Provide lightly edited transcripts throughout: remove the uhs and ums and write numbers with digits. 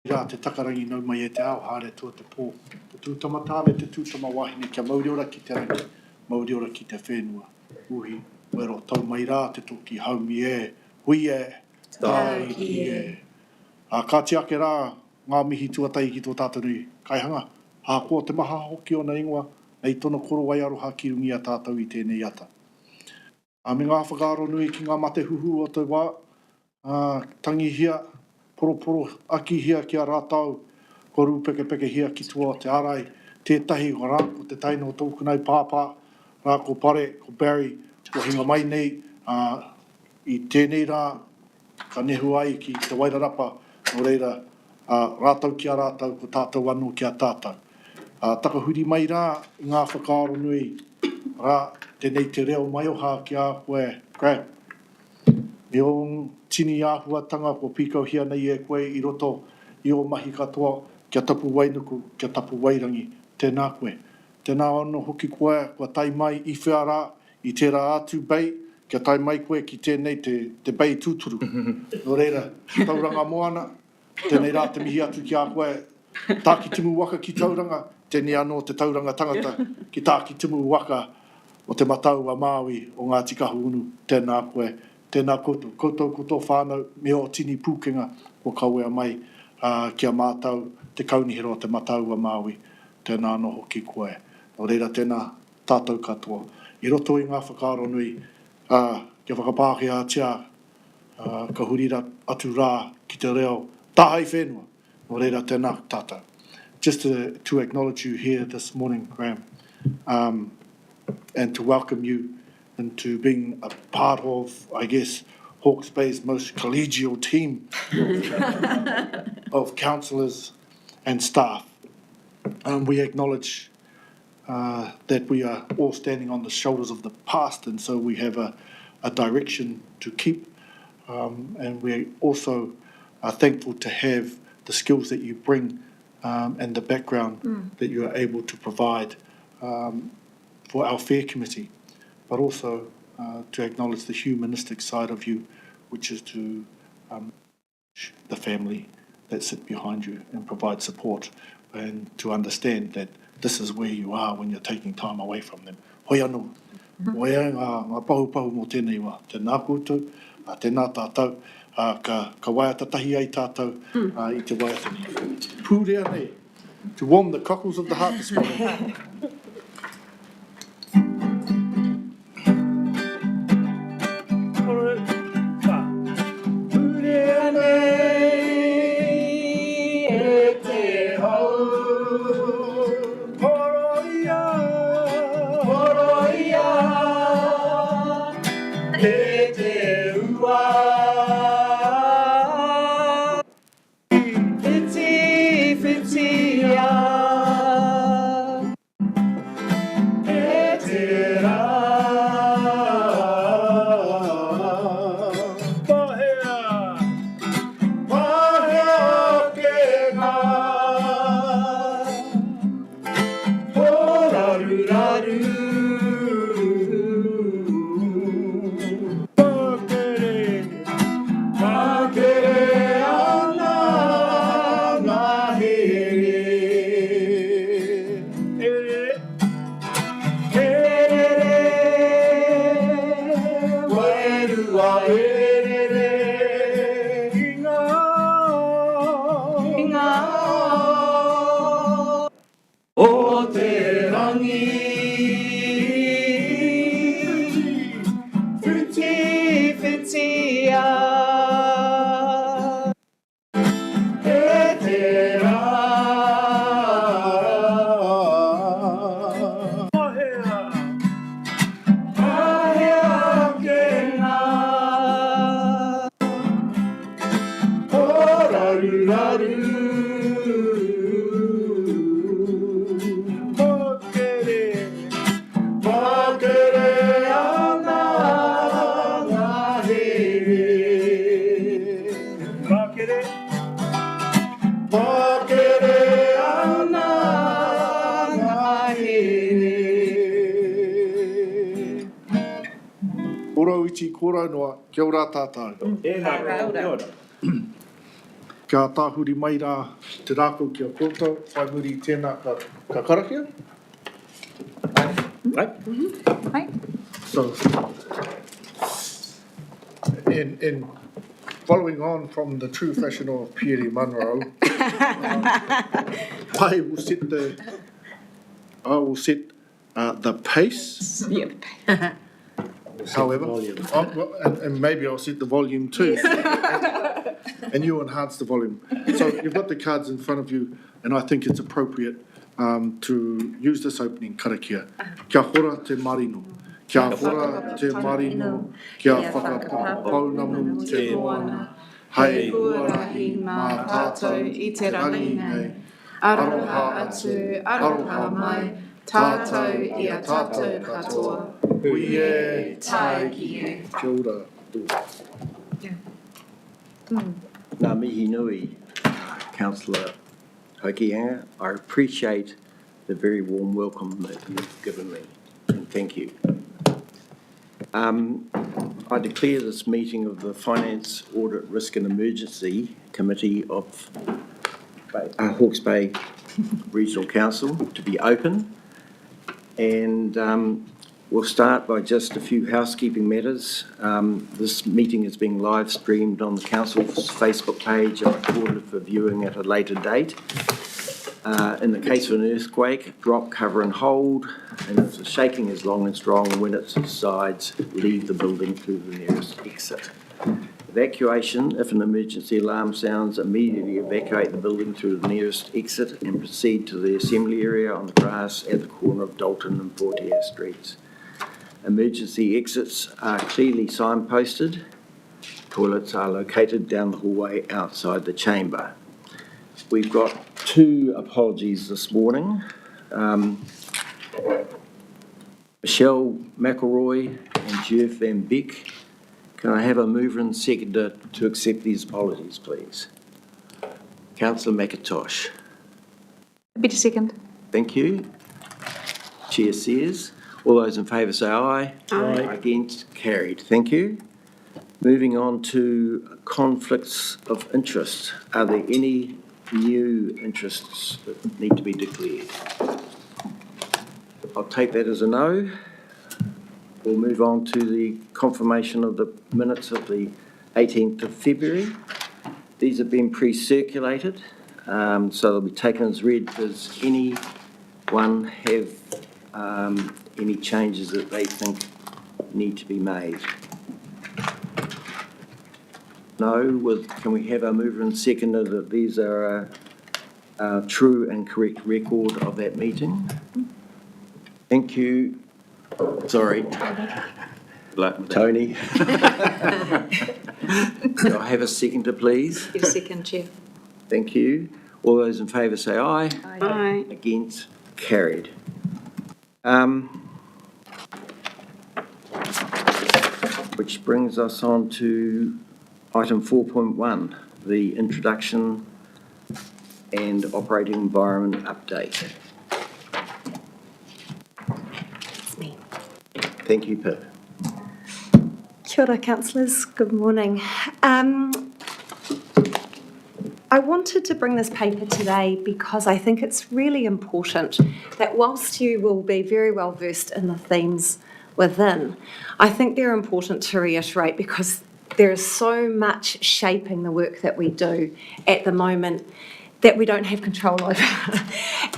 Rā te takarangi nau mai e te ao haere tua te pō. Te tūtama tāme, te tūtama wahine kia mauri ora ki te rangi, mauri ora ki te whenua. Uhi, wero tau mai rā te toki haumi e, hui e, tai ki e. Ka te ake rā ngā mihi tuatai ki tō tātou nui. Kaihanga, hākua te maha hoki o na ingoa, nei tono koro wai aroha ki rungi a tātou i tēnei ata. Me ngā whakaaro nui ki ngā mate huhu o te wā, tangi hia, poroporo aki hia ki a rātau, ko rūpeke peke hia ki tua te arai, tētahi o rā, ko te taino o tōku nei pāpā, rā ko pare, ko Barry, ko hinga mai nei, i tēnei rā, ka nehu ai ki te wairarapa, no reira, rātau ki a rātau, ko tātou anō ki a tātou. Takahuri mai rā, i ngā whakaaro nui, rā, tenei te reo mai oha ki a koe, Graham. Me o tini āhuatanga ko pikau hia nei e koe i roto i o mahi katoa kia tapu wainuku, kia tapu wairangi. Tēnā koe. Tēnā ono hoki koe, kua tai mai i whiara i tērā atu bei, kia tai mai koe ki tēnei te bei tūturu. No reira, tauranga moana, tēnei rā te mihi atu ki a koe, tāki timu waka ki tauranga, tēnei anō te tauranga tangata ki tāki timu waka o te matau a Māui o ngā tikahu unu. Tēnā koe. Tēnā koutou, koutou whānau me o tini pūkenga o kauea mai kia mātau te kaunihero o te matau a Māui. Tēnā no hoki koe. O reira tēnā tātou katoa. I roto i ngā whakaaro nui, kia whakapāke a tia, ka hurira atu rā ki te reo tāhai whenua. O reira tēnā tātou. Just to acknowledge you here this morning, Graham, and to welcome you into being a part of, I guess, Hawke's Bay's most collegial team of councillors and staff. We acknowledge that we are all standing on the shoulders of the past, and so we have a direction to keep. And we also are thankful to have the skills that you bring and the background that you are able to provide for our Fair Committee, but also to acknowledge the humanistic side of you, which is to the family that sit behind you and provide support, and to understand that this is where you are when you're taking time away from them. Hoi anō, hoi ngā pahu mō tēnei wā, tēnā koutou, tēnā tātou, ka waiata tahi ai tātou i te waiata ni. Pūrea nei, to warm the cockles of the heart this morning. Kia ora tātou. Kia tāhuri mai rā te rākau kia koutou, whai muri tēnā ka Karakia. Right? Right. So, in following on from the true fashion of Pierre Monroe, I will set the pace. Yep. However, and maybe I'll set the volume too. And you enhance the volume. So you've got the cards in front of you, and I think it's appropriate to use this opening, Karakia. Kia hora te marino. Kia hora te marino. Kia whakapaunamu te moana. Hei huarahi mā tātou I te rangi nei. Aroha atu, aroha mai. Tātou I a tātou katoa. Hui e tai ki e. Kia ora. Ngā mihi nui, Councillor Hokianga. I appreciate the very warm welcome that you've given me, and thank you. I declare this meeting of the Finance, Audit, Risk and Emergency Committee of Hawke's Bay Regional Council to be open, and we'll start by just a few housekeeping matters. This meeting is being live streamed on the Council's Facebook page and recorded for viewing at a later date. In the case of an earthquake, drop, cover and hold, and if the shaking is long and strong, when it subsides, leave the building through the nearest exit. Evacuation, if an emergency alarm sounds, immediately evacuate the building through the nearest exit and proceed to the assembly area on the grass at the corner of Dalton and Fortier Streets. Emergency exits are clearly signposted. Toilets are located down the hallway outside the chamber. We've got two apologies this morning. Michelle McElroy and Jeff Van Beek. Can I have a mover and seconder to accept these apologies, please? Councillor McIntosh. Happy to second. Thank you. Chair says. All those in favour say aye. Aye. Against, carried. Thank you. Moving on to conflicts of interest. Are there any new interests that need to be declared? I'll take that as a no. We'll move on to the confirmation of the minutes of the 18th of February. These have been pre-circulated, so they'll be taken as read. Does anyone have any changes that they think need to be made? No. Can we have a mover and seconder that these are a true and correct record of that meeting? Thank you. Sorry. Tony. Do I have a seconder, please? Give a second, Chair. Thank you. All those in favour say aye. Aye. Against, carried. Which brings us on to item 4.1, the introduction and operating environment update. It's me. Thank you, Pip. Kia ora, councillors. Good morning. I wanted to bring this paper today because I think it's really important that whilst you will be very well versed in the themes within, I think they're important to reiterate because there is so much shaping the work that we do at the moment that we don't have control over.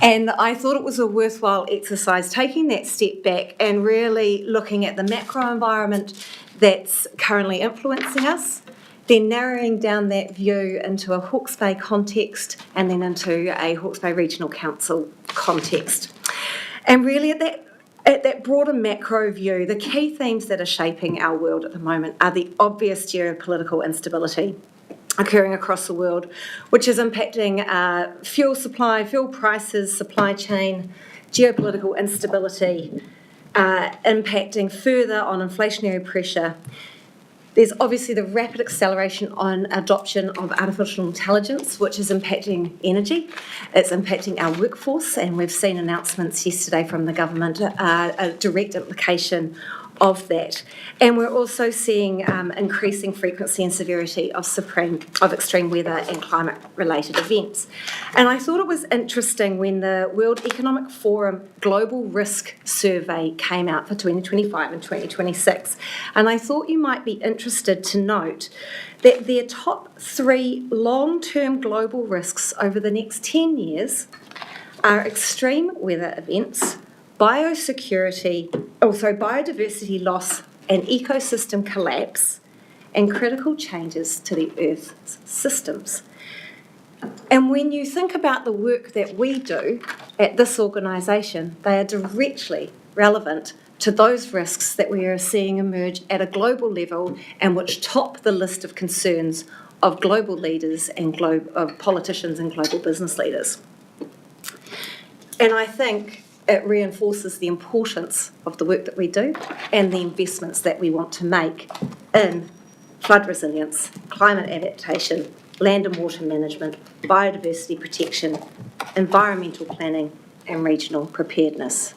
And I thought it was a worthwhile exercise taking that step back and really looking at the macro environment that's currently influencing us, then narrowing down that view into a Hawke's Bay context and then into a Hawke's Bay Regional Council context. And really at that broader macro view, the key themes that are shaping our world at the moment are the obvious geopolitical instability occurring across the world, which is impacting fuel supply, fuel prices, supply chain, geopolitical instability, impacting further on inflationary pressure. There's obviously the rapid acceleration on adoption of artificial intelligence, which is impacting energy. It's impacting our workforce, and we've seen announcements yesterday from the government, a direct implication of that. And we're also seeing increasing frequency and severity of extreme weather and climate-related events. And I thought it was interesting when the World Economic Forum Global Risk Survey came out for 2025 and 2026. And I thought you might be interested to note that their top 3 long-term global risks over the next 10 years are extreme weather events, biodiversity loss and ecosystem collapse, and critical changes to the Earth's systems. And when you think about the work that we do at this organisation, they are directly relevant to those risks that we are seeing emerge at a global level and which top the list of concerns of global leaders and of politicians and global business leaders. And I think it reinforces the importance of the work that we do and the investments that we want to make in flood resilience, climate adaptation, land and water management, biodiversity protection, environmental planning, and preparedness.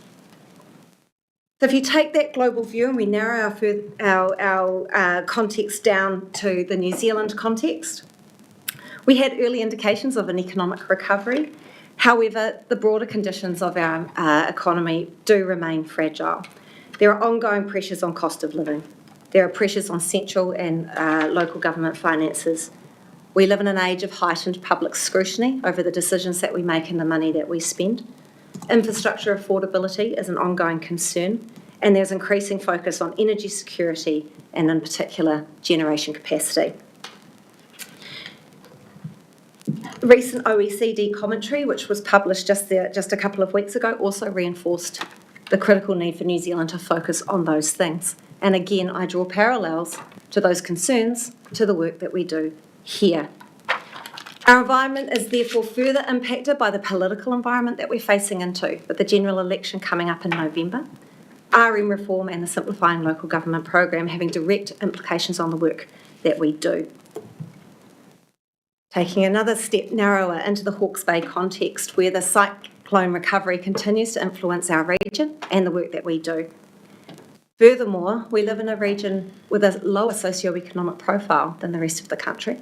So if you take that global view and we narrow our context down to the New Zealand context, we had early indications of an economic recovery. However, the broader conditions of our economy do remain fragile. There are ongoing pressures on cost of living. There are pressures on central and local government finances. We live in an age of heightened public scrutiny over the decisions that we make and the money that we spend. Infrastructure affordability is an ongoing concern, and there's increasing focus on energy security and, in particular, generation capacity. Recent OECD commentary, which was published just a couple of weeks ago, also reinforced the critical need for New Zealand to focus on those things. And again, I draw parallels to those concerns to the work that we do here. Our environment is therefore further impacted by the political environment that we're facing into, with the general election coming up in November, RM reform and the Simplifying Local Government program having direct implications on the work that we do. Taking another step narrower into the Hawke's Bay context, where the cyclone recovery continues to influence our region and the work that we do. Furthermore, we live in a region with a lower socioeconomic profile than the rest of the country,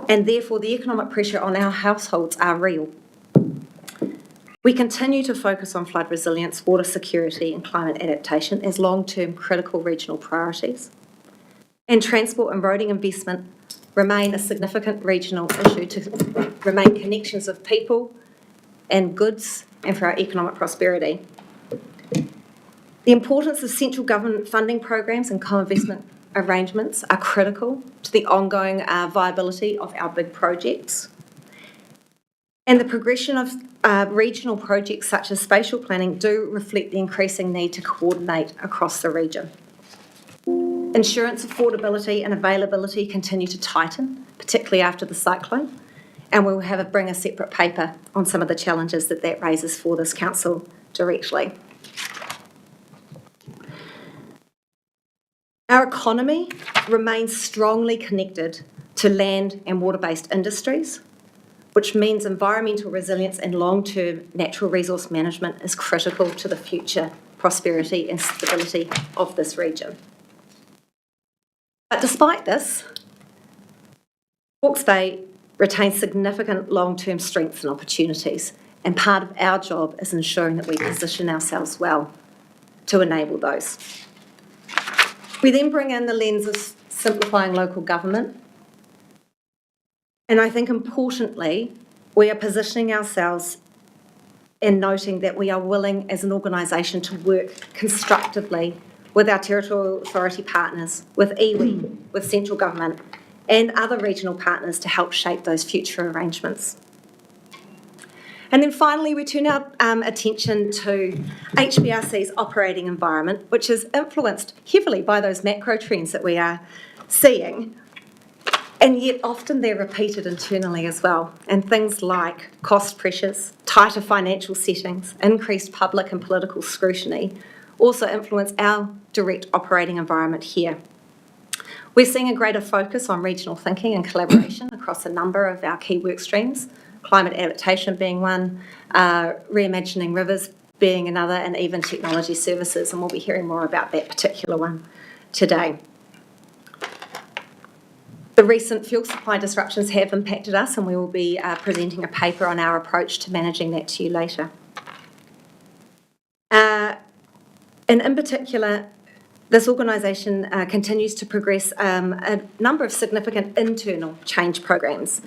and therefore the economic pressure on our households are real. We continue to focus on flood resilience, water security and climate adaptation as long-term critical regional priorities. And transport and roading investment remain a significant regional issue to remain connections of people and goods and for our economic prosperity. The importance of central government funding programs and co-investment arrangements are critical to the ongoing viability of our big projects. And the progression of regional projects such as spatial planning do reflect the increasing need to coordinate across the region. Insurance affordability and availability continue to tighten, particularly after the cyclone, and we'll bring a separate paper on some of the challenges that raises for this council directly. Our economy remains strongly connected to land and water-based industries, which means environmental resilience and long-term natural resource management is critical to the future prosperity and stability of this region. But despite this, Hawke's Bay retains significant long-term strengths and opportunities, and part of our job is ensuring that we position ourselves well to enable those. We then bring in the lens of simplifying local government, and I think importantly, we are positioning ourselves and noting that we are willing as an organisation to work constructively with our territorial authority partners, with iwi, with central government and other regional partners to help shape those future arrangements. And then finally, we turn our attention to HBRC's operating environment, which is influenced heavily by those macro trends that we are seeing, and yet often they're repeated internally as well. And things like cost pressures, tighter financial settings, increased public and political scrutiny also influence our direct operating environment here. We're seeing a greater focus on regional thinking and collaboration across a number of our key work streams, climate adaptation being one, reimagining rivers being another, and even technology services, and we'll be hearing more about that particular one today. The recent fuel supply disruptions have impacted us, and we will be presenting a paper on our approach to managing that to you later. And in particular, this organisation continues to progress a number of significant internal change programs,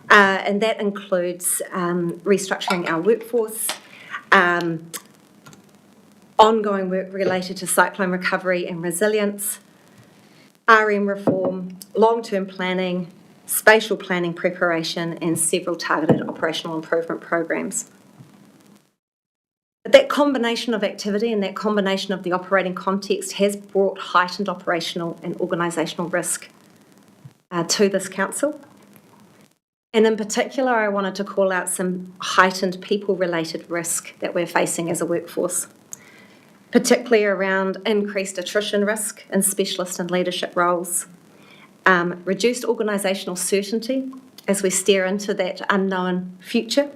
and that includes restructuring our workforce, ongoing work related to cyclone recovery and resilience, RM reform, long-term planning, spatial planning preparation, and several targeted operational improvement programs. But that combination of activity and that combination of the operating context has brought heightened operational and organisational risk to this council. And in particular, I wanted to call out some heightened people-related risk that we're facing as a workforce, particularly around increased attrition risk in specialist and leadership roles, reduced organisational certainty as we stare into that unknown future,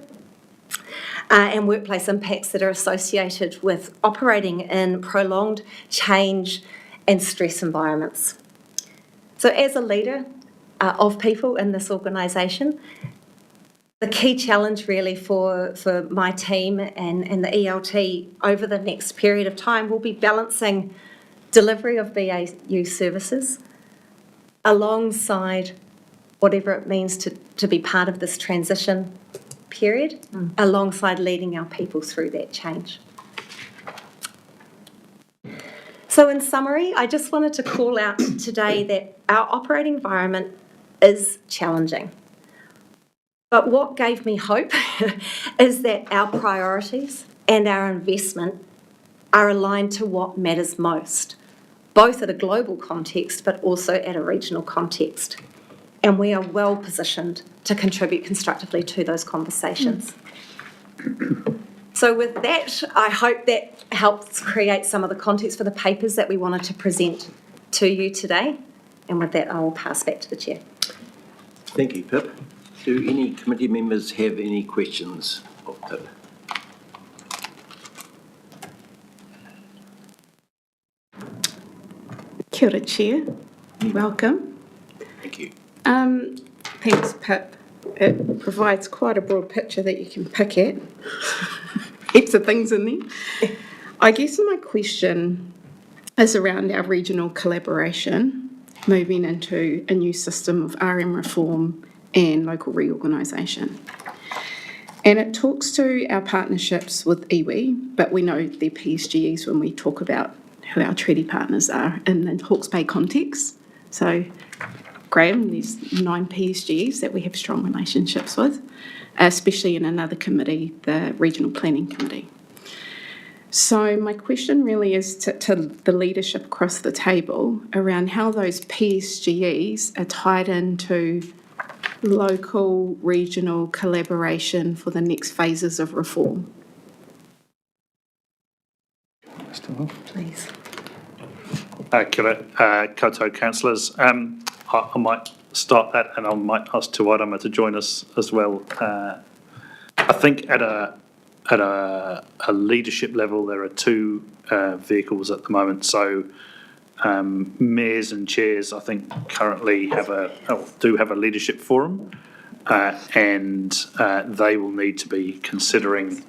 and workplace impacts that are associated with operating in prolonged change and stress environments. So as a leader of people in this organisation, the key challenge really for my team and the ELT over the next period of time will be balancing delivery of BAU services alongside whatever it means to be part of this transition period, alongside leading our people through that change. So in summary, I just wanted to call out today that our operating environment is challenging. But what gave me hope is that our priorities and our investment are aligned to what matters most, both at a global context but also at a regional context. And we are well positioned to contribute constructively to those conversations. So with that, I hope that helps create some of the context for the papers that we wanted to present to you today. And with that, I will pass back to the Chair. Thank you, Pip. Do any committee members have any questions of Pip? Kia ora, Chair. Welcome. Thank you. Thanks, Pip. It provides quite a broad picture that you can pick at. Heaps of things in there. I guess my question is around our regional collaboration, moving into a new system of RM reform and local reorganisation. And it talks to our partnerships with iwi, but we know they're PSGEs when we talk about who our treaty partners are in the Hawke's Bay context. So, Graham, there's 9 PSGEs that we have strong relationships with, especially in another committee, the Regional Planning Committee. So my question really is to the leadership across the table around how those PSGEs are tied into local, regional collaboration for the next phases of reform. Please. Kia ora, koutou councillors. I might start that, and I might ask Te Wairama to join us as well. I think at a leadership level, there are 2 vehicles at the moment. So mayors and chairs, I think, currently do have a leadership forum, and they will need to be considering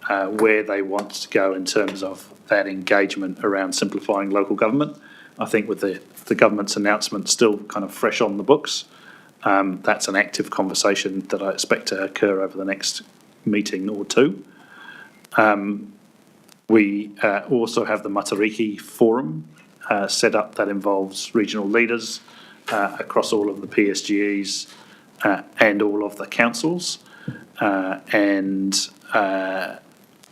where they want to go in terms of that engagement around simplifying local government. I think with the government's announcement still kind of fresh on the books, that's an active conversation that I expect to occur over the next meeting or 2. We also have the Matariki Forum set up that involves regional leaders across all of the PSGEs and all of the councils, and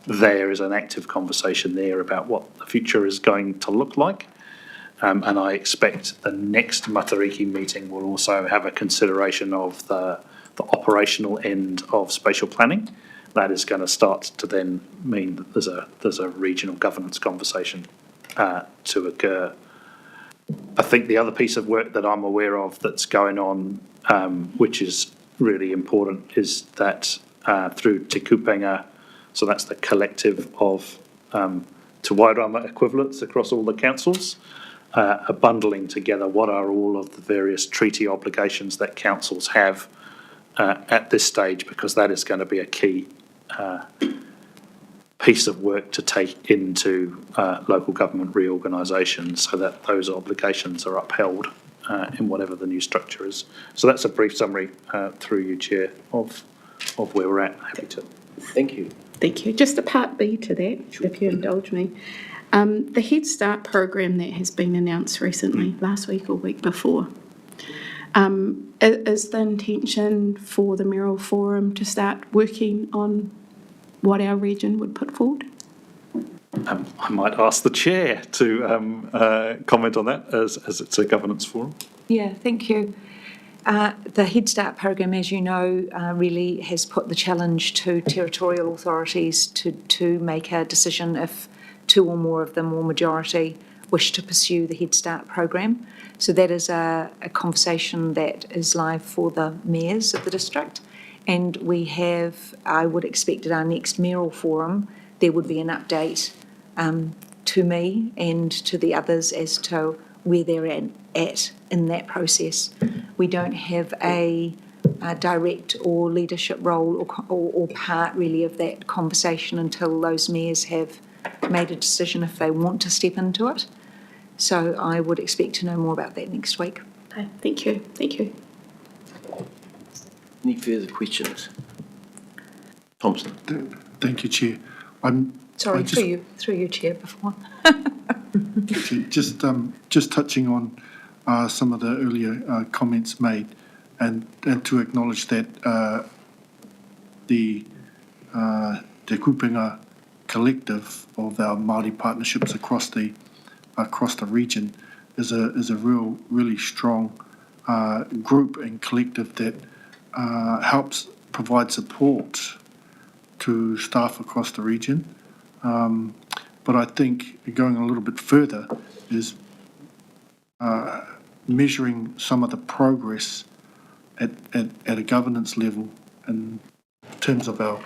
there is an active conversation there about what the future is going to look like. And I expect the next Matariki meeting will also have a consideration of the operational end of spatial planning. That is going to start to then mean that there's a regional governance conversation to occur. I think the other piece of work that I'm aware of that's going on, which is really important, is that through Te Kupenga So that's the collective of Te Wairama equivalents across all the councils, are bundling together what are all of the various treaty obligations that councils have at this stage, because that is going to be a key piece of work to take into local government reorganisation, so that those obligations are upheld in whatever the new structure is. So that's a brief summary through you, Chair, of where we're at. Happy to. Thank you. Thank you. Just a part B to that, if you indulge me. The Head Start program that has been announced recently, last week or week before, is the intention for the Mayoral Forum to start working on what our region would put forward? I might ask the Chair to comment on that, as it's a governance forum. Yeah, thank you. The Head Start program, as you know, really has put the challenge to territorial authorities to make a decision if two or more of them, or majority, wish to pursue the Head Start program. So that is a conversation that is live for the mayors of the district. And we have, I would expect at our next mayoral forum, there would be an update to me and to the others as to where they're at in that process. We don't have a direct or leadership role or part really of that conversation until those mayors have made a decision if they want to step into it. So I would expect to know more about that next week. Okay, thank you. Thank you. Any further questions? Thompson. Thank you, Chair. Sorry, through you, Chair, before. Just touching on some of the earlier comments made, and to acknowledge that the Te Kupenga collective of our Māori partnerships across the region is a really strong group and collective that helps provide support to staff across the region. But I think going a little bit further is measuring some of the progress at a governance level in terms of our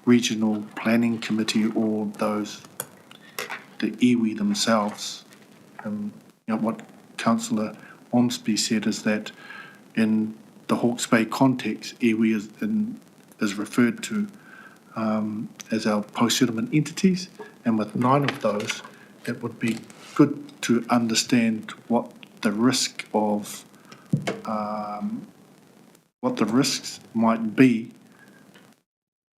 regional planning committee, or the iwi themselves. What Councillor Ormsby said is that in the Hawke's Bay context, iwi is referred to as our post-settlement entities, and with 9 of those, it would be good to understand what the risks might be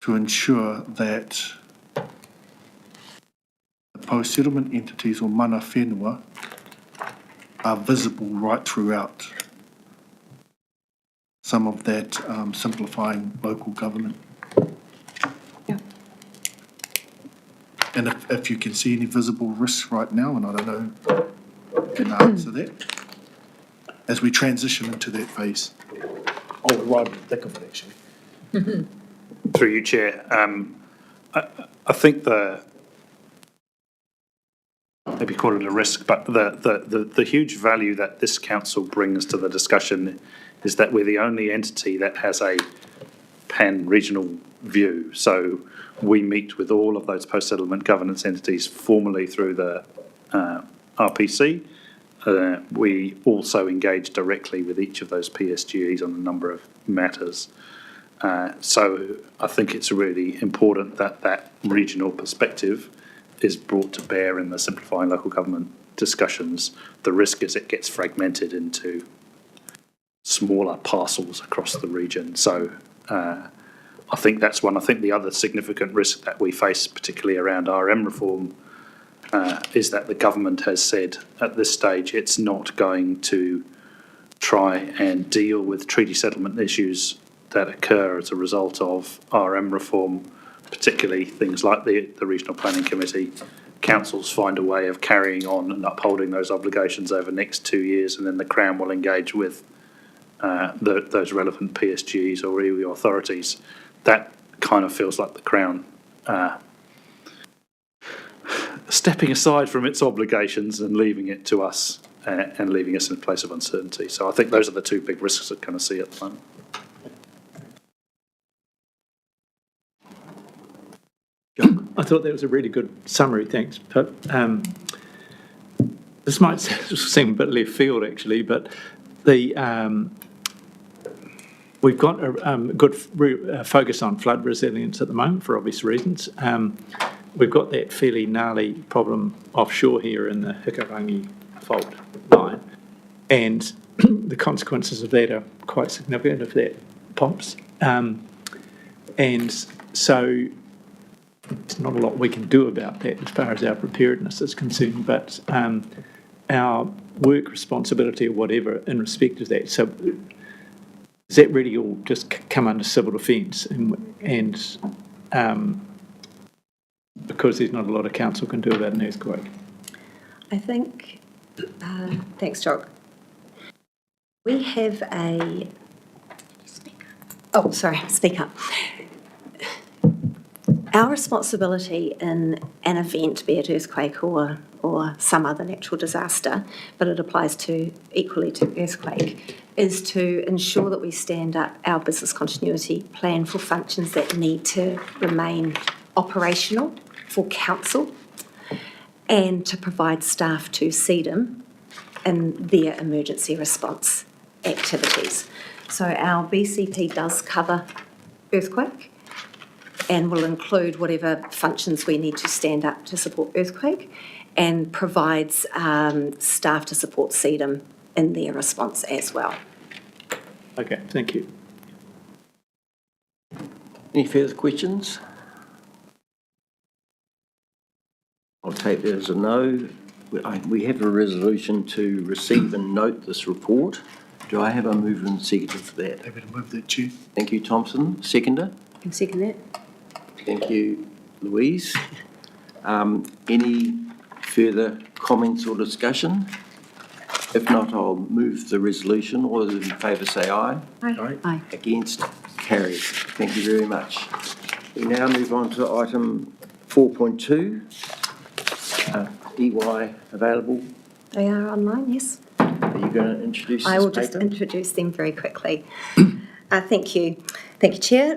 to ensure that the post-settlement entities, or mana whenua, are visible right throughout some of that simplifying local government. Yeah. And if you can see any visible risks right now, and I don't know who can answer that, as we transition into that phase. Oh, right in the thick of it, actually. Through you, Chair. I think maybe call it a risk, but the huge value that this council brings to the discussion is that we're the only entity that has a pan-regional view. So we meet with all of those post-settlement governance entities formally through the RPC. We also engage directly with each of those PSGEs on a number of matters. So I think it's really important that that regional perspective is brought to bear in the simplifying local government discussions. The risk is it gets fragmented into smaller parcels across the region. So I think that's one. I think the other significant risk that we face, particularly around RM reform, is that the government has said at this stage it's not going to try and deal with treaty settlement issues that occur as a result of RM reform, particularly things like the Regional Planning Committee. Councils find a way of carrying on and upholding those obligations over the next 2 years, and then the Crown will engage with those relevant PSGs or iwi authorities. That kind of feels like the Crown stepping aside from its obligations and leaving it to us and leaving us in a place of uncertainty. So I think those are the two big risks that kind of see at the moment. I thought that was a really good summary, thanks. But this might seem a bit left field, actually, but we've got a good focus on flood resilience at the moment for obvious reasons. We've got that fairly gnarly problem offshore here in the Hikarangi fault line, and the consequences of that are quite significant if that pops. And so there's not a lot we can do about that as far as our preparedness is concerned, but our work responsibility or whatever in respect of that. So does that really all just come under civil defence? And because there's not a lot a council can do about an earthquake? I think, thanks, Jock. We have a, speak up. Our responsibility in an event, be it earthquake or some other natural disaster, but it applies equally to earthquake, is to ensure that we stand up our business continuity plan for functions that need to remain operational for council, and to provide staff to CDEM in their emergency response activities. So our BCP does cover earthquake and will include whatever functions we need to stand up to support earthquake, and provides staff to support CDEM in their response as well. Okay, thank you. Any further questions? I'll take that as a no. We have a resolution to receive and note this report. Do I have a mover and seconder for that? Happy to move that, Chair. Thank you, Thompson. Seconder? I can second that. Thank you, Louise. Any further comments or discussion? If not, I'll move the resolution. All those in favour say aye. Aye. Aye. Against? Carried. Thank you very much. We now move on to item 4.2. EY available. They are online, yes. Are you going to introduce this I will paper? just introduce them very quickly. Thank you. Thank you, Chair.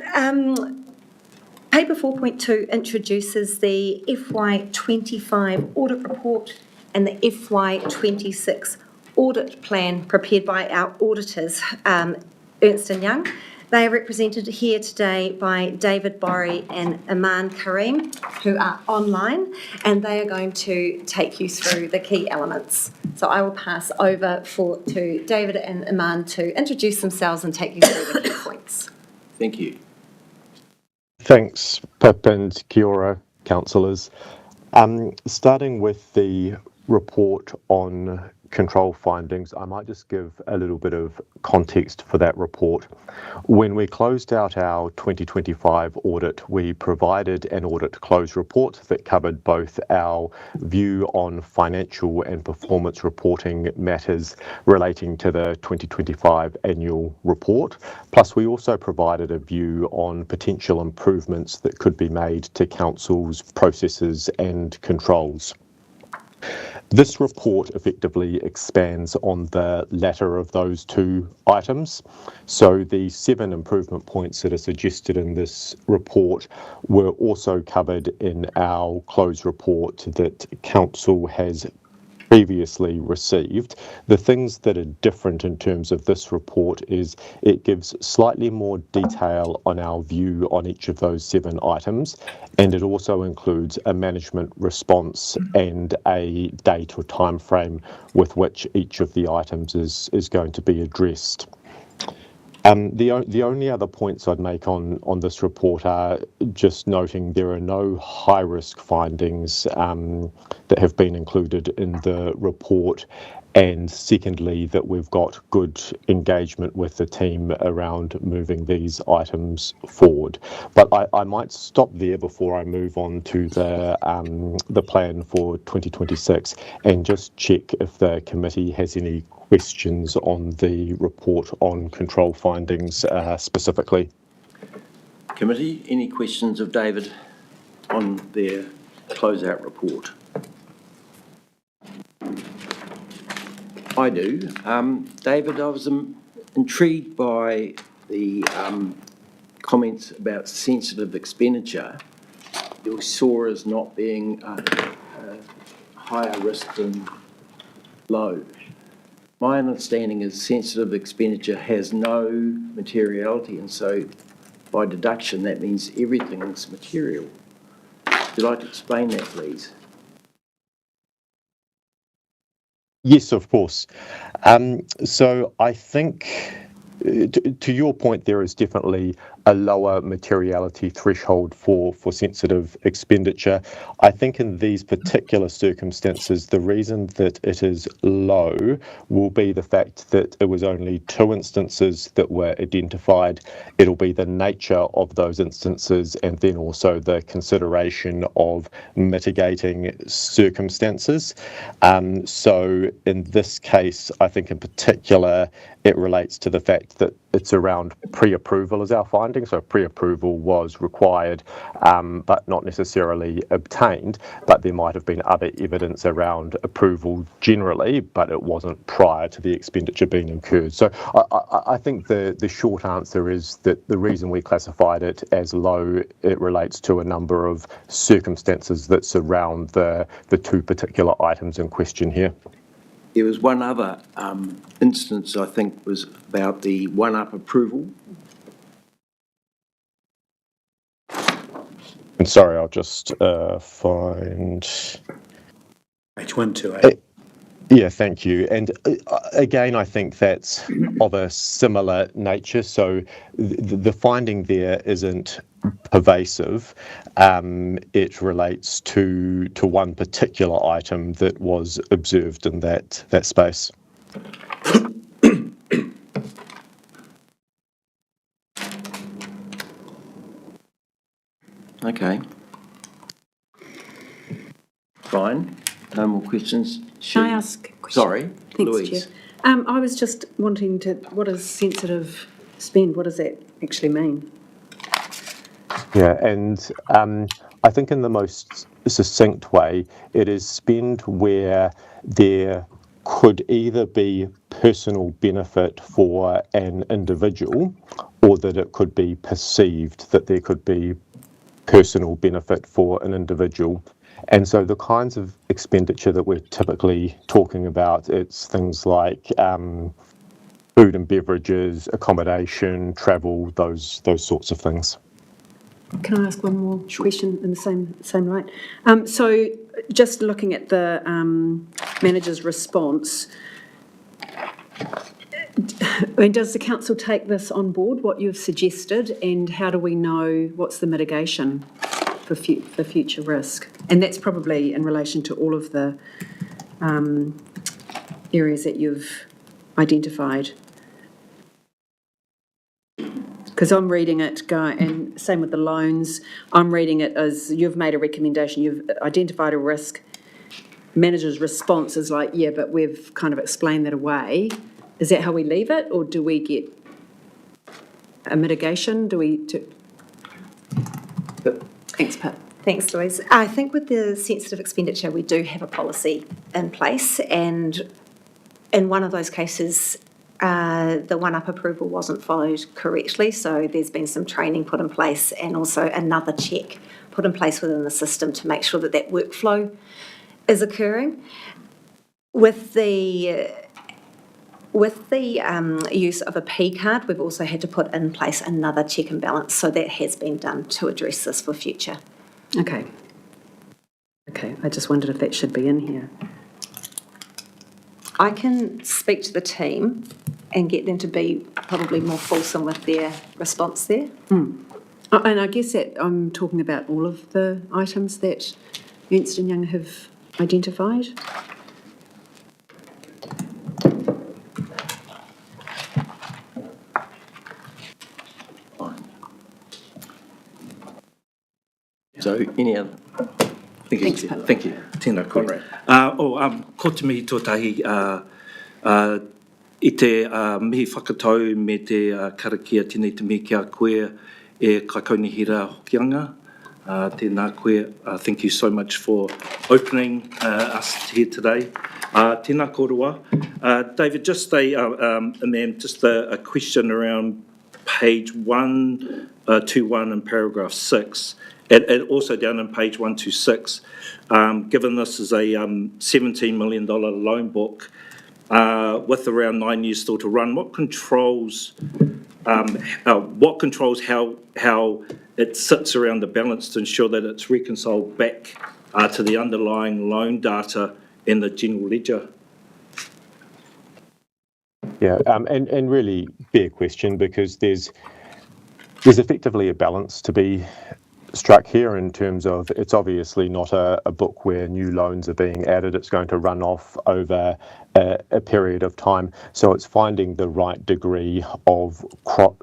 Paper 4.2 introduces the FY25 audit report and the FY26 audit plan prepared by our auditors, Ernst & Young. They are represented here today by David Borry and Iman Karim, who are online, and they are going to take you through the key elements. So I will pass over to David and Iman to introduce themselves and take you through the key points. Thank you. Thanks, Pip, and kia ora, councillors. Starting with the report on control findings, I might just give a little bit of context for that report. When we closed out our 2025 audit, we provided an audit close report that covered both our view on financial and performance reporting matters relating to the 2025 annual report. Plus, we also provided a view on potential improvements that could be made to council's processes and controls. This report effectively expands on the latter of those two items. So the 7 improvement points that are suggested in this report were also covered in our close report that Council has previously received. The things that are different in terms of this report is it gives slightly more detail on our view on each of those 7 items, and it also includes a management response and a date or time frame with which each of the items is going to be addressed. The only other points I'd make on this report are just noting there are no high-risk findings that have been included in the report, and secondly that we've got good engagement with the team around moving these items forward. But I might stop there before I move on to the plan for 2026 and just check if the committee has any questions on the report on control findings specifically. Committee, any questions of David on their closeout report? I do. David, I was intrigued by the comments about sensitive expenditure you saw as not being higher risk than low. My understanding is sensitive expenditure has no materiality, and so by deduction that means everything's material. Would you like to explain that, please? Yes, of course. So I think, to your point, there is definitely a lower materiality threshold for sensitive expenditure. I think in these particular circumstances, the reason that it is low will be the fact that it was only 2 instances that were identified. It'll be the nature of those instances and then also the consideration of mitigating circumstances. So in this case, I think in particular, it relates to the fact that it's around pre-approval as our finding. So pre-approval was required, but not necessarily obtained, but there might have been other evidence around approval generally, but it wasn't prior to the expenditure being incurred. So I think the short answer is that the reason we classified it as low, it relates to a number of circumstances that surround the 2 particular items in question here. There was one other instance, I think, was about the one-up approval. And sorry, I'll just find... H128. Yeah, thank you. And again, I think that's of a similar nature. So the finding there isn't pervasive. It relates to one particular item that was observed in that space. Okay. Fine. No more questions. Can I ask a question? Sorry, Thanks, Louise. Chair. I was just wanting to, what is sensitive spend? What does that actually mean? Yeah, and I think in the most succinct way, it is spend where there could either be personal benefit for an individual or that it could be perceived that there could be personal benefit for an individual. And so the kinds of expenditure that we're typically talking about, it's things like food and beverages, accommodation, travel, those sorts of things. Can I ask one more question in the same light? So just looking at the manager's response, does the council take this on board, what you've suggested, and how do we know what's the mitigation for future risk? And that's probably in relation to all of the areas that you've identified. Because I'm reading it, and same with the loans, I'm reading it as you've made a recommendation, you've identified a risk, manager's response is like, yeah, but we've kind of explained that away. Is that how we leave it, or do we get a mitigation? Thanks, Pat. Thanks, Louise. I think with the sensitive expenditure, we do have a policy in place, and in one of those cases, the one-up approval wasn't followed correctly, so there's been some training put in place and also another check put in place within the system to make sure that that workflow is occurring. With the use of a P card, we've also had to put in place another check and balance, so that has been done to address this for future. Okay, I just wondered if that should be in here. I can speak to the team and get them to be probably more fulsome with their response there. And I guess that I'm talking about all of the items that Ernst & Young have identified. So, any other? Thanks, Pat. Thank you. Tēnā koe. Conrad. Ko te mihi tōtahi, i te mihi whakatau me te karakia tēnei te mihi kia koe e kakaunihira hokianga. Tēnā koe, thank you so much for opening us here today. Tēnā kōrua. David, just a question around page 121 and paragraph 6, and also down on page 126, given this is a $17 million loan book with around 9 years still to run, what controls how it sits around the balance to ensure that it's reconciled back to the underlying loan data in the general ledger? Yeah, and really fair question, because there's effectively a balance to be struck here in terms of it's obviously not a book where new loans are being added. It's going to run off over a period of time. So it's finding the right degree of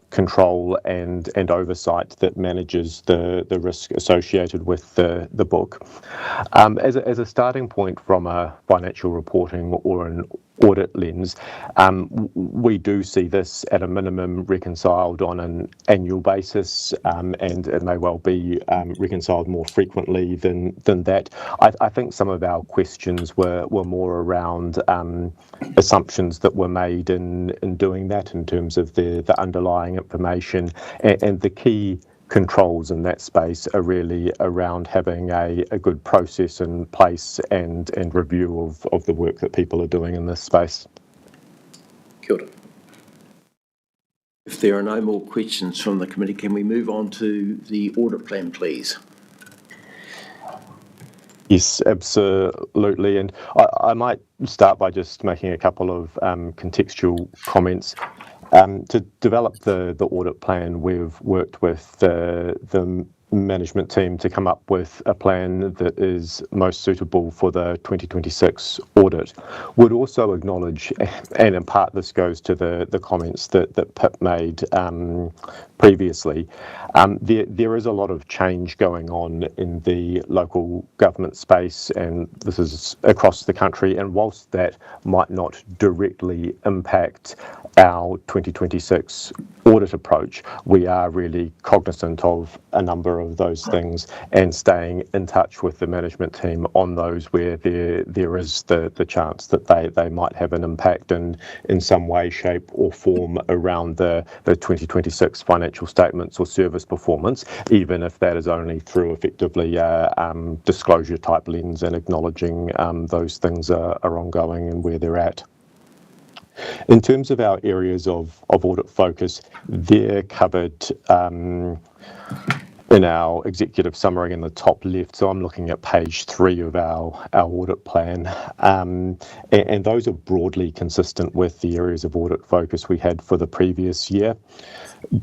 control and oversight that manages the risk associated with the book. As a starting point from a financial reporting or an audit lens, we do see this at a minimum reconciled on an annual basis, and it may well be reconciled more frequently than that. I think some of our questions were more around assumptions that were made in doing that in terms of the underlying information, and the key controls in that space are really around having a good process in place and review of the work that people are doing in this space. Kia ora. If there are no more questions from the committee, can we move on to the audit plan, please? Yes, absolutely. And I might start by just making a couple of contextual comments. To develop the audit plan, we've worked with the management team to come up with a plan that is most suitable for the 2026 audit. Would also acknowledge, and in part this goes to the comments that Pip made previously, there is a lot of change going on in the local government space, and this is across the country, and whilst that might not directly impact our 2026 audit approach, we are really cognizant of a number of those things and staying in touch with the management team on those where there is the chance that they might have an impact in some way, shape or form around the 2026 financial statements or service performance, even if that is only through effectively a disclosure type lens and acknowledging those things are ongoing and where they're at. In terms of our areas of audit focus, they're covered in our executive summary in the top left. So I'm looking at page 3 of our audit plan. And those are broadly consistent with the areas of audit focus we had for the previous year.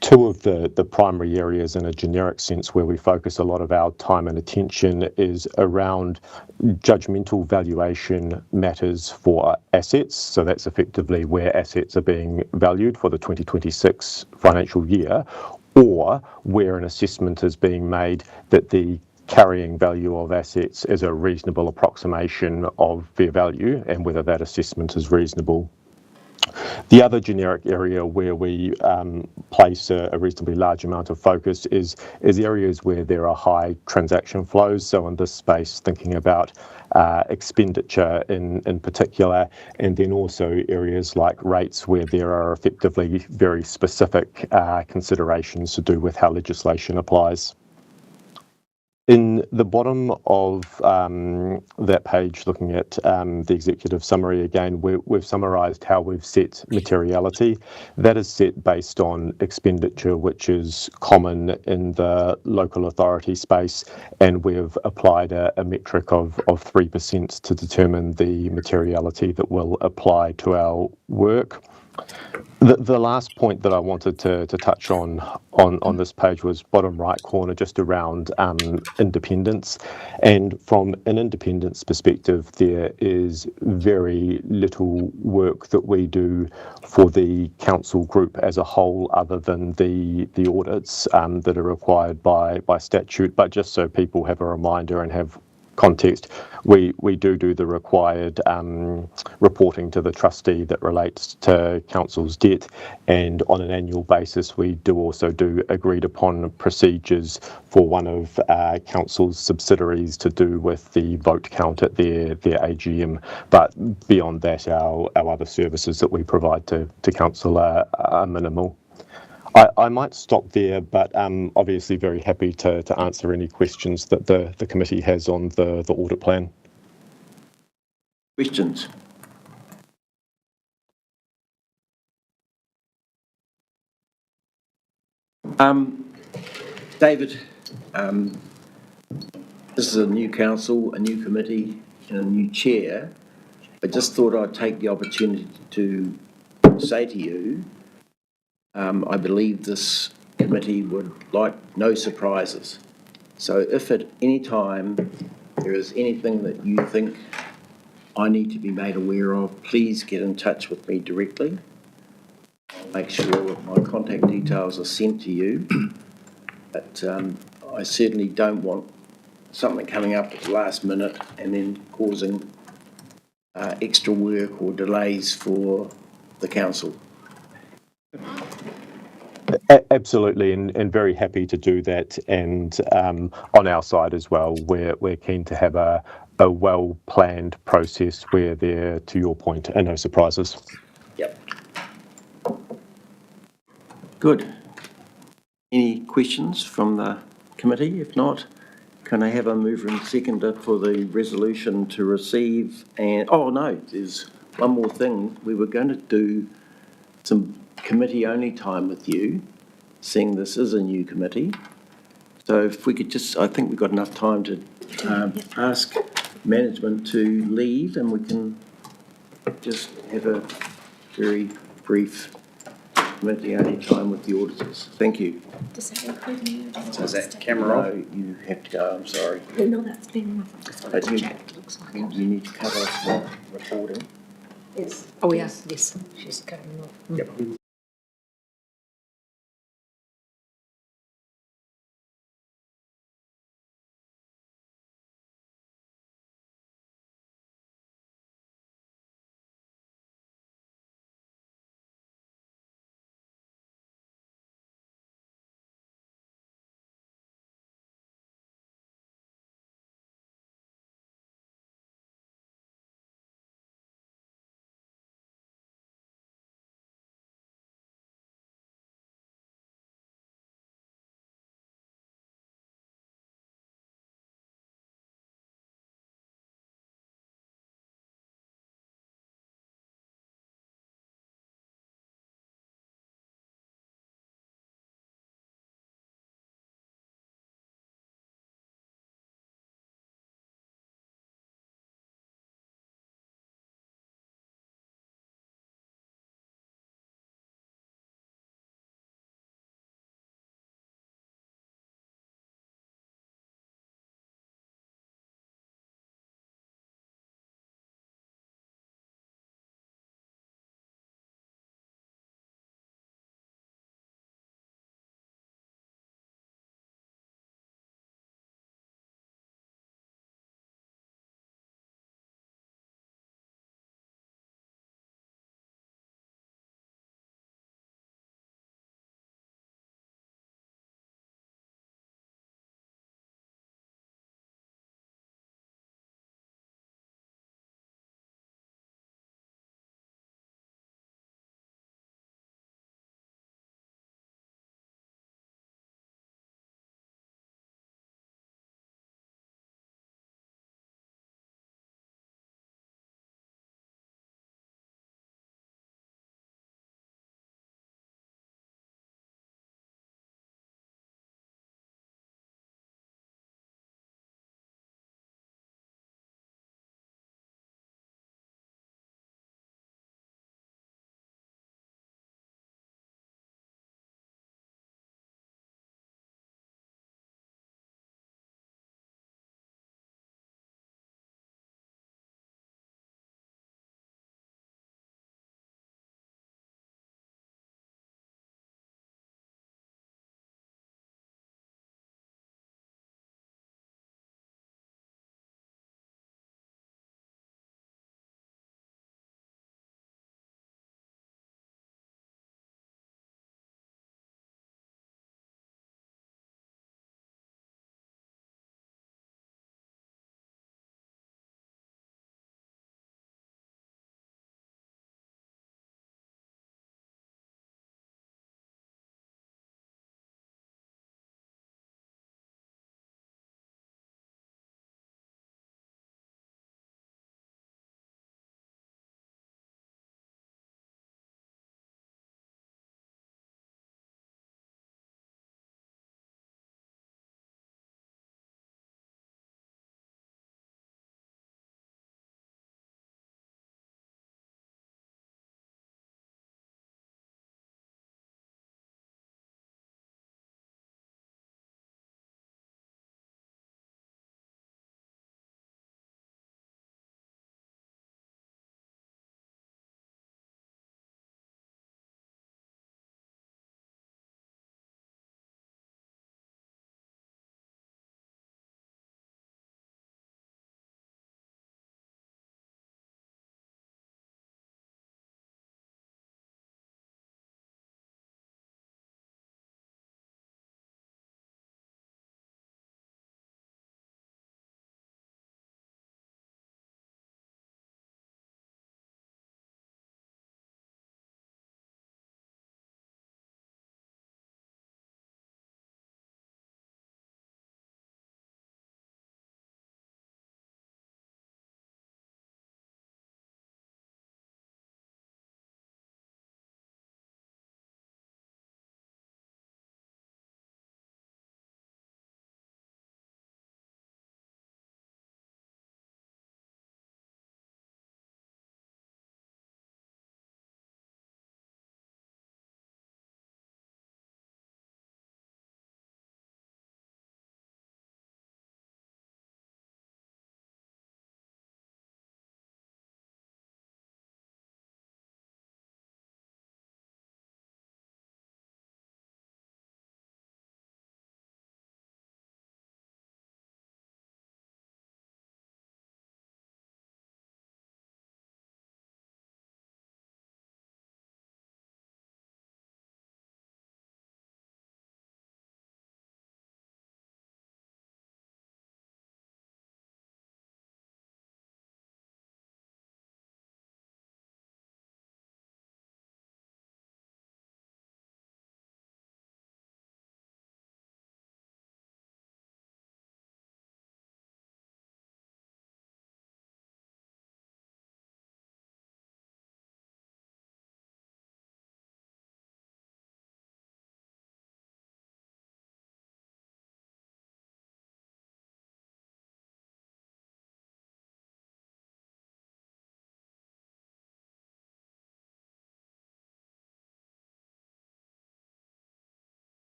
Two of the primary areas in a generic sense where we focus a lot of our time and attention is around judgmental valuation matters for assets. So that's effectively where assets are being valued for the 2026 financial year, or where an assessment is being made that the carrying value of assets is a reasonable approximation of their value and whether that assessment is reasonable. The other generic area where we place a reasonably large amount of focus is areas where there are high transaction flows. So in this space, thinking about expenditure in particular, and then also areas like rates where there are effectively very specific considerations to do with how legislation applies. In the bottom of that page, looking at the executive summary again, we've summarised how we've set materiality. That is set based on expenditure, which is common in the local authority space, and we've applied a metric of 3% to determine the materiality that will apply to our work. The last point that I wanted to touch on this page was bottom right corner, just around independence. And from an independence perspective, there is very little work that we do for the council group as a whole, other than the audits that are required by statute. But just so people have a reminder and have context, we do the required reporting to the trustee that relates to council's debt, and on an annual basis we do also do agreed upon procedures for one of council's subsidiaries to do with the vote count at their AGM. But beyond that, our other services that we provide to council are minimal. I might stop there, but obviously very happy to answer any questions that the committee has on the audit plan. Questions? David, this is a new council, a new committee, and a new chair. I just thought I'd take the opportunity to say to you, I believe this committee would like no surprises. So if at any time there is anything that you think I need to be made aware of, please get in touch with me directly. Make sure that my contact details are sent to you. But I certainly don't want something coming up at the last minute and then causing extra work or delays for the council. Absolutely, and very happy to do that. And on our side as well, we're keen to have a well-planned process where there, to your point, are no surprises. Yep. Good. Any questions from the committee? If not, can I have a mover and seconder for the resolution to receive? And, oh no, there's one more thing. We were going to do some committee-only time with you, seeing this is a new committee. So if we could just, I think we've got enough time to ask management to leave, and we can just have a very brief committee-only time with the auditors. Thank you. Does that include me? So is that camera off? No, you have to go, I'm sorry. No, that's been enough. I've just wanted But to check. It looks like it. You need to cut off the recording. Yes. Oh, yes, yes, she's cutting off. Yep.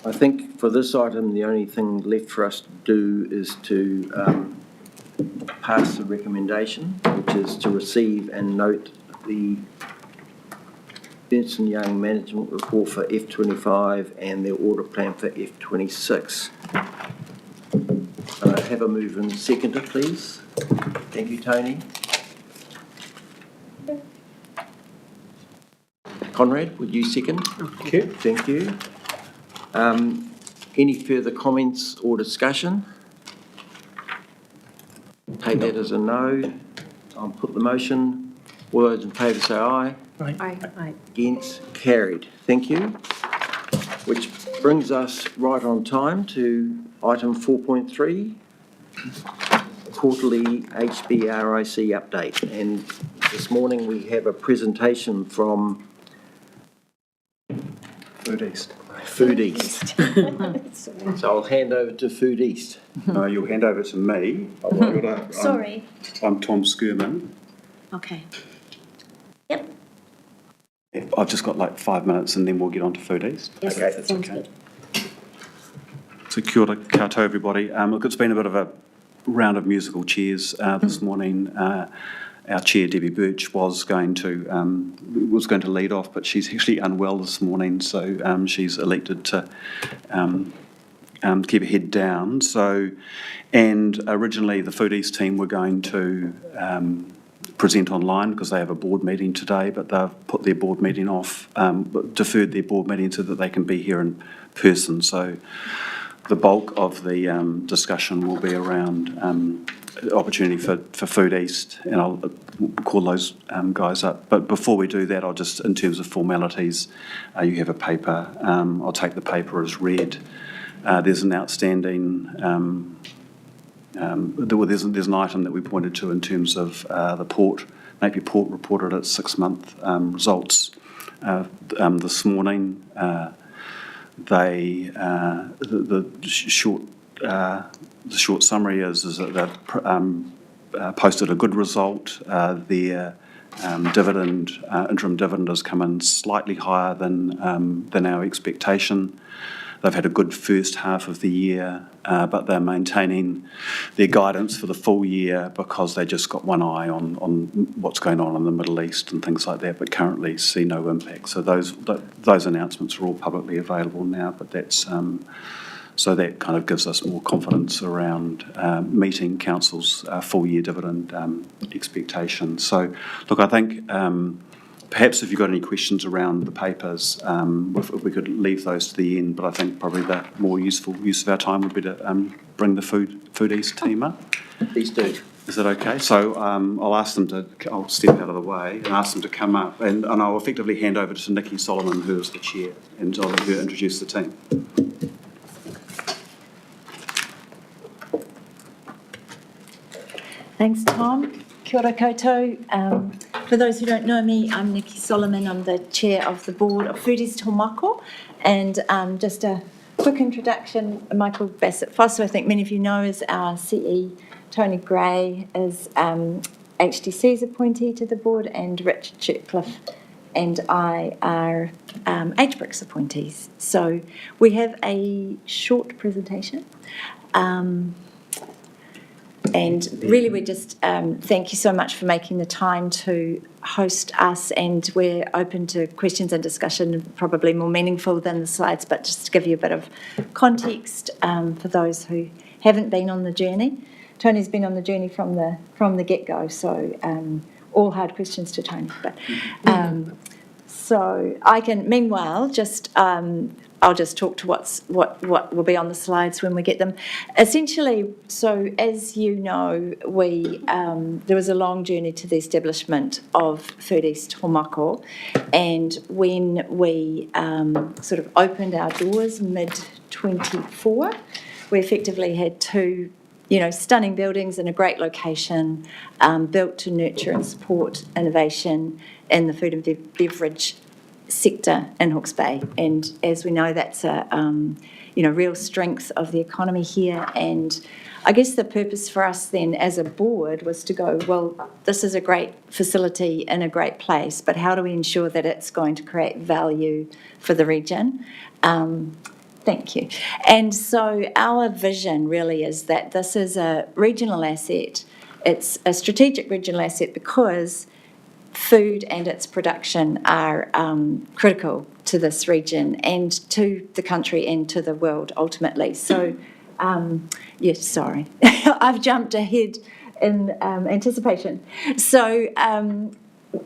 I think for this item, the only thing left for us to do is to pass the recommendation, which is to receive and note the Ernst & Young Management Report for F25 and their audit plan for F26. Have a move and seconder, please. Thank you, Tony. Conrad, would you second? Thank you. Thank you. Any further comments or discussion? Take that as a no. I'll put the motion. All those in favour say aye. Aye. Against, carried. Thank you. Which brings us right on time to item 4.3, quarterly HBRIC update. And this morning we have a presentation from Food East. Food East. So I'll hand over to Food East. No, you'll hand over to me. Sorry. I'm Tom Skirman. Okay. I've just got like 5 minutes and then we'll get on to Food East. Yes, Okay, that sounds good. So kia ora koutou, everybody. Look, it's been a bit of a round of musical chairs this morning. Our chair, Debbie Birch, was going to lead off, but she's actually unwell this morning, so she's elected to keep her head down. So, and originally the Food East team were going to present online because they have a board meeting today, but they've put their board meeting off, deferred their board meeting so that they can be here in person. So the bulk of the discussion will be around opportunity for Food East, and I'll call those guys up. But before we do that, I'll just, in terms of formalities, you have a paper. I'll take the paper as read. There's an outstanding, there's an item that we pointed to in terms of the port. Napier Port reported its 6-month results this morning. The short summary is that they've posted a good result. Their interim dividend has come in slightly higher than our expectation. They've had a good first half of the year, but they're maintaining their guidance for the full year because they just got one eye on what's going on in the Middle East and things like that, but currently see no impact. So those announcements are all publicly available now, but that's so that kind of gives us more confidence around meeting Council's full-year dividend expectations. So, look, I think perhaps if you've got any questions around the papers, if we could leave those to the end, but I think probably the more useful use of our time would be to bring the Food East team up. Please do. Is that okay? So I'll step out of the way and ask them to come up, and I'll effectively hand over to Nikki Solomon, who is the chair, and I'll let her introduce the team. Thanks, Tom. Kia ora koutou. For those who don't know me, I'm Nikki Solomon. I'm the chair of the board of Food East Tomako. And just a quick introduction, Michael Bassett-Foss, who I think many of you know, is our CE. Tony Gray is HDC's appointee to the board, and Richard Churcliffe and I are HBRIC's appointees. So we have a short presentation. And really, we just thank you so much for making the time to host us, and we're open to questions and discussion, probably more meaningful than the slides, but just to give you a bit of context for those who haven't been on the journey. Tony's been on the journey from the get-go, so all hard questions to Tony. But so I can, meanwhile, just I'll just talk to what will be on the slides when we get them. Essentially, so as you know, there was a long journey to the establishment of Food East Tomako, and when we sort of opened our doors mid-24, we effectively had two stunning buildings in a great location, built to nurture and support innovation in the food and beverage sector in Hawke's Bay. And as we know, that's a real strength of the economy here. And I guess the purpose for us then as a board was to go, well, this is a great facility in a great place, but how do we ensure that it's going to create value for the region? Thank you. And so our vision really is that this is a regional asset. It's a strategic regional asset because food and its production are critical to this region and to the country and to the world ultimately. So, yes, sorry, I've jumped ahead in anticipation. So,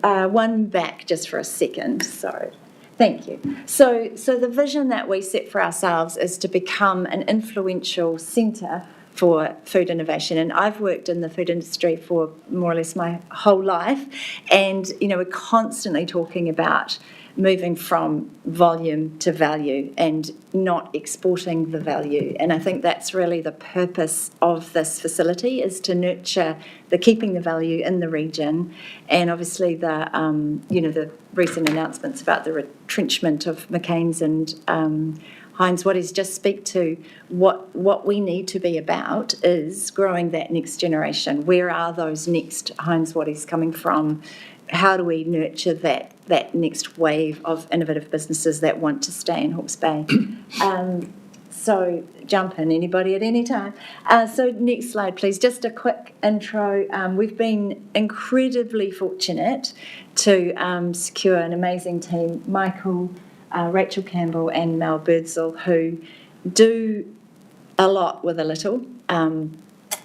one back just for a second, sorry. Thank you. So the vision that we set for ourselves is to become an influential centre for food innovation. And I've worked in the food industry for more or less my whole life. And, we're constantly talking about moving from volume to value and not exporting the value. And I think that's really the purpose of this facility, is to nurture the keeping the value in the region. And obviously the recent announcements about the retrenchment of McCain's and Heinz Waddies just speak to what we need to be about is growing that next generation. Where are those next Heinz Waddies coming from? How do we nurture that next wave of innovative businesses that want to stay in Hawke's Bay? So jump in, anybody at any time. So next slide, please. Just a quick intro. We've been incredibly fortunate to secure an amazing team, Michael, Rachel Campbell and Mel Birdsall, who do a lot with a little.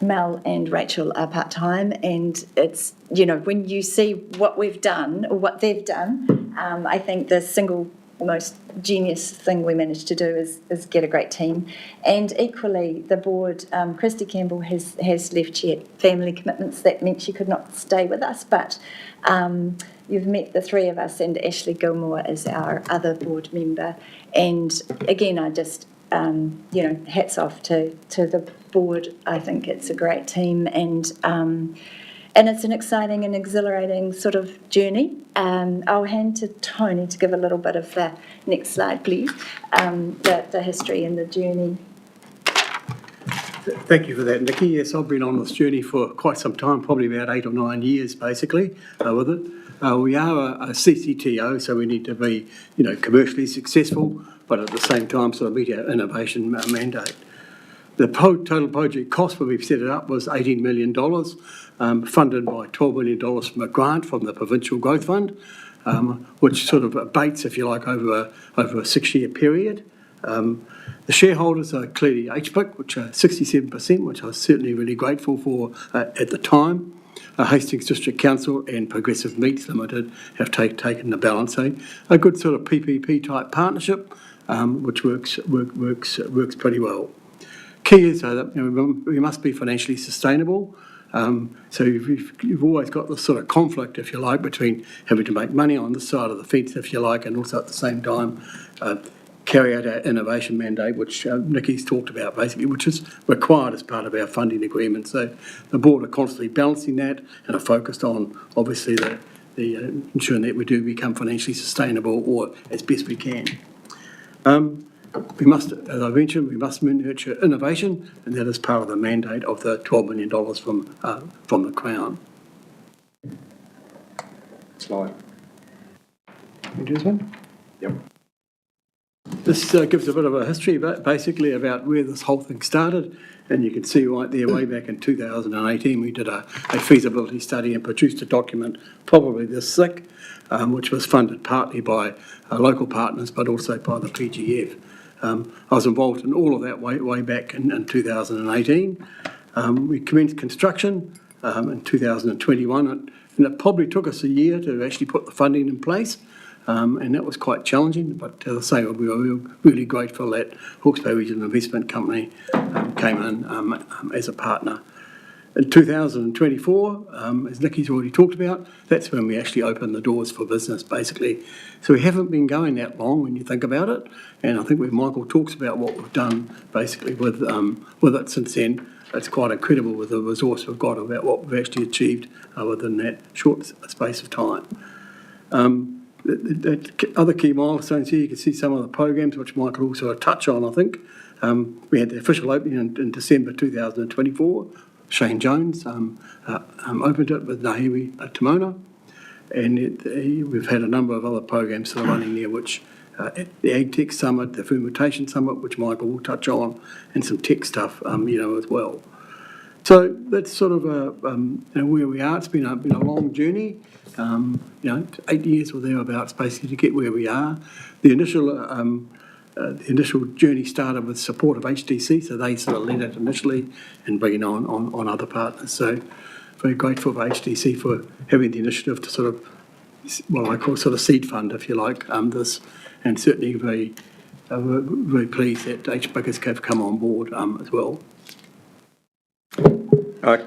Mel and Rachel are part-time, and it's, when you see what we've done, or what they've done, I think the single most genius thing we managed to do is get a great team. And equally, the board, Christy Campbell has left. She had family commitments that meant she could not stay with us, but you've met the three of us, and Ashley Gilmore is our other board member. And again, I just, hats off to the board. I think it's a great team, and it's an exciting and exhilarating sort of journey. I'll hand to Tony to give a little bit of the next slide, please, the history and the journey. Thank you for that, Nikki. Yes, I've been on this journey for quite some time, probably about 8 or 9 years, basically, with it. We are a CCTO, so we need to be, commercially successful, but at the same time sort of meet our innovation mandate. The total project cost when we set it up was $18 million, funded by $12 million from a grant from the Provincial Growth Fund, which sort of abates, if you like, over a 6-year period. The shareholders are clearly HBRIC, which are 67%, which I was certainly really grateful for at the time. Hastings District Council and Progressive Meats Limited have taken the balance. A good sort of PPP type partnership, which works pretty well. Key is that we must be financially sustainable. So you've always got this sort of conflict, if you like, between having to make money on this side of the fence, if you like, and also at the same time carry out our innovation mandate, which Nikki's talked about basically, which is required as part of our funding agreement. So the board are constantly balancing that and are focused on, obviously, the ensuring that we do become financially sustainable, or as best we can. We must, as I mentioned, nurture innovation, and that is part of the mandate of the $12 million from the Crown. Slide. Can you do this one? Yep. This gives a bit of a history, basically, about where this whole thing started. And you can see right there, way back in 2018, we did a feasibility study and produced a document, probably this thick, which was funded partly by local partners, but also by the PGF. I was involved in all of that way back in 2018. We commenced construction in 2021, and it probably took us a year to actually put the funding in place, and that was quite challenging. But as I say, we were really grateful that Hawke's Bay Regional Investment Company came in as a partner. In 2024, as Nikki's already talked about, that's when we actually opened the doors for business, basically. So we haven't been going that long when you think about it, and I think when Michael talks about what we've done basically with it since then, it's quite incredible with the resource we've got about what we've actually achieved within that short space of time. The other key milestones here, you can see some of the programs which Michael also touch on, I think. We had the official opening in December 2024. Shane Jones opened it with NIWE Timona, and we've had a number of other programs that are running there which the Ag Tech Summit, the Fermentation Summit, which Michael will touch on, and some tech stuff, as well. So that's sort of where we are. It's been a long journey. 8 years or thereabouts, basically, to get where we are. The initial journey started with support of HTC, so they sort of led it initially and bringing on other partners. So very grateful for HTC for having the initiative to sort of, what I call sort of seed fund, if you like, this, and certainly very pleased that HBRIC have come on board as well.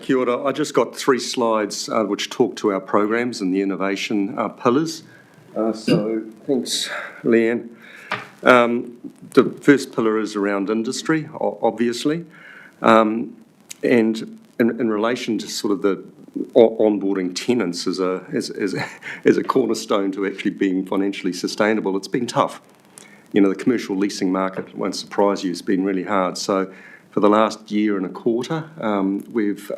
Kia ora. I just got 3 slides which talk to our programs and the innovation pillars. So thanks, Leanne. The first pillar is around industry, obviously, and in relation to sort of the onboarding tenants as a cornerstone to actually being financially sustainable. It's been tough. The commercial leasing market, won't surprise you, it's been really hard. So for the last year and a quarter, we've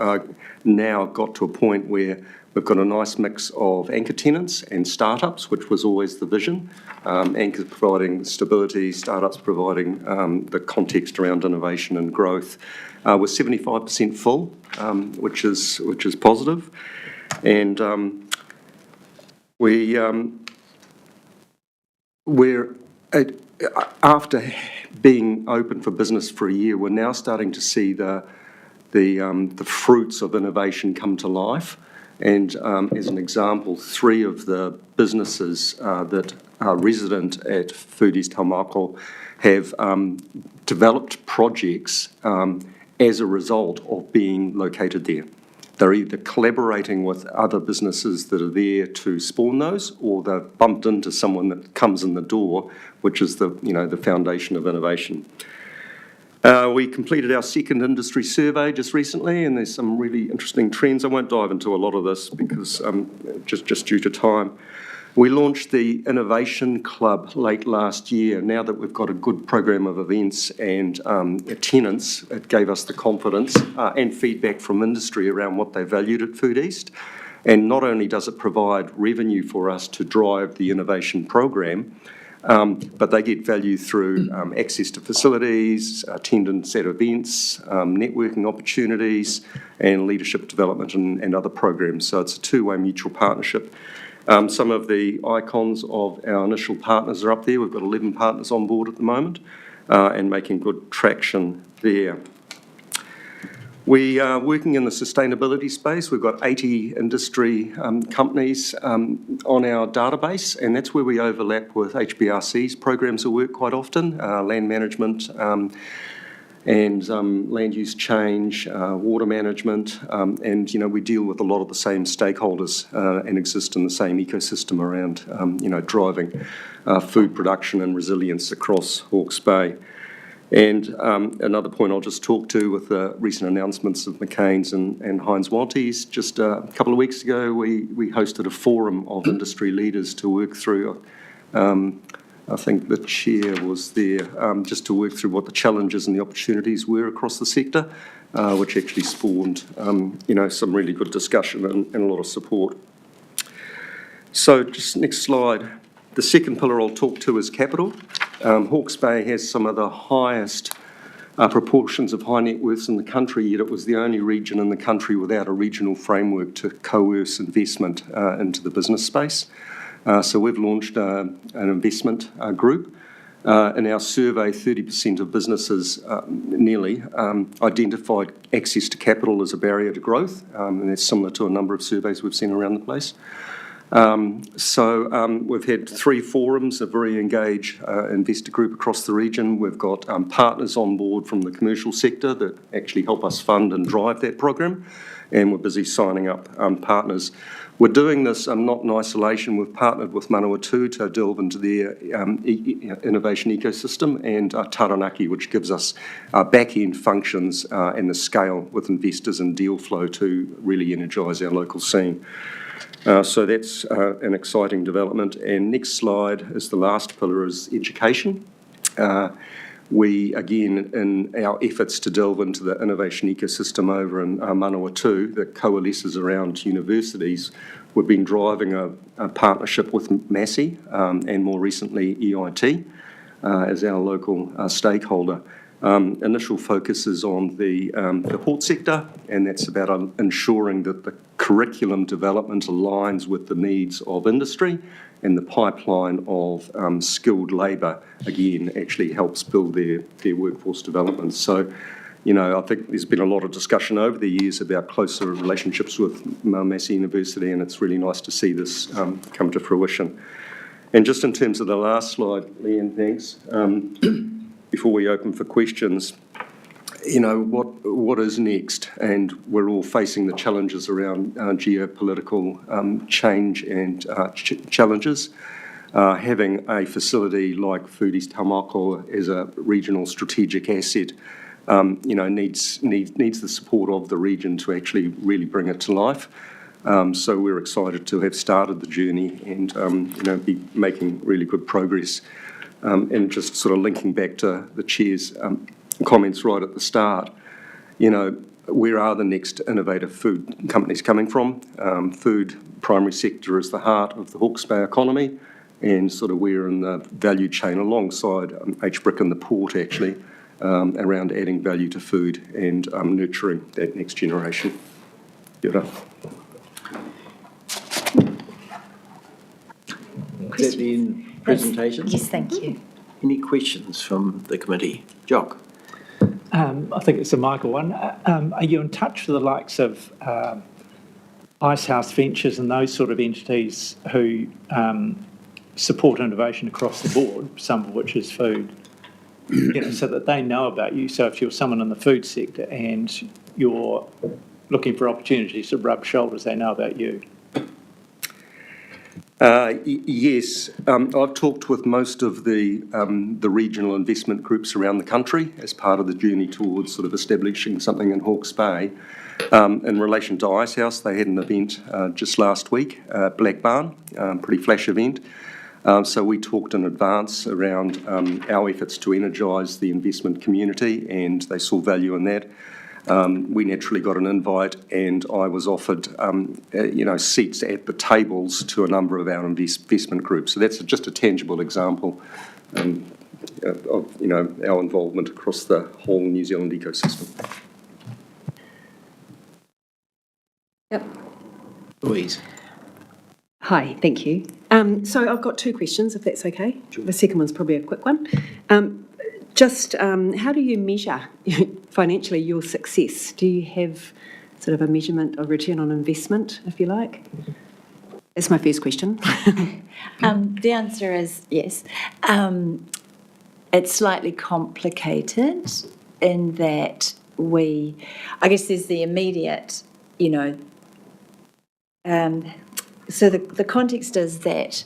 now got to a point where we've got a nice mix of anchor tenants and startups, which was always the vision. Anchors providing stability, startups providing the context around innovation and growth. We're 75% full, which is positive, and we're after being open for business for a year, we're now starting to see the fruits of innovation come to life. And as an example, 3 of the businesses that are resident at Food East Taumako have developed projects as a result of being located there. They're either collaborating with other businesses that are there to spawn those, or they've bumped into someone that comes in the door, which is the foundation of innovation. We completed our second industry survey just recently, and there's some really interesting trends. I won't dive into a lot of this because just due to time. We launched the Innovation Club late last year. Now that we've got a good program of events and tenants, it gave us the confidence and feedback from industry around what they valued at Food East. And not only does it provide revenue for us to drive the innovation program, but they get value through access to facilities, attendance at events, networking opportunities, and leadership development and other programs. So it's a two-way mutual partnership. Some of the icons of our initial partners are up there. We've got 11 partners on board at the moment and making good traction there. We are working in the sustainability space. We've got 80 industry companies on our database, and that's where we overlap with HBRC's programs of work quite often, land management and land use change, water management, and we deal with a lot of the same stakeholders and exist in the same ecosystem around driving food production and resilience across Hawke's Bay. And another point I'll just talk to with the recent announcements of McCain's and Heinz Wanties. Just a couple of weeks ago, we hosted a forum of industry leaders to work through, I think the chair was there, just to work through what the challenges and the opportunities were across the sector, which actually spawned, some really good discussion and a lot of support. So just next slide. The second pillar I'll talk to is capital. Hawke's Bay has some of the highest proportions of high net worths in the country, yet it was the only region in the country without a regional framework to coerce investment into the business space. So we've launched an investment group. In our survey, 30% of businesses nearly identified access to capital as a barrier to growth, and that's similar to a number of surveys we've seen around the place. We've had 3 forums, a very engaged investor group across the region. We've got partners on board from the commercial sector that actually help us fund and drive that program, and we're busy signing up partners. We're doing this not in isolation. We've partnered with Manawatu to delve into their innovation ecosystem, and Taranaki, which gives us back-end functions and the scale with investors and deal flow to really energise our local scene. So that's an exciting development. And next slide is the last pillar, is education. We, again, in our efforts to delve into the innovation ecosystem over in Manawatu that coalesces around universities, we've been driving a partnership with Massey and more recently EIT as our local stakeholder. Initial focus is on the port sector, and that's about ensuring that the curriculum development aligns with the needs of industry, and the pipeline of skilled labour, again, actually helps build their workforce development. So, you know, I think there's been a lot of discussion over the years about closer relationships with Massey University, and it's really nice to see this come to fruition. And just in terms of the last slide, Leanne, thanks, before we open for questions, you know, what is next? And we're all facing the challenges around geopolitical change and challenges. Having a facility like Foodies Taumako as a regional strategic asset, you know, needs the support of the region to actually really bring it to life. So we're excited to have started the journey and, you know, be making really good progress. And just sort of linking back to the Chair's comments right at the start, you know, where are the next innovative food companies coming from? Food, primary sector, is the heart of the Hawke's Bay economy, and sort of we're in the value chain alongside HBRIC and the port, actually, around adding value to food and nurturing that next generation. Is that the end presentation? Yes, thank you. Any questions from the committee? Jock? I think it's a Michael one. Are you in touch with the likes of Icehouse Ventures and those sort of entities who support innovation across the board, some of which is food, you know, so that they know about you? So if you're someone in the food sector and you're looking for opportunities to rub shoulders, they know about you. Yes, I've talked with most of the regional investment groups around the country as part of the journey towards sort of establishing something in Hawke's Bay. In relation to Icehouse, they had an event just last week, Black Barn, pretty flash event. So we talked in advance around our efforts to energise the investment community, and they saw value in that. We naturally got an invite, and I was offered, you know, seats at the tables to a number of our investment groups. So that's just a tangible example of, you know, our involvement across the whole New Zealand ecosystem. Yep. Louise? Hi, thank you. So I've got two questions, if that's okay. Sure. The second one's probably a quick one. Just how do you measure financially your success? Do you have sort of a measurement of return on investment, if you like? That's my first question. The answer is yes. It's slightly complicated in that I guess there's the immediate, you know, so the context is that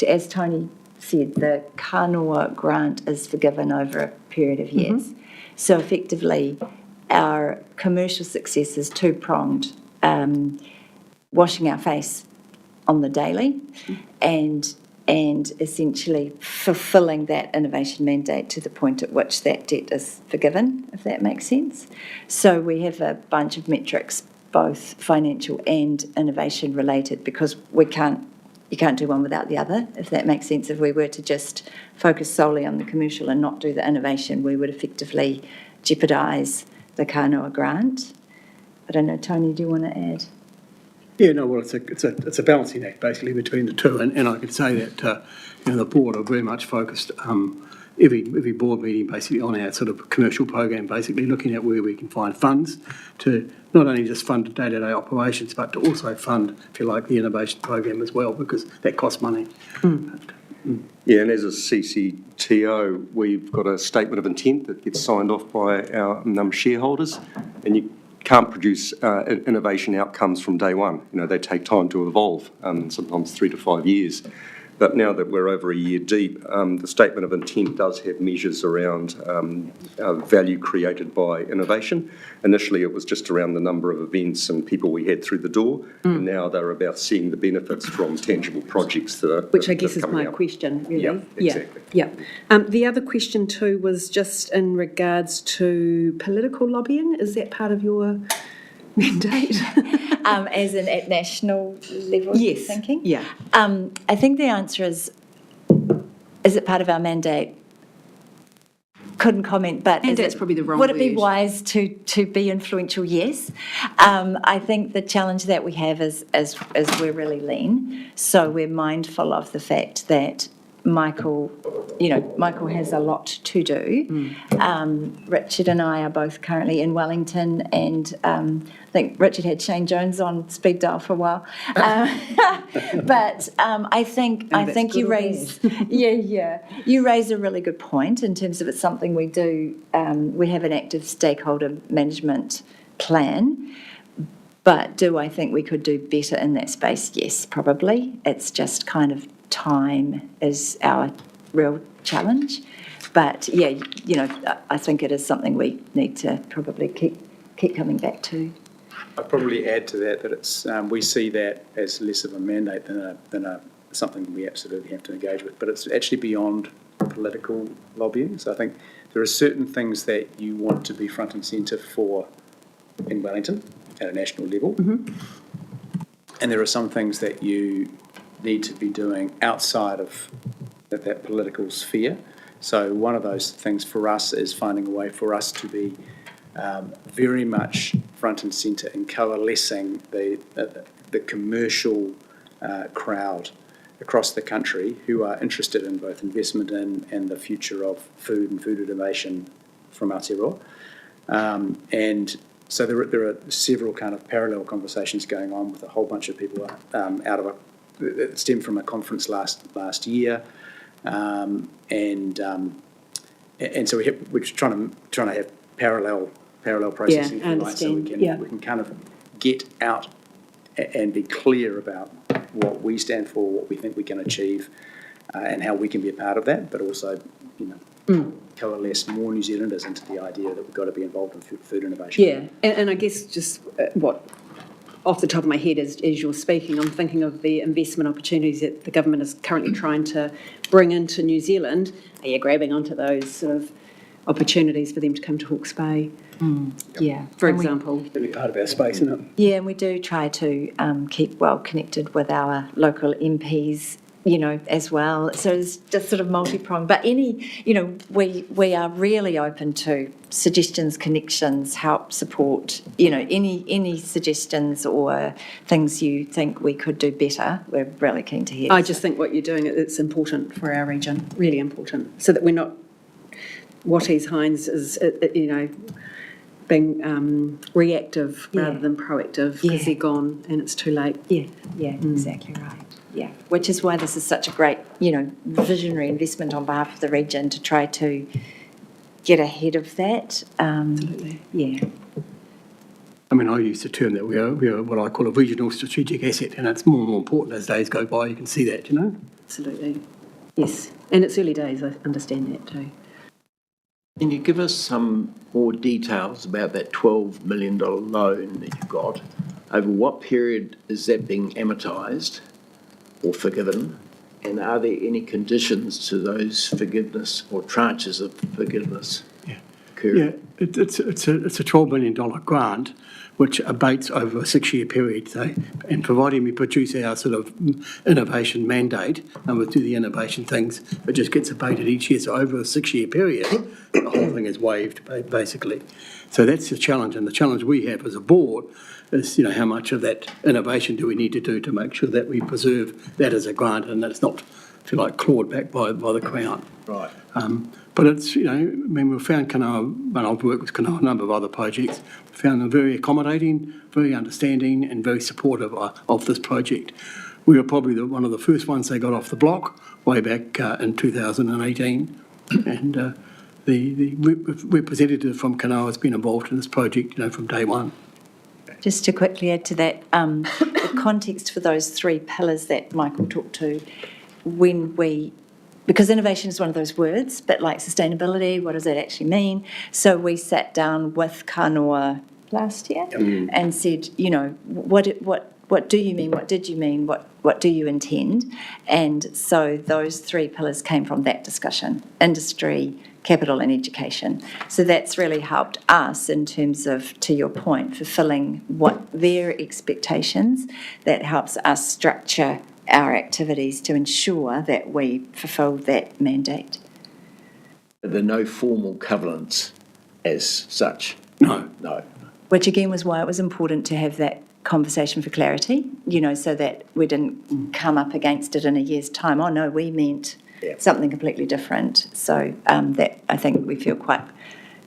as Tony said, the Kanoa grant is forgiven over a period of years. Mm-hmm. So effectively, our commercial success is two-pronged, washing our face on the daily and essentially fulfilling that innovation mandate to the point at which that debt is forgiven, if that makes sense. So we have a bunch of metrics, both financial and innovation related, because you can't do one without the other, if that makes sense. If we were to just focus solely on the commercial and not do the innovation, we would effectively jeopardise the Kanoa grant. I don't know, Tony, do you want to add? Yeah, no, well, it's a balancing act basically between the two, and I could say that you know, the board are very much focused every board meeting basically on our sort of commercial program, basically looking at where we can find funds to not only just fund day-to-day operations, but to also fund, if you like, the innovation program as well, because that costs money. Yeah, and as a CCTO, we've got a statement of intent that gets signed off by our shareholders, and you can't produce innovation outcomes from day one. You know, they take time to evolve, sometimes 3 to 5 years. But now that we're over a year deep, the statement of intent does have measures around value created by innovation. Initially, it was just around the number of events and people we had through the door, and now they're about seeing the benefits from tangible projects that are Which I guess is coming my out. question, really. Yeah, exactly. Yeah. The other question too was just in regards to political lobbying. Is that part of your mandate? As in at national level, Yes. you're thinking? Yeah. I think the answer is it part of our mandate? Couldn't comment, but Mandate's probably the wrong would it be word. wise to be influential? Yes. I think the challenge that we have is we're really lean, so we're mindful of the fact that Michael has a lot to do. Richard and I are both currently in Wellington, and I think Richard had Shane Jones on speed dial for a while. But I think you raise you raise a really good point in terms of it's something we do. We have an active stakeholder management plan. But do I think we could do better in that space? Yes, probably. It's just kind of time is our real challenge. But yeah, I think it is something we need to probably keep coming back to. I'd probably add to that it's we see that as less of a mandate than something we absolutely have to engage with. But it's actually beyond political lobbying. So I think there are certain things that you want to be front and centre for in Wellington at a national level, and there are some things that you need to be doing outside of that political sphere. So one of those things for us is finding a way for us to be very much front and centre in coalescing the commercial crowd across the country who are interested in both investment in and the future of food and food innovation from Aotearoa. And so there are several kind of parallel conversations going on with a whole bunch of people that stem from a conference last year, and so we're just trying to have parallel processing, if you like, so we can kind of get out and be clear about what we stand for, what we think we can achieve, and how we can be a part of that, but also, coalesce more New Zealanders into the idea that we've got to be involved in food innovation. Yeah, and I guess just off the top of my head as you're speaking, I'm thinking of the investment opportunities that the government is currently trying to bring into New Zealand. Are you grabbing onto those sort of opportunities for them to come to Hawke's Bay? Yeah. For example. It's really part of our space, isn't it? Yeah, and we do try to keep well connected with our local MPs, as well. So it's just sort of multi-pronged. But we are really open to suggestions, connections, help, support, any suggestions or things you think we could do better. We're really keen to hear. I just think what you're doing, it's important for our region, really important, so that we're not, Watties Hines is, being reactive rather than proactive because they're gone and it's too late. Yeah, exactly right. Yeah, which is why this is such a great, visionary investment on behalf of the region to try to get ahead of that. Absolutely. Yeah. I mean, I use the term that we are what I call a regional strategic asset, and it's more and more important as days go by. You can see that, Absolutely. Yes, and it's early days, I understand that too. Can you give us some more details about that $12 million loan that you've got? Over what period is that being amortised or forgiven? And are there any conditions to those forgiveness or tranches of forgiveness? Yeah, it's a $12 million grant which abates over a 6-year period. So, and providing we produce our sort of innovation mandate and we do the innovation things, it just gets abated each year. So over a 6-year period, the whole thing is waived basically. So that's the challenge, and the challenge we have as a board is, how much of that innovation do we need to do to make sure that we preserve that as a grant and that it's not, if you like, clawed back by the Crown. Right. But it's, we've found Kanoa, and I've worked with Kanoa, a number of other projects, found them very accommodating, very understanding and very supportive of this project. We were probably one of the first ones they got off the block way back in 2018, and the representative from Kanoa has been involved in this project, from day one. Just to quickly add to that, the context for those 3 pillars that Michael talked to, because innovation is one of those words, but like sustainability, what does that actually mean? So we sat down with Kanoa last year and said, what do you mean? What did you mean? What do you intend? And so those three pillars came from that discussion: industry, capital, and education. So that's really helped us in terms of, to your point, fulfilling what their expectations. That helps us structure our activities to ensure that we fulfil that mandate. There are no formal covenants as such. No. Which again was why it was important to have that conversation for clarity, so that we didn't come up against it in a year's time. Oh no, we meant something completely different. So that I think we feel quite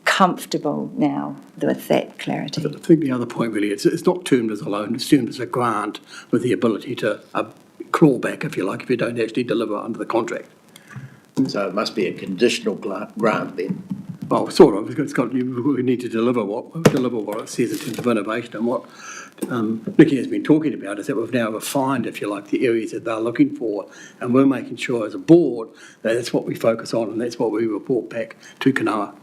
comfortable now with that clarity. I think the other point really, it's not termed as a loan, it's termed as a grant with the ability to claw back, if you like, if you don't actually deliver under the contract. So it must be a conditional grant then. Well, sort of. We need to deliver what it says in terms of innovation, and what Nikki has been talking about is that we've now refined, if you like, the areas that they're looking for, and we're making sure as a board that that's what we focus on and that's what we report back to Kanoa.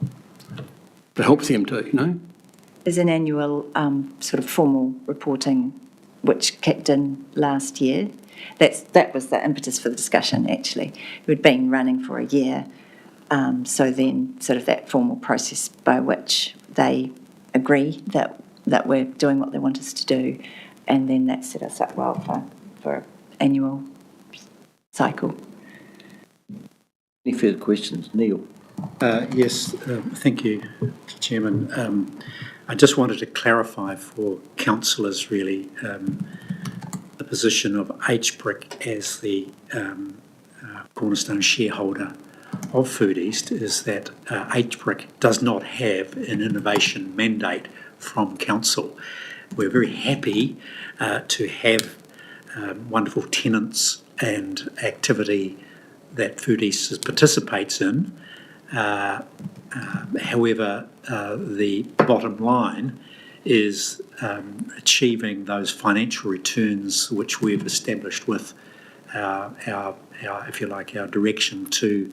It helps them too, There's an annual sort of formal reporting which kicked in last year. That was the impetus for the discussion, actually. We'd been running for a year. So then sort of that formal process by which they agree that we're doing what they want us to do, and then that set us up well for an annual cycle. Any further questions? Neil? Yes, thank you, Chairman. I just wanted to clarify for councillors really the position of HBRIC as the cornerstone shareholder of Food East is that HBRIC does not have an innovation mandate from council. We're very happy to have wonderful tenants and activity that Food East participates in. However, the bottom line is achieving those financial returns which we've established with our if you like, our direction to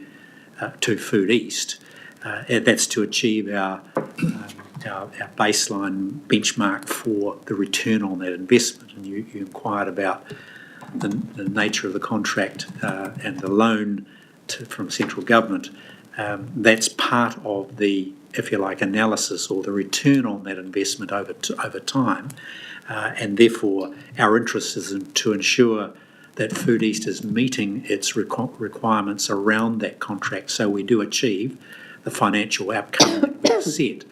Food East. That's to achieve our baseline benchmark for the return on that investment. And you inquired about the nature of the contract and the loan from central government. That's part of the, if you like, analysis or the return on that investment over time. And therefore, our interest is to ensure that Food East is meeting its requirements around that contract, so we do achieve the financial outcome that we've set.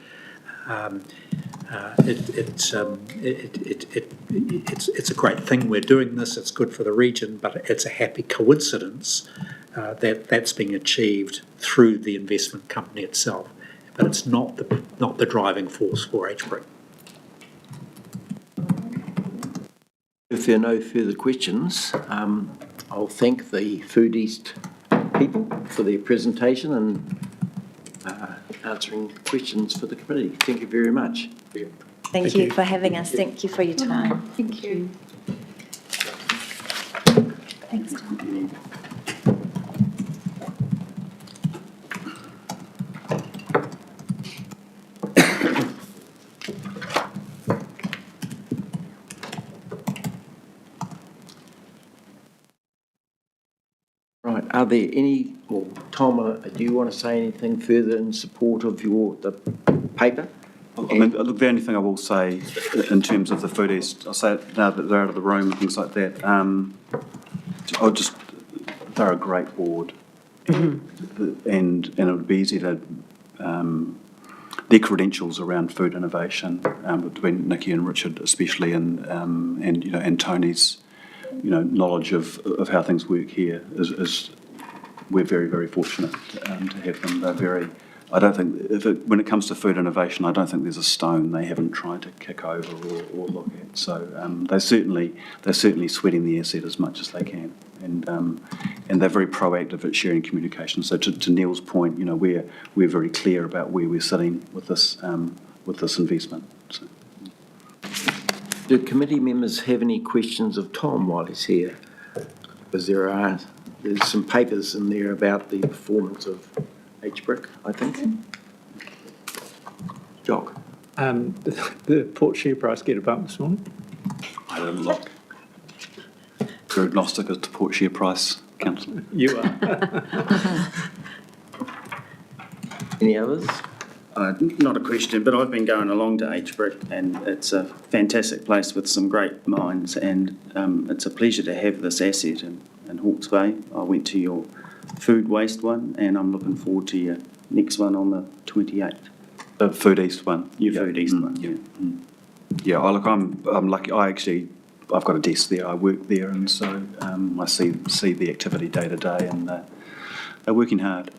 It's a great thing we're doing this. It's good for the region, but it's a happy coincidence that that's being achieved through the investment company itself. But it's not the driving force for HBRIC. If there are no further questions, I'll thank the Food East people for their presentation and answering questions for the committee. Thank you very much. Thank you for having us. Thank you for your time. Thank you. Thanks, Tom. Right, are there any, or Tom, do you want to say anything further in support of the paper? I mean, look, the only thing I will say in terms of the Food East, I'll say it now that they're out of the room and things like that, they're a great board. And it would be easy to, their credentials around food innovation, between Nikki and Richard especially, and Tony's, knowledge of how things work here is we're very, very fortunate to have them. They're very, I don't think, when it comes to food innovation, I don't think there's a stone they haven't tried to kick over or look at. So they're certainly sweating the asset as much as they can, and they're very proactive at sharing communication. So to Neil's point, we're very clear about where we're sitting with this investment. So. Do committee members have any questions of Tom while he's here? Because there are there's some papers in there about the performance of HBRIC, I think. Jock? The port share price get a bump this morning? I didn't look. You're agnostic as to port share price, Councillor. You are. Any others? Not a question, but I've been going along to HBRIC and it's a fantastic place with some great minds, and it's a pleasure to have this asset in Hawke's Bay. I went to your food waste one and I'm looking forward to your next one on the 28th. The Food East one. Your Food East one, yeah. Yeah, I'm lucky. I've got a desk there. I work there, and so I see the activity day to day, and they're working hard.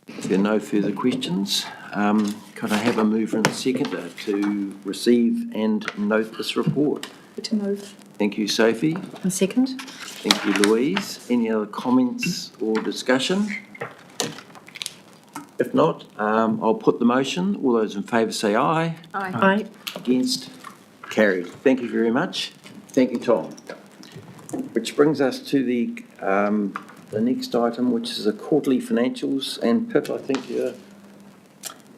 If there are no further questions, could I have a mover and a seconder to receive and note this report? To move. Thank you, Sophie. A second. Thank you, Louise. Any other comments or discussion? If not, I'll put the motion. All those in favour say aye. Aye. Aye. Against? Carried. Thank you very much. Thank you, Tom. Which brings us to the next item, which is the quarterly financials. And Pip, I think you're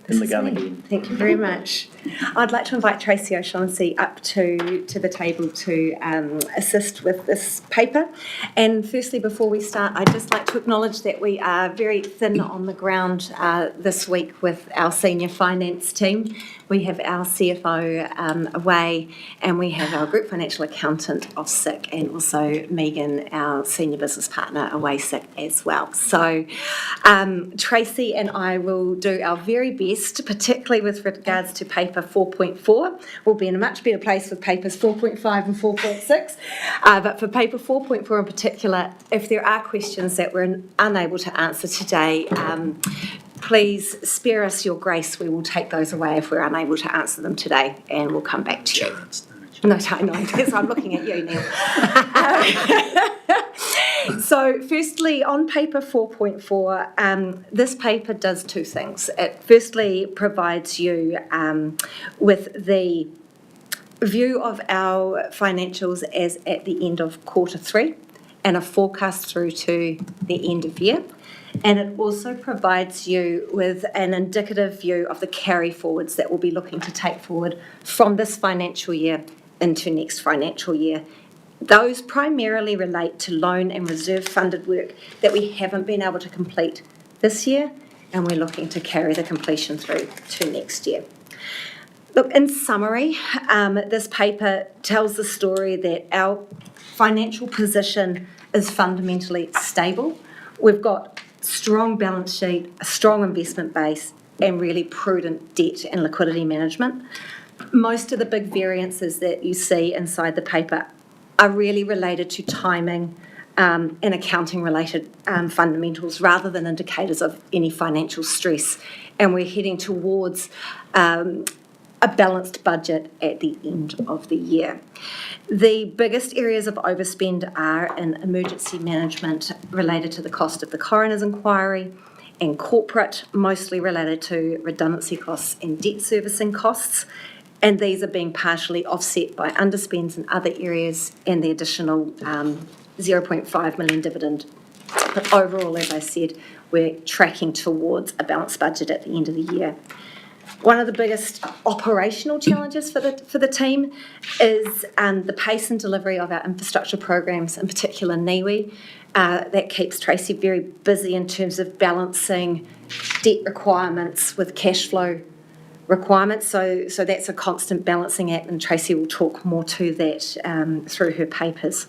in the gun again. Thank you very much. I'd like to invite Tracy O'Shaughnessy up to the table to assist with this paper. And firstly, before we start, I'd just like to acknowledge that we are very thin on the ground this week with our senior finance team. We have our CFO away, and we have our group financial accountant off sick, and also Megan, our senior business partner, away sick as well. So Tracy and I will do our very best, particularly with regards to paper 4.4. We'll be in a much better place with papers 4.5 and 4.6. But for paper 4.4 in particular, if there are questions that we're unable to answer today, please spare us your grace. We will take those away if we're unable to answer them today, and we'll come back to you. No, yes, I'm looking at you now. So firstly, on paper 4.4, this paper does two things. It firstly provides you with the view of our financials as at the end of Q3 and a forecast through to the end of year. And it also provides you with an indicative view of the carry forwards that we'll be looking to take forward from this financial year into next financial year. Those primarily relate to loan and reserve funded work that we haven't been able to complete this year, and we're looking to carry the completion through to next year. Look, in summary, this paper tells the story that our financial position is fundamentally stable. We've got strong balance sheet, a strong investment base, and really prudent debt and liquidity management. Most of the big variances that you see inside the paper are really related to timing and accounting related fundamentals rather than indicators of any financial stress. And we're heading towards a balanced budget at the end of the year. The biggest areas of overspend are in emergency management related to the cost of the coroner's inquiry, and corporate, mostly related to redundancy costs and debt servicing costs. And these are being partially offset by underspends in other areas and the additional 0.5 million dividend. But overall, as I said, we're tracking towards a balanced budget at the end of the year. One of the biggest operational challenges for the team is the pace and delivery of our infrastructure programs, in particular NIWE. That keeps Tracy very busy in terms of balancing debt requirements with cash flow requirements. So that's a constant balancing act, and Tracy will talk more to that through her papers.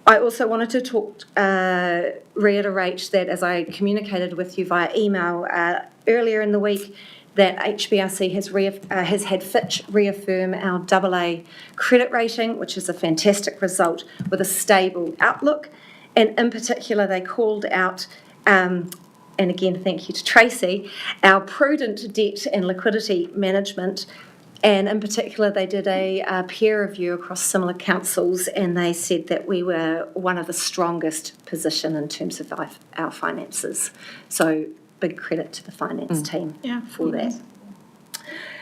I also wanted to reiterate that, as I communicated with you via email earlier in the week, that HBRC has had Fitch reaffirm our AA credit rating, which is a fantastic result, with a stable outlook. And in particular, they called out, and again, thank you to Tracy, our prudent debt and liquidity management. And in particular, they did a peer review across similar councils, and they said that we were one of the strongest position in terms of our finances. So big credit to the finance team for that.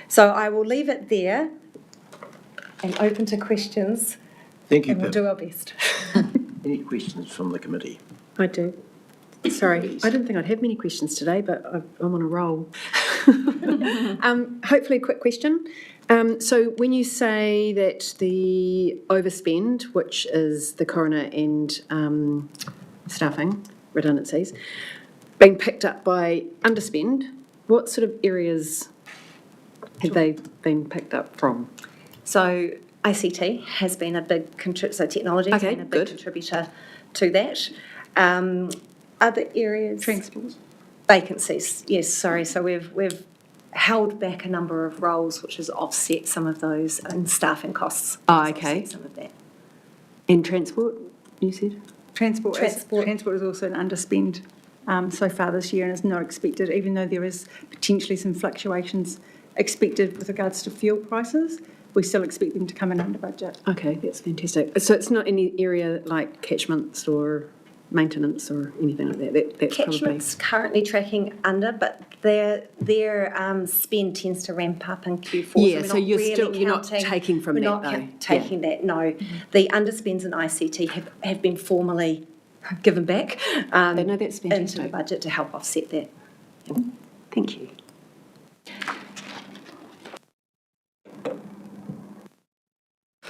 So I will leave it there and open to questions Thank you, And we'll Pip. do our best. Any questions from the committee? I do. Sorry, I didn't think I'd have many questions today, but I'm on a roll. Hopefully a quick question. So when you say that the overspend, which is the coroner and staffing redundancies, being picked up by underspend, what sort of areas have they been picked up from? So ICT has been a big so technology has been a big contributor to that. Other areas? Transport. Vacancies, yes, sorry. So we've held back a number of roles, which has offset some of those and staffing costs. Oh, okay. Some of that. In transport, you said? Transport is also an underspend so far this year and is not expected, even though there is potentially some fluctuations expected with regards to fuel prices. We still expect them to come in under budget. Okay, that's fantastic. So it's not any area like catchments or maintenance or anything like that? That's Catchment's currently tracking under, but their spend tends to ramp up in Q4. Yeah, so so you're not taking from that, though. We're not taking that, no. The underspends in ICT have been formally given back no, that's fantastic. into the budget to help offset that. Yep. Thank you.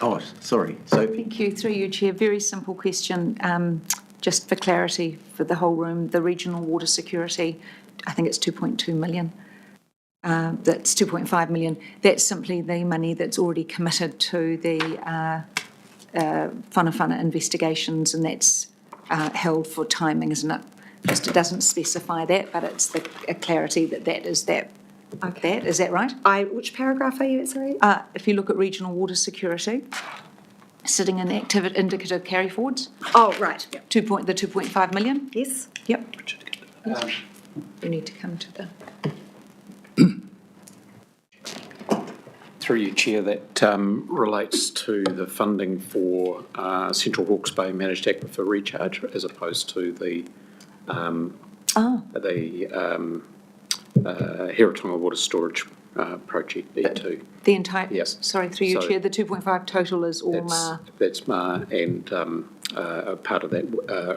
Oh, sorry, Sophie. Thank you. Through you, Chair. Very simple question, just for clarity for the whole room. The regional water security, I think it's 2.2 million. That's 2.5 million. That's simply the money that's already committed to the whana investigations, and that's held for timing, isn't it? Just it doesn't specify that, but it's the clarity that is that. Okay. Is that right? Which paragraph are you at, sorry? If you look at regional water security, sitting in indicative carry forwards. Oh, right. Yep. The 2.5 million? Yes. Yep. You need to come to the... Through you, Chair, that relates to the funding for Central Hawke's Bay Managed Aquifer Recharge as opposed to the Hiratonga Water Storage Project, E2. The entire... Yes. Sorry, through you, Chair, the 2.5 total is all MAR. That's MAR and part of that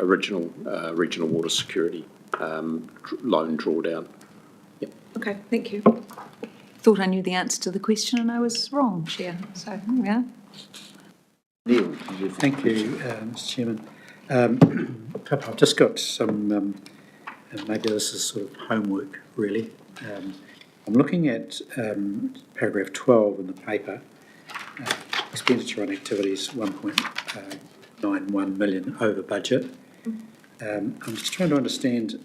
original regional water security loan drawdown. Yep. Okay, thank you. Thought I knew the answer to the question and I was wrong, Chair. So, there we are. Neil. Thank you, Mr. Chairman. Pip, I've just got some, maybe this is sort of homework, really. I'm looking at paragraph 12 in the paper, expenditure on activities 1.91 million over budget. I'm just trying to understand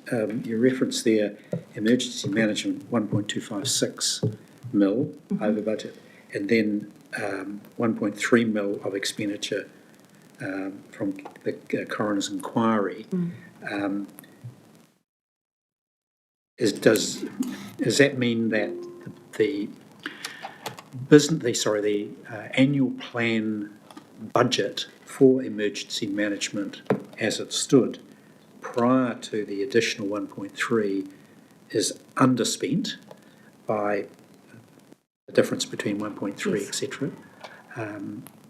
your reference there, emergency management 1.256 mil over budget, and then 1.3 mil of expenditure from the coroner's inquiry. Does that mean that the annual plan budget for emergency management as it stood prior to the additional 1.3 is underspent by the difference between 1.3, yes, etc.,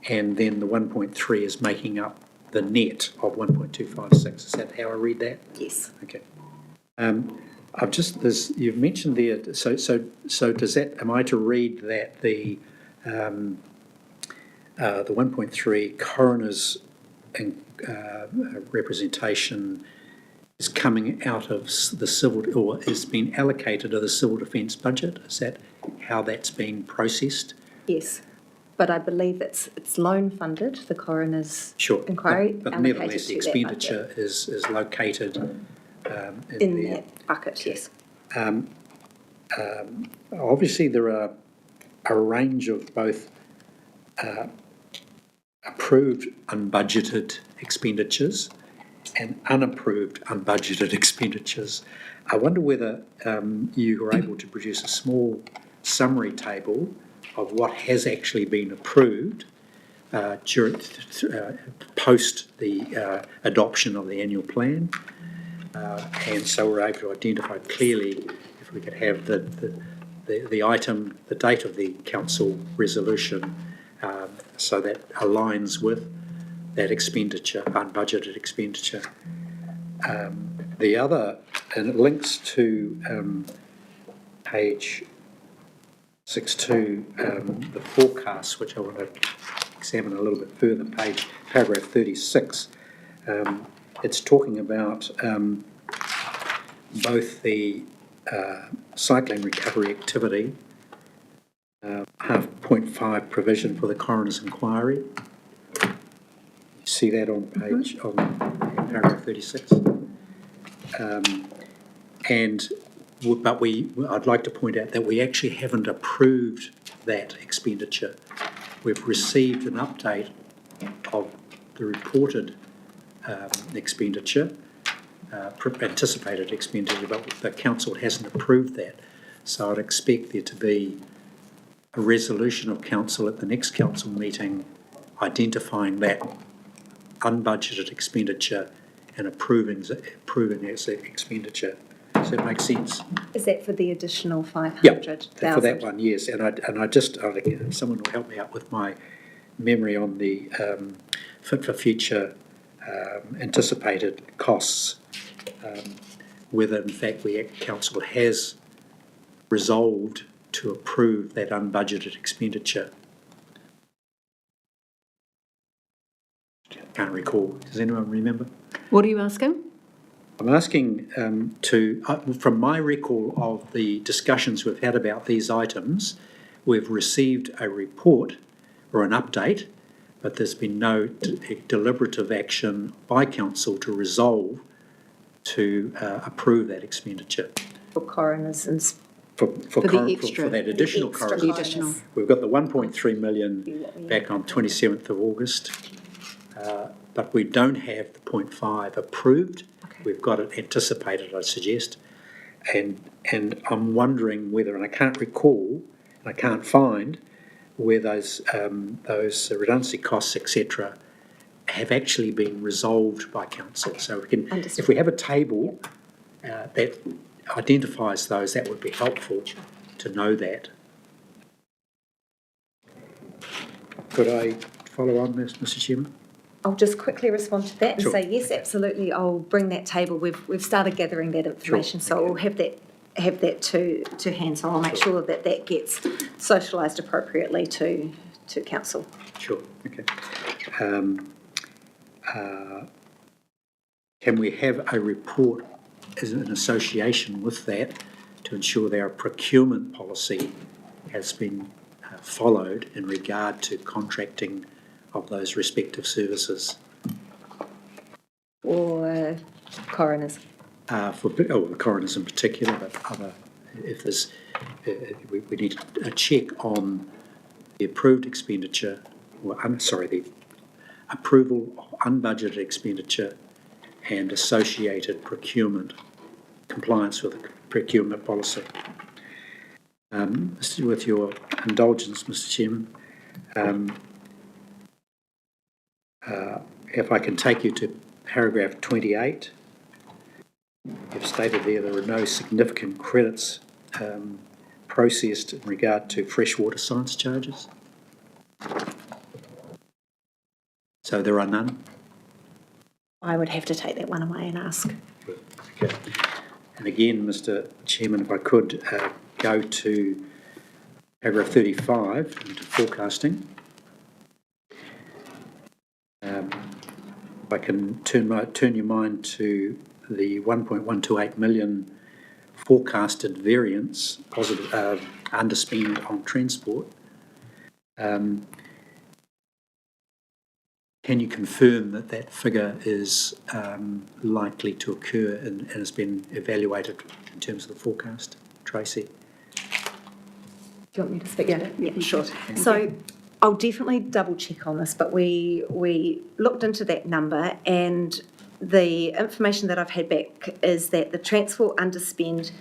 and then the 1.3 is making up the net of 1.256. Is that how I read that? Yes. Okay. You've mentioned there. So does that? Am I to read that the 1.3 coroner's representation is coming out of the civil, or is being allocated to the civil defence budget? Is that how that's been processed? Yes, but I believe it's loan funded, the coroner's inquiry. But nevertheless, the expenditure is located in that bucket, yes. Obviously, there are a range of both approved unbudgeted expenditures and unapproved unbudgeted expenditures. I wonder whether you were able to produce a small summary table of what has actually been approved post the adoption of the annual plan. And so we're able to identify clearly, if we could have the item, the date of the council resolution, so that aligns with that expenditure, unbudgeted expenditure. The other, and it links to page 62, the forecast, which I want to examine a little bit further, paragraph 36. It's talking about both the cyclone recovery activity, 0.5 provision for the coroner's inquiry. You see that on page, on paragraph 36. I'd like to point out that we actually haven't approved that expenditure. We've received an update of the reported expenditure, anticipated expenditure, but the council hasn't approved that. So I'd expect there to be a resolution of council at the next council meeting identifying that unbudgeted expenditure and approving as expenditure. Does that make sense? Is that for the additional 500,000? Yeah, for that one, yes. And I just, someone will help me out with my memory on the fit for future anticipated costs, whether in fact council has resolved to approve that unbudgeted expenditure. Can't recall. Does anyone remember? What are you asking? I'm asking from my recall of the discussions we've had about these items, we've received a report or an update, but there's been no deliberative action by council to resolve to approve that expenditure. For coroners and for that additional coroner. We've got the 1.3 million back on 27th of August, but we don't have the 0.5 approved. Okay. We've got it anticipated, I suggest, and I'm wondering whether, and I can't recall, and I can't find where those redundancy costs, etc., have actually been resolved by council. So we can, if we have a table that identifies those, that would be helpful to know that. Could I follow on, Mr. Chairman? I'll just quickly respond to that and Sure. say, yes, absolutely, I'll bring that table. We've started gathering that information, Sure. so we'll have that to hand, so I'll make sure that gets socialised appropriately to council. Sure, okay. Can we have a report as an association with that to ensure that our procurement policy has been followed in regard to contracting of those respective services? Or coroners? The coroners in particular, but other, if there's, we need a check on the approved expenditure, the approval of unbudgeted expenditure and associated procurement, compliance with the procurement policy. With your indulgence, Mr. Chairman, if I can take you to paragraph 28, you've stated there are no significant credits processed in regard to freshwater science charges. So there are none? I would have to take that one away and ask. Okay. And again, Mr. Chairman, if I could go to paragraph 35, into forecasting. If I can turn your mind to the 1.128 million forecasted variance, positive underspend on transport. Can you confirm that that figure is likely to occur and has been evaluated in terms of the forecast, Tracy? Do you want me to speak to that? Yeah, sure. So I'll definitely double check on this, but we looked into that number, and the information that I've had back is that the transport underspend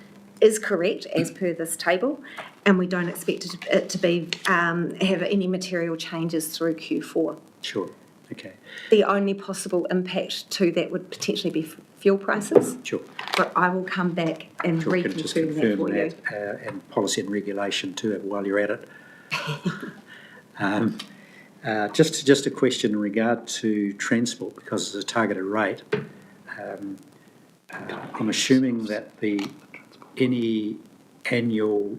is correct as per this table, and we don't expect it to be have any material changes through Q4. Sure. Okay. The only possible impact to that would potentially be fuel prices. Sure. But I will come back and reconfirm that for you. And policy and regulation too, while you're at it. Just a question in regard to transport, because it's a targeted rate. I'm assuming that any annual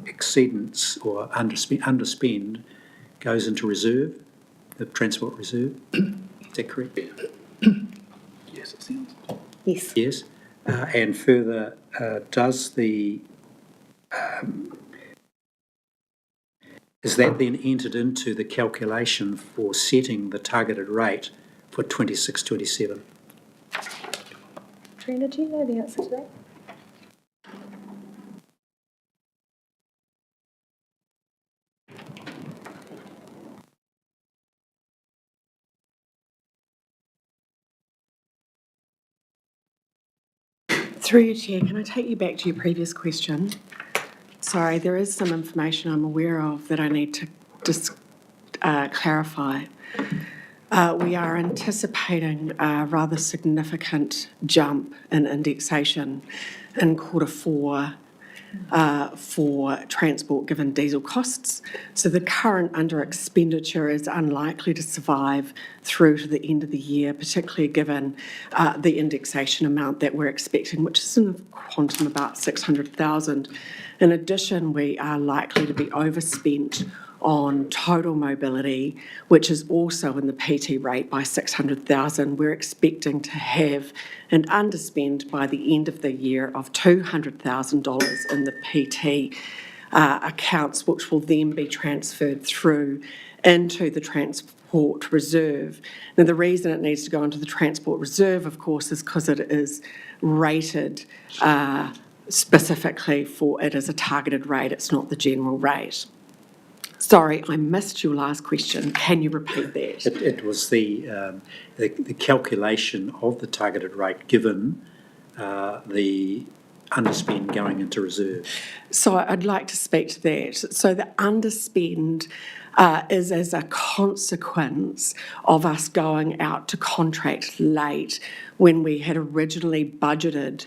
exceedance or underspend goes into reserve, the transport reserve. Is that correct? Yes, it sounds. Yes. Yes. And further, does is that then entered into the calculation for setting the targeted rate for 26-27? Trina, do you know the answer to that? Through you, Chair, can I take you back to your previous question? Sorry, there is some information I'm aware of that I need to just clarify. We are anticipating a rather significant jump in indexation in Q4 for transport given diesel costs. So the current under expenditure is unlikely to survive through to the end of the year, particularly given the indexation amount that we're expecting, which is in the quantum about 600,000. In addition, we are likely to be overspent on total mobility, which is also in the PT rate by 600,000. We're expecting to have an underspend by the end of the year of $200,000 in the PT accounts, which will then be transferred through into the transport reserve. Now, the reason it needs to go into the transport reserve, of course, is because it is rated specifically for it as a targeted rate. It's not the general rate. Sorry, I missed your last question. Can you repeat that? It was the calculation of the targeted rate given the underspend going into reserve. So I'd like to speak to that. So the underspend is as a consequence of us going out to contract late when we had originally budgeted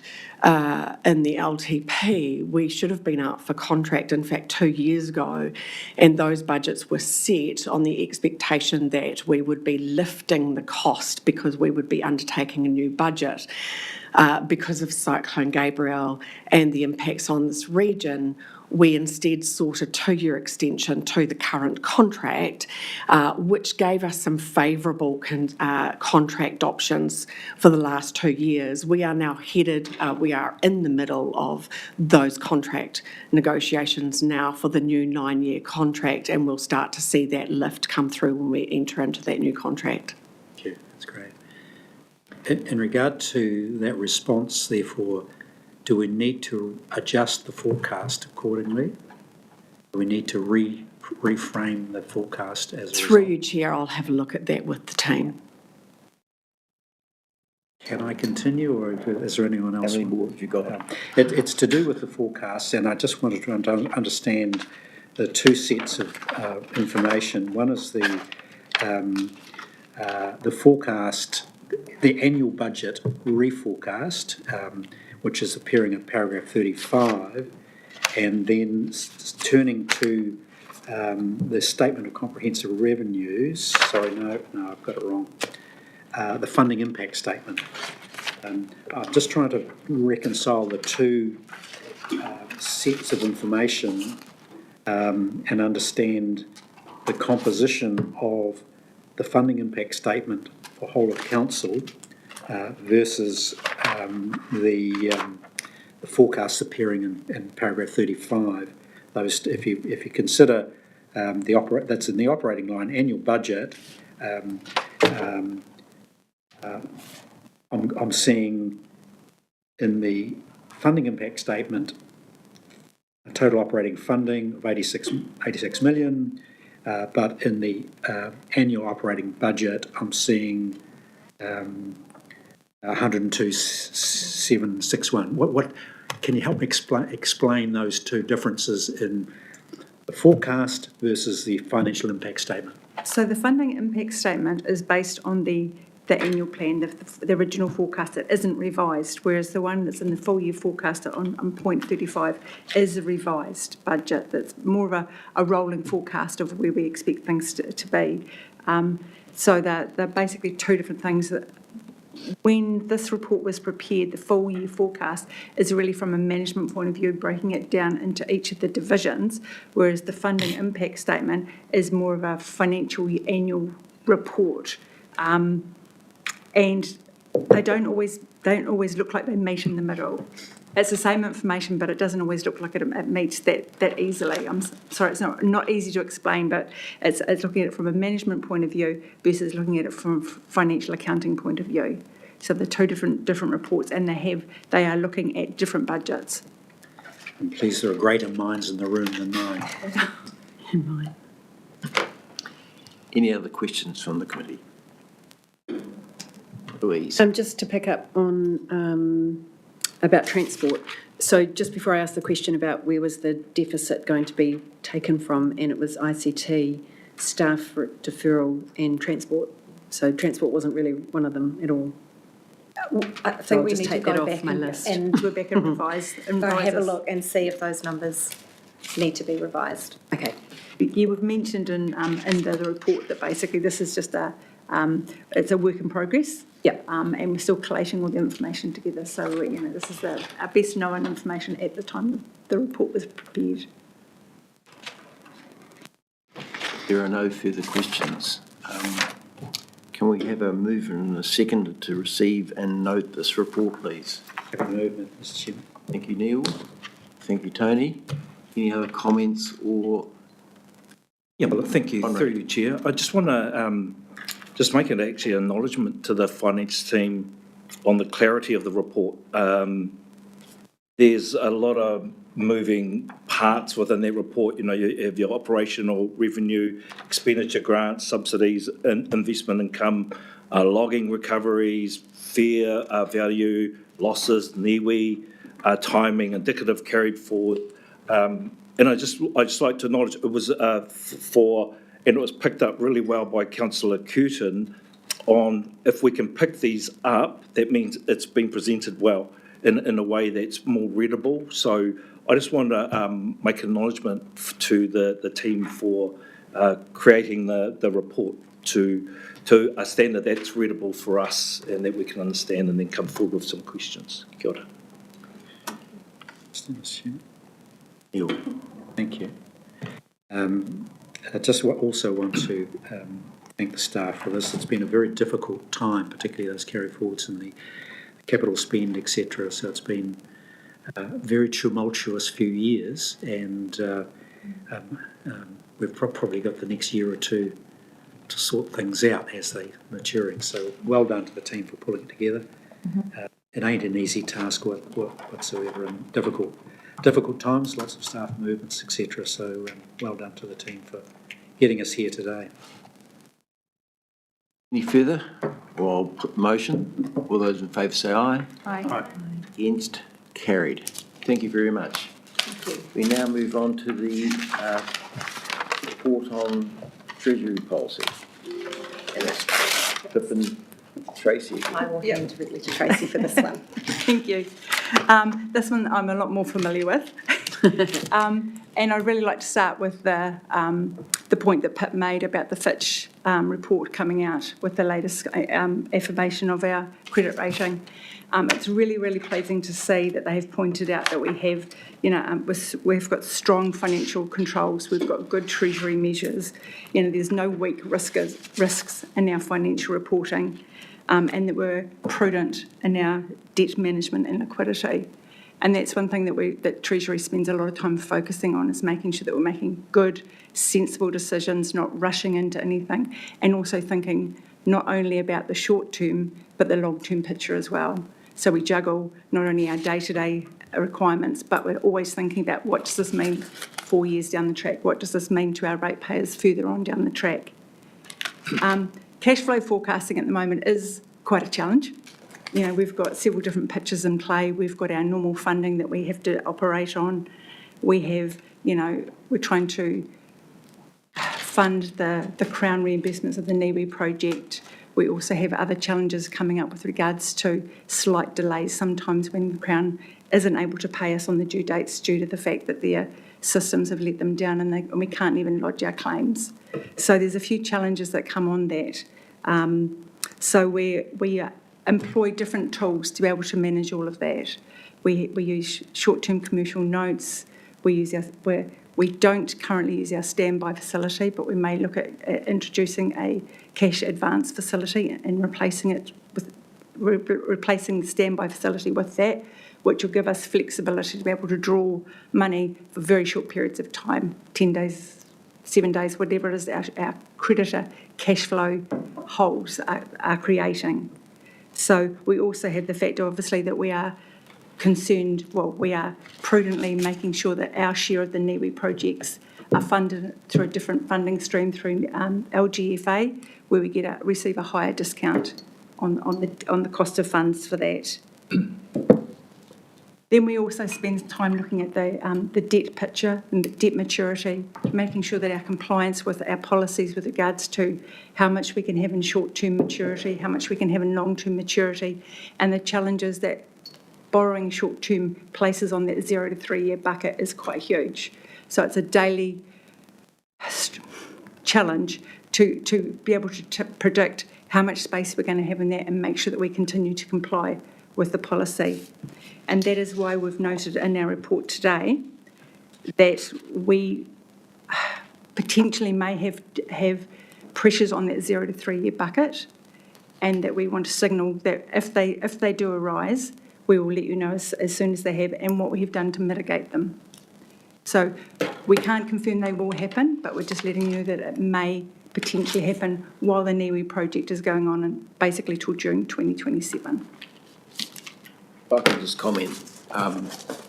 in the LTP. We should have been out for contract, in fact, 2 years ago, and those budgets were set on the expectation that we would be lifting the cost because we would be undertaking a new budget. Because of Cyclone Gabrielle and the impacts on this region, we instead sought a 2-year extension to the current contract, which gave us some favourable contract options for the last 2 years. We are now we are in the middle of those contract negotiations now for the new 9-year contract, and we'll start to see that lift come through when we enter into that new contract. Thank you, that's great. In regard to that response, therefore, do we need to adjust the forecast accordingly? Do we need to reframe the forecast as a Through result? you, Chair, I'll have a look at that with the team. Can I continue, or is there anyone else? How many more have you got? It's to do with the forecast, and I just wanted to understand the two sets of information. One is the forecast, the annual budget reforecast, which is appearing in paragraph 35, and then turning to the statement of comprehensive revenues. Sorry, no, I've got it wrong. The funding impact statement. I'm just trying to reconcile the two sets of information and understand the composition of the funding impact statement for whole of council versus the forecasts appearing in paragraph 35. Those, if you consider that's in the operating line annual budget. I'm seeing in the funding impact statement a total operating funding of 86 million, but in the annual operating budget I'm seeing 102,761. What can you help me explain those two differences in the forecast versus the financial impact statement? So the funding impact statement is based on the the annual plan, the original forecast, it isn't revised, whereas the one that's in the full year forecast on 0.35 is a revised budget. That's more of a rolling forecast of where we expect things to be. So they're basically two different things. That when this report was prepared, the full year forecast is really from a management point of view, breaking it down into each of the divisions, whereas the funding impact statement is more of a financial annual report. And they don't always look like they meet in the middle. It's the same information, but it doesn't always look like it meets that easily. I'm sorry, it's not easy to explain, but it's looking at it from a management point of view versus looking at it from a financial accounting point of view. So they're two different reports, and they are looking at different budgets. I'm pleased there are greater minds in the room than mine. Any other questions from the committee? Louise? Just to pick up on about transport. So just before I asked the question about where was the deficit going to be taken from, and it was ICT, staff deferral and transport. So transport wasn't really one of them at all. I think we need to go back and go back and revise have a look and see if those numbers need to be revised. Okay. Yeah, we've mentioned in the report that basically this is just it's a work in progress. Yeah. And we're still collating all the information together. So, this is our best known information at the time the report was prepared. There are no further questions. Can we have a mover and a seconder to receive and note this report, please? Have a movement, Mr. Chairman. Thank you, Neil. Thank you, Tony. Any other comments or? Yeah, well, thank you, through you, Chair. I just want to just make an actually acknowledgement to the finance team on the clarity of the report. There's a lot of moving parts within that report. You have your operational revenue, expenditure grants, subsidies, investment income, logging recoveries, fair value, losses, NIWE, timing, indicative carried forward. And I just like to acknowledge it was and it was picked up really well by Councillor Curtin on if we can pick these up, that means it's been presented well in a way that's more readable. So I just want to make acknowledgement to the team for creating the report to a standard that's readable for us and that we can understand and then come forward with some questions. Kia ora. Neil. Thank you. I just also want to thank the staff for this. It's been a very difficult time, particularly those carry forwards and the capital spend, etc. So it's been a very tumultuous few years, and we've probably got the next year or two to sort things out as they maturing. So well done to the team for pulling it together. It ain't an easy task whatsoever, and difficult times, lots of staff movements, etc. So well done to the team for getting us here today. Any further? Well, I'll put the motion. All those in favour say aye. Aye. Aye. Against? Carried. Thank you very much. Thank you. We now move on to the report on Treasury policy. And that's Clifton, Tracy. I will hand directly to Tracy for this one. Thank you. This one I'm a lot more familiar with. And I'd really like to start with the point that Pip made about the Fitch report coming out with the latest affirmation of our credit rating. It's really, really pleasing to see that they have pointed out that we have, we've got strong financial controls, we've got good treasury measures, there's no weak risks in our financial reporting, and that we're prudent in our debt management and liquidity. And that's one thing that Treasury spends a lot of time focusing on, is making sure that we're making good, sensible decisions, not rushing into anything, and also thinking not only about the short term, but the long-term picture as well. So we juggle not only our day-to-day requirements, but we're always thinking about what does this mean 4 years down the track? What does this mean to our ratepayers further on down the track? Cash flow forecasting at the moment is quite a challenge. We've got several different pictures in play. We've got our normal funding that we have to operate on. We have, we're trying to fund the Crown reimbursements of the NIWE project. We also have other challenges coming up with regards to slight delays sometimes when the Crown isn't able to pay us on the due dates due to the fact that their systems have let them down and we can't even lodge our claims. So there's a few challenges that come on that. So we employ different tools to be able to manage all of that. We use short-term commercial notes. We don't currently use our standby facility, but we may look at introducing a cash advance facility and replacing the standby facility with that, which will give us flexibility to be able to draw money for very short periods of time, 10 days, 7 days, whatever it is our creditor cash flow holes are creating. So we also have the fact, obviously, that we are concerned, we are prudently making sure that our share of the NIWE projects are funded through a different funding stream through LGFA, where we receive a higher discount on the cost of funds for that. Then we also spend time looking at the debt picture and the debt maturity, making sure that our compliance with our policies with regards to how much we can have in short-term maturity, how much we can have in long-term maturity, and the challenges that borrowing short-term places on that 0 to 3 year bucket is quite huge. So it's a daily challenge to be able to predict how much space we're going to have in that and make sure that we continue to comply with the policy. And that is why we've noted in our report today that we potentially may have pressures on that 0 to 3 year bucket, and that we want to signal that if they do arise, we will let you know as soon as they have and what we have done to mitigate them. So we can't confirm they will happen, but we're just letting you know that it may potentially happen while the NIWE project is going on and basically till June 2027. If I can just comment,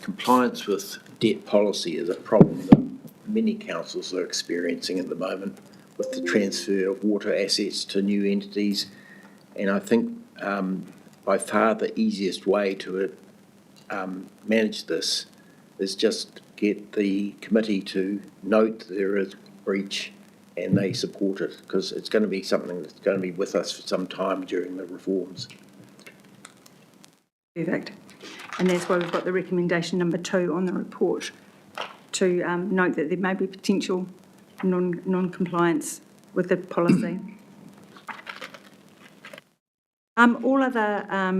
compliance with debt policy is a problem that many councils are experiencing at the moment with the transfer of water assets to new entities. And I think by far the easiest way to manage this is just get the committee to note there is breach and they support it, because it's going to be something that's going to be with us for some time during the reforms. Perfect. And that's why we've got the recommendation number 2 on the report to note that there may be potential non-compliance with the policy. All other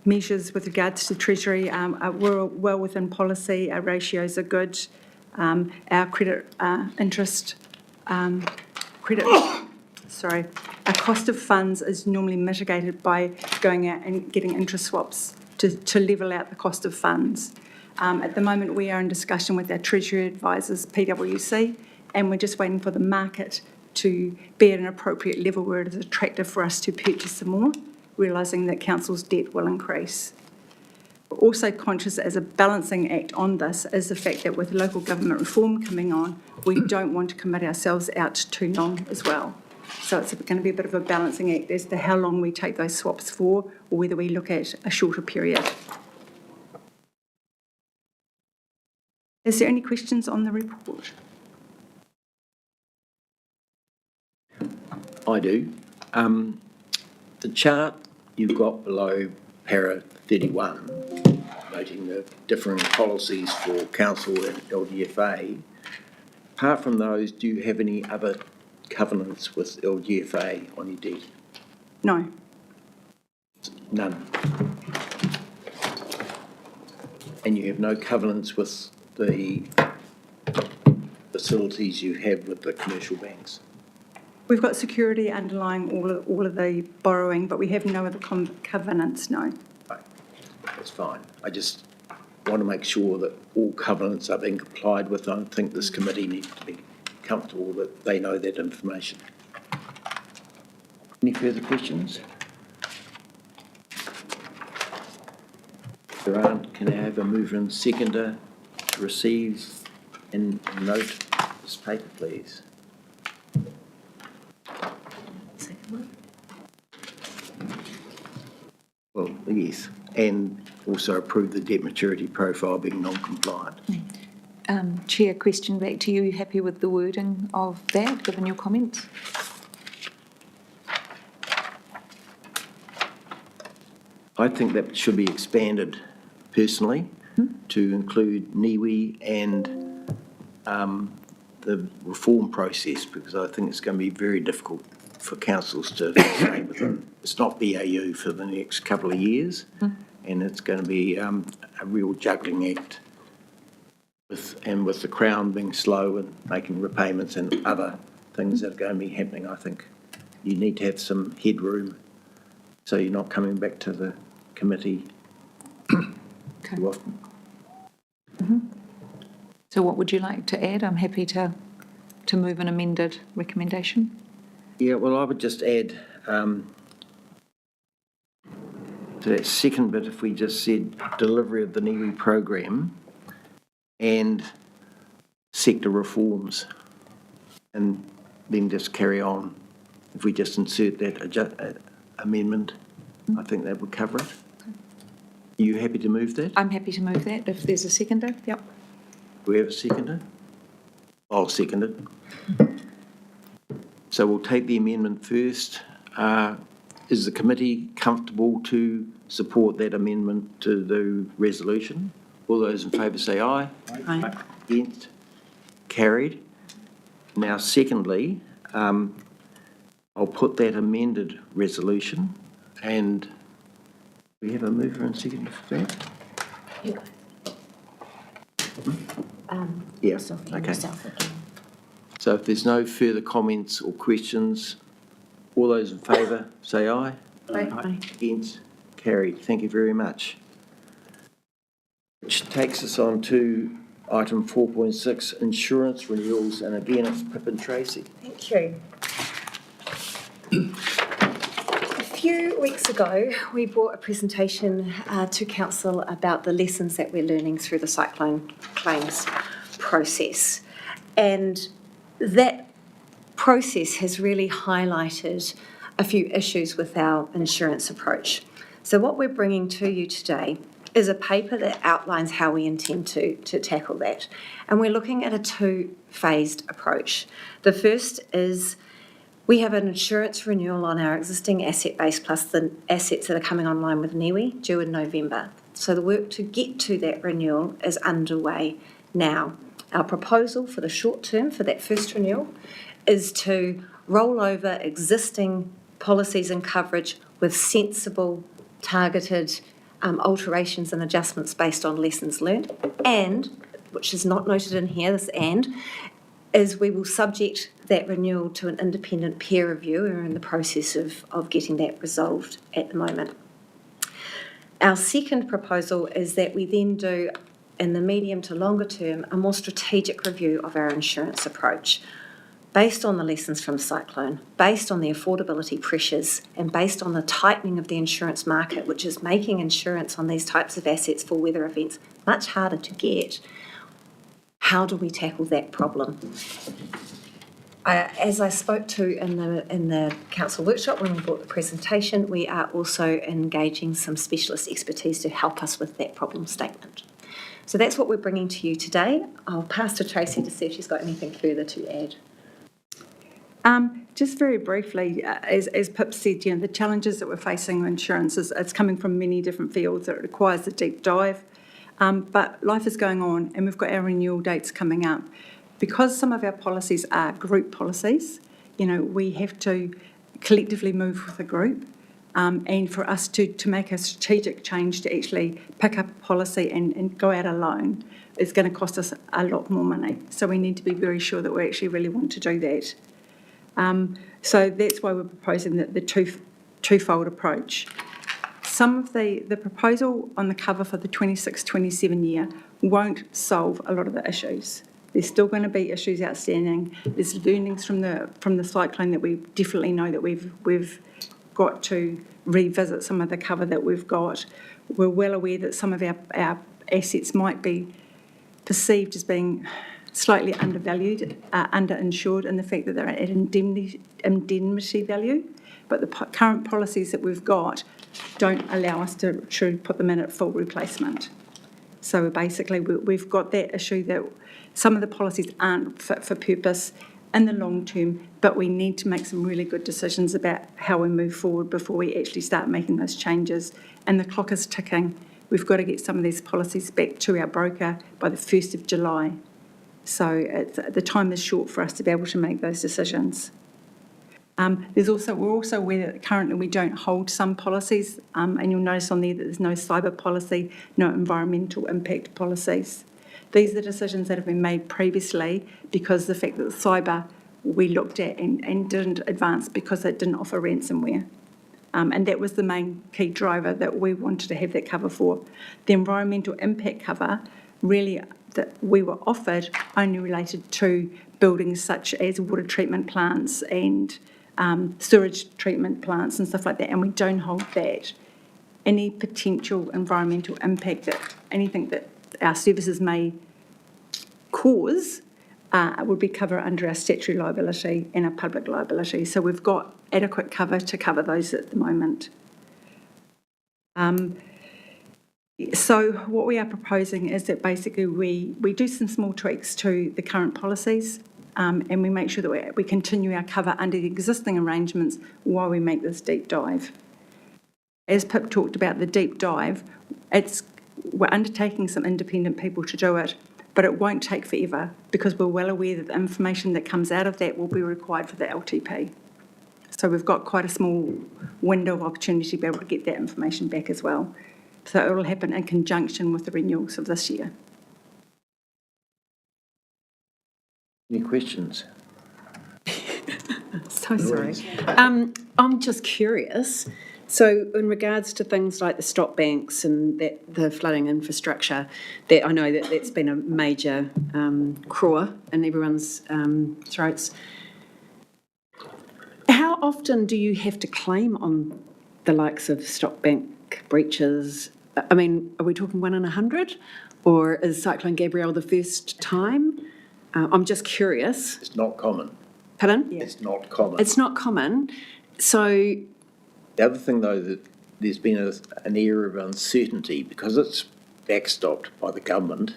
measures with regards to Treasury were well within policy. Our ratios are good. Our our cost of funds is normally mitigated by going out and getting interest swaps to level out the cost of funds. At the moment, we are in discussion with our Treasury advisors, PwC, and we're just waiting for the market to be at an appropriate level where it is attractive for us to purchase some more, realising that council's debt will increase. We're also conscious as a balancing act on this is the fact that with local government reform coming on, we don't want to commit ourselves out too long as well. So it's going to be a bit of a balancing act as to how long we take those swaps for, or whether we look at a shorter period. Is there any questions on the report? I do. The chart you've got below para 31, noting the differing policies for council and LGFA, apart from those, do you have any other covenants with LGFA on your debt? No. None. And you have no covenants with the facilities you have with the commercial banks? We've got security underlying all of the borrowing, but we have no other covenants, no. Right. That's fine. I just want to make sure that all covenants are being complied with. I think this committee needs to be comfortable that they know that information. Any further questions? If there aren't, can I have a mover and seconder to receive and note this paper, please? Well, yes, and also approve the debt maturity profile being non-compliant. Chair, question back to you. Are you happy with the wording of that, given your comments? I think that should be expanded personally to include NIWE and the reform process, because I think it's going to be very difficult for councils to stay with them. It's not BAU for the next couple of years, and it's going to be a real juggling act with the Crown being slow and making repayments and other things that are going to be happening. I think you need to have some headroom so you're not coming back to the committee too often. So what would you like to add? I'm happy to move an amended recommendation. Yeah, well, I would just add to that second bit, if we just said delivery of the NIWE program and sector reforms, and then just carry on. If we just insert that amendment, I think that would cover it. Are you happy to move that? I'm happy to move that if there's a seconder. Yep. Do we have a seconder? I'll second it. So we'll take the amendment first. Is the committee comfortable to support that amendment to the resolution? All those in favour say aye. Aye. Against? Carried. Now, secondly, I'll put that amended resolution, and we have a mover and seconder for that? Yeah, okay. So if there's no further comments or questions, all those in favour say aye. Aye. Against? Carried. Thank you very much. Which takes us on to item 4.6, insurance renewals, and again it's Pip and Tracy. Thank you. A few weeks ago, we brought a presentation to Council about the lessons that we're learning through the cyclone claims process. And that process has really highlighted a few issues with our insurance approach. So what we're bringing to you today is a paper that outlines how we intend to tackle that. And we're looking at a two-phased approach. The first is we have an insurance renewal on our existing asset base plus the assets that are coming online with NIWE due in November. So the work to get to that renewal is underway now. Our proposal for the short term for that first renewal is to roll over existing policies and coverage with sensible, targeted alterations and adjustments based on lessons learned, and, which is not noted in here, this and, is we will subject that renewal to an independent peer review. We're in the process of getting that resolved at the moment. Our second proposal is that we then do, in the medium to longer term, a more strategic review of our insurance approach, based on the lessons from Cyclone, based on the affordability pressures, and based on the tightening of the insurance market, which is making insurance on these types of assets for weather events much harder to get. How do we tackle that problem? As I spoke to in the council workshop when we brought the presentation, we are also engaging some specialist expertise to help us with that problem statement. So that's what we're bringing to you today. I'll pass to Tracy to see if she's got anything further to add. Just very briefly, as Pip said, the challenges that we're facing with insurance it's coming from many different fields. It requires a deep dive, but life is going on, and we've got our renewal dates coming up. Because some of our policies are group policies, we have to collectively move with a group, and for us to make a strategic change to actually pick up a policy and go out alone is going to cost us a lot more money. So we need to be very sure that we actually really want to do that. So that's why we're proposing the twofold approach. Some of the proposal on the cover for the 26-27 year won't solve a lot of the issues. There's still going to be issues outstanding. There's learnings from the cyclone that we definitely know that we've got to revisit some of the cover that we've got. We're well aware that some of our assets might be perceived as being slightly undervalued, underinsured, in the fact that they're at indemnity value, but the current policies that we've got don't allow us to put them in at full replacement. So basically we've got that issue that some of the policies aren't fit for purpose, in the long term, but we need to make some really good decisions about how we move forward before we actually start making those changes. And the clock is ticking. We've got to get some of these policies back to our broker by the 1st of July. So the time is short for us to be able to make those decisions. We're also aware that currently we don't hold some policies, and you'll notice on there that there's no cyber policy, no environmental impact policies. These are the decisions that have been made previously because the fact that the cyber we looked at and didn't advance because it didn't offer ransomware. And that was the main key driver that we wanted to have that cover for. The environmental impact cover really that we were offered only related to buildings such as water treatment plants and sewage treatment plants and stuff like that, and we don't hold that. Any potential environmental impact, that anything that our services may cause would be covered under our statutory liability and our public liability. So we've got adequate cover to cover those at the moment. So what we are proposing is that basically we do some small tweaks to the current policies, and we make sure that we continue our cover under the existing arrangements while we make this deep dive. As Pip talked about the deep dive, we're undertaking some independent people to do it, but it won't take forever because we're well aware that the information that comes out of that will be required for the LTP. So we've got quite a small window of opportunity to be able to get that information back as well. So it will happen in conjunction with the renewals of this year. Any questions? So sorry. I'm just curious. So in regards to things like the stop banks and the flooding infrastructure, that I know that that's been a major craw in everyone's throats. How often do you have to claim on the likes of stop bank breaches? I mean, are we talking 1 in 100, or is Cyclone Gabrielle the first time? I'm just curious. It's not common. Pardon? Yeah. It's not common. It's not common. So the other thing, though, that there's been an era of uncertainty because it's backstopped by the government.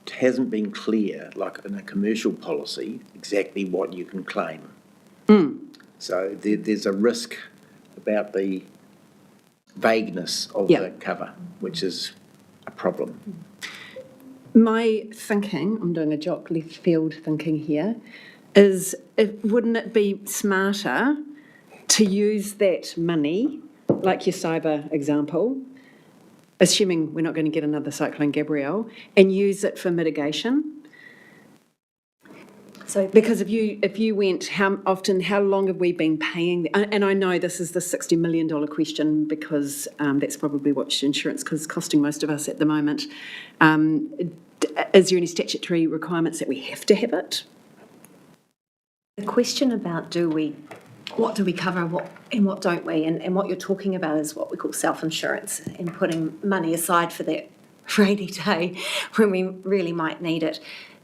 It hasn't been clear, like in a commercial policy, exactly what you can claim. So there's a risk about the vagueness of the cover, which is a problem. My thinking, I'm doing a jock left field thinking here, is wouldn't it be smarter to use that money, like your cyber example, assuming we're not going to get another Cyclone Gabrielle, and use it for mitigation? So, because if you went, how long have we been paying? And I know this is the $60 million question because that's probably what insurance is costing most of us at the moment. Is there any statutory requirements that we have to have it? The question about what do we cover and what don't we, and what you're talking about is what we call self-insurance and putting money aside for that rainy day when we really might need it.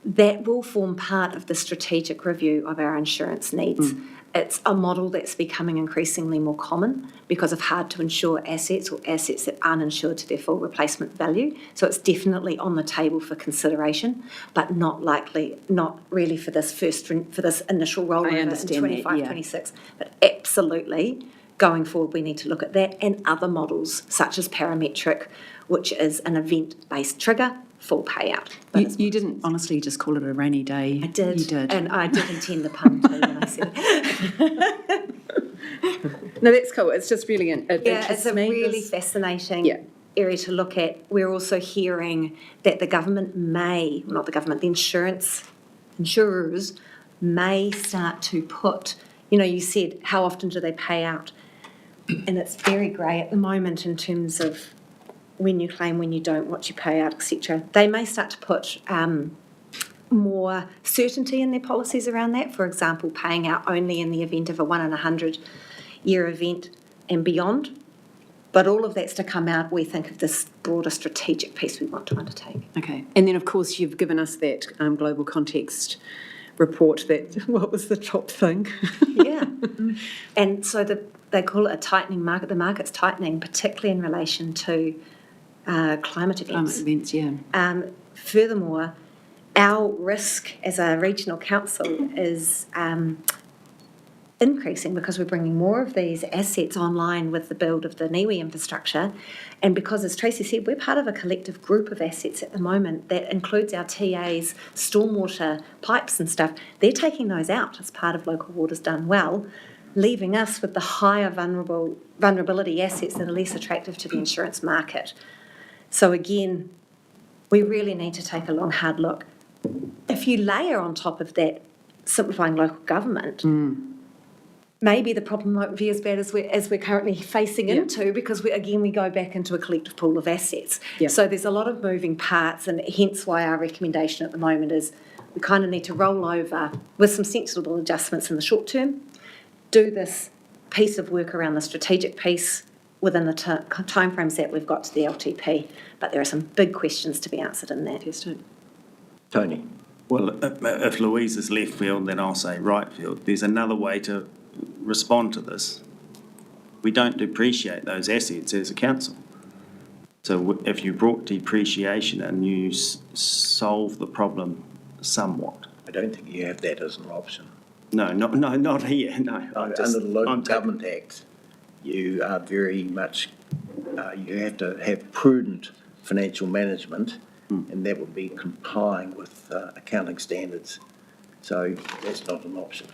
That will form part of the strategic review of our insurance needs. It's a model that's becoming increasingly more common because of hard to insure assets or assets that aren't insured to their full replacement value. So it's definitely on the table for consideration, but not really for this initial rollover in 25, 26. But absolutely, going forward, we need to look at that and other models such as parametric, which is an event-based trigger, full payout. You didn't honestly just call it a rainy day. I did. You did. And I did intend the pun too when I said it. No, that's cool. It's just really it's a really fascinating area to look at. We're also hearing that the insurers may start to put, you said, how often do they pay out? And it's very grey at the moment in terms of when you claim, when you don't, what you pay out, etc. They may start to put more certainty in their policies around that. For example, paying out only in the event of a 1 in 100 year event and beyond. But all of that's to come out, we think, of this broader strategic piece we want to undertake. Okay. And then, of course, you've given us that global context report what was the top thing? Yeah. And so they call it a tightening market. The market's tightening, particularly in relation to climate events. Climate events, yeah. Furthermore, our risk as a regional council is increasing because we're bringing more of these assets online with the build of the NIWE infrastructure. And because, as Tracy said, we're part of a collective group of assets at the moment that includes our TAs, stormwater pipes and stuff. They're taking those out as part of Local Waters Done Well, leaving us with the higher vulnerability assets that are less attractive to the insurance market. So again, we really need to take a long, hard look. If you layer on top of that simplifying local government, maybe the problem won't be as bad as we're currently facing into, because we go back into a collective pool of assets. So there's a lot of moving parts, and hence why our recommendation at the moment is we kind of need to roll over with some sensible adjustments in the short term, do this piece of work around the strategic piece within the timeframes that we've got to the LTP. But there are some big questions to be answered in that. Yes, Tony? Well, if Louise is left field, then I'll say right field. There's another way to respond to this. We don't depreciate those assets as a council. So if you brought depreciation in, you solve the problem somewhat. I don't think you have that as an option. No, not here, no. Under the Local Government Act, you are very much, you have to have prudent financial management, and that would be complying with accounting standards. So that's not an option.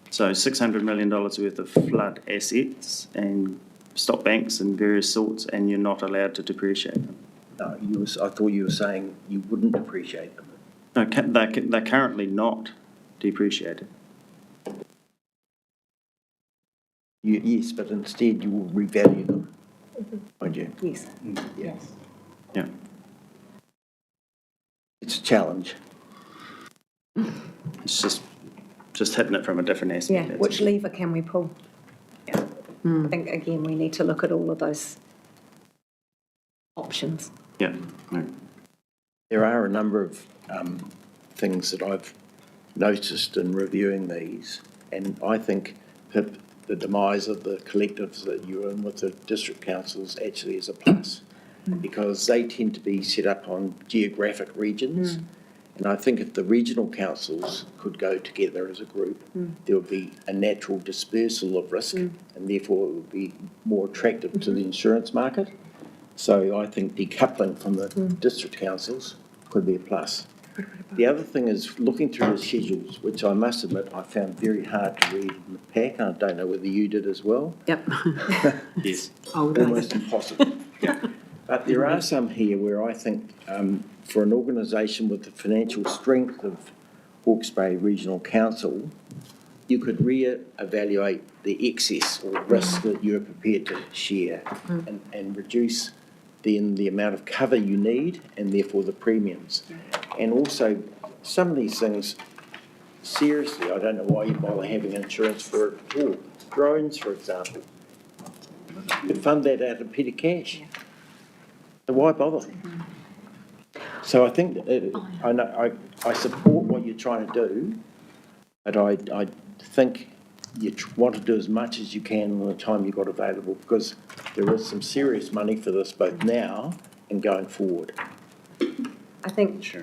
So $600 million worth of flood assets and stop banks and various sorts, and you're not allowed to depreciate them? No, I thought you were saying you wouldn't depreciate them. No, they're currently not depreciated. Yes, but instead you will revalue them, won't you? Yes. Yes. Yeah. It's a challenge. It's just hitting it from a different aspect. Yeah, which lever can we pull? Yeah. I think, again, we need to look at all of those options. Yeah. There are a number of things that I've noticed in reviewing these, and I think that the demise of the collectives that you're in with the district councils actually is a plus, because they tend to be set up on geographic regions. And I think if the regional councils could go together as a group, there would be a natural dispersal of risk, and therefore it would be more attractive to the insurance market. So I think decoupling from the district councils could be a plus. The other thing is looking through the schedules, which I must admit I found very hard to read in the pack. I don't know whether you did as well. Yep. Yes. Almost impossible. But there are some here where I think for an organisation with the financial strength of Hawke's Bay Regional Council, you could re-evaluate the excess or risk that you're prepared to share and reduce then the amount of cover you need and therefore the premiums. And also some of these things, seriously, I don't know why you bother having insurance for it at all. Drones, for example, you could fund that out of petty cash. So why bother? So I think I support what you're trying to do, but I think you want to do as much as you can in the time you've got available, because there is some serious money for this both now and going forward. I think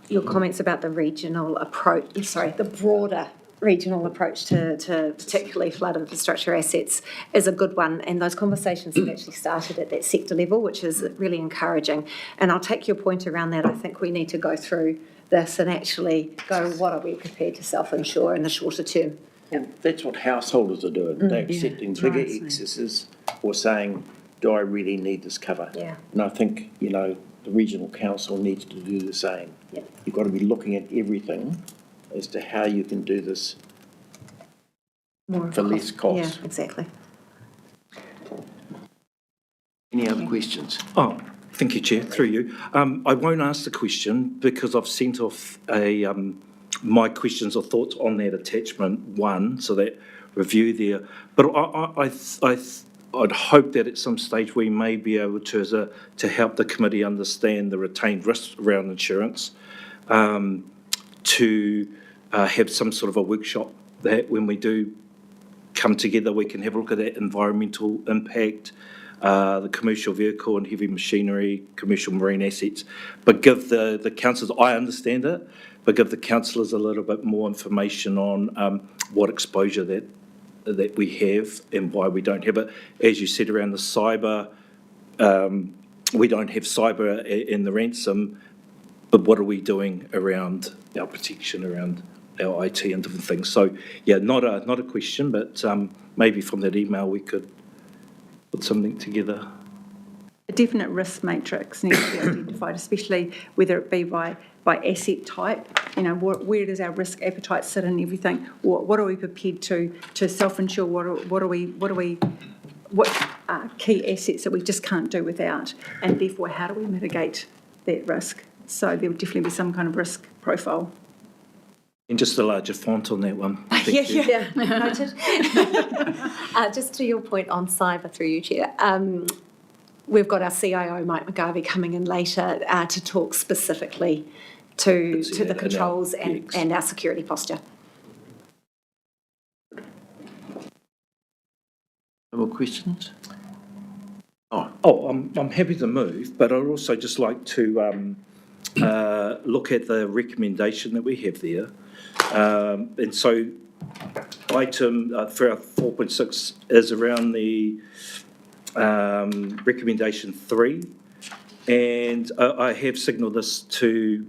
your comments about the regional approach, the broader regional approach to particularly flood infrastructure assets is a good one, and those conversations have actually started at that sector level, which is really encouraging. And I'll take your point around that. I think we need to go through this and actually go, what are we prepared to self-insure in the shorter term? And that's what householders are doing. They're accepting bigger excesses or saying, do I really need this cover? Yeah. And I think, the regional council needs to do the same. Yeah. You've got to be looking at everything as to how you can do this for less cost. Yeah, exactly. Any other questions? Oh, thank you, Chair, through you. I won't ask the question because I've sent off my questions or thoughts on that attachment 1, so that review there. But I'd hope that at some stage we may be able to help the committee understand the retained risks around insurance, to have some sort of a workshop that when we do come together we can have a look at that environmental impact, the commercial vehicle and heavy machinery, commercial marine assets, but give the councillors, I understand it, but give the councillors a little bit more information on what exposure that we have and why we don't have it. As you said, around the cyber, we don't have cyber in the ransom, but what are we doing around our protection, around our IT and different things? So, yeah, not a question, but maybe from that email we could put something together. A definite risk matrix needs to be identified, especially whether it be by asset type. You know, where does our risk appetite sit and everything? What are we prepared to self-insure? What are key assets that we just can't do without? And therefore, how do we mitigate that risk? So there would definitely be some kind of risk profile. And just a larger font on that one. Thank you. Yeah, noted. Just to your point on cyber, through you, Chair, we've got our CIO, Mike McGarvey, coming in later to talk specifically to the controls and our security posture. No more questions? I'm happy to move, but I'd also just like to look at the recommendation that we have there. And so item for our 4.6 is around the recommendation 3, and I have signalled this to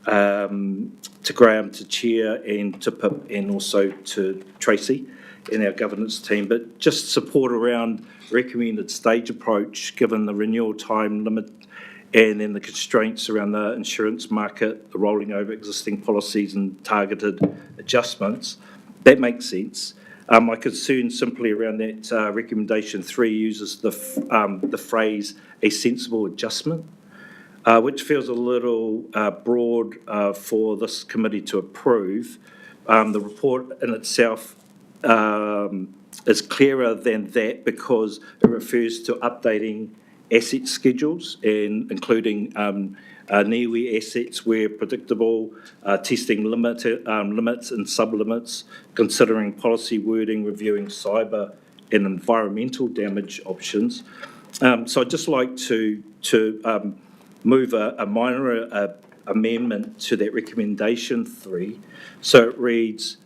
Graham, to Chair, and to Pip, and also to Tracy in our governance team, but just support around recommended stage approach given the renewal time limit and then the constraints around the insurance market, the rolling over existing policies and targeted adjustments. That makes sense. My concern simply around that recommendation 3 uses the phrase a sensible adjustment, which feels a little broad for this committee to approve. The report in itself is clearer than that because it refers to updating asset schedules and including NIWE assets where predictable, testing limits and sublimits, considering policy wording, reviewing cyber and environmental damage options. So I'd just like to move a minor amendment to that recommendation 3. So it reads,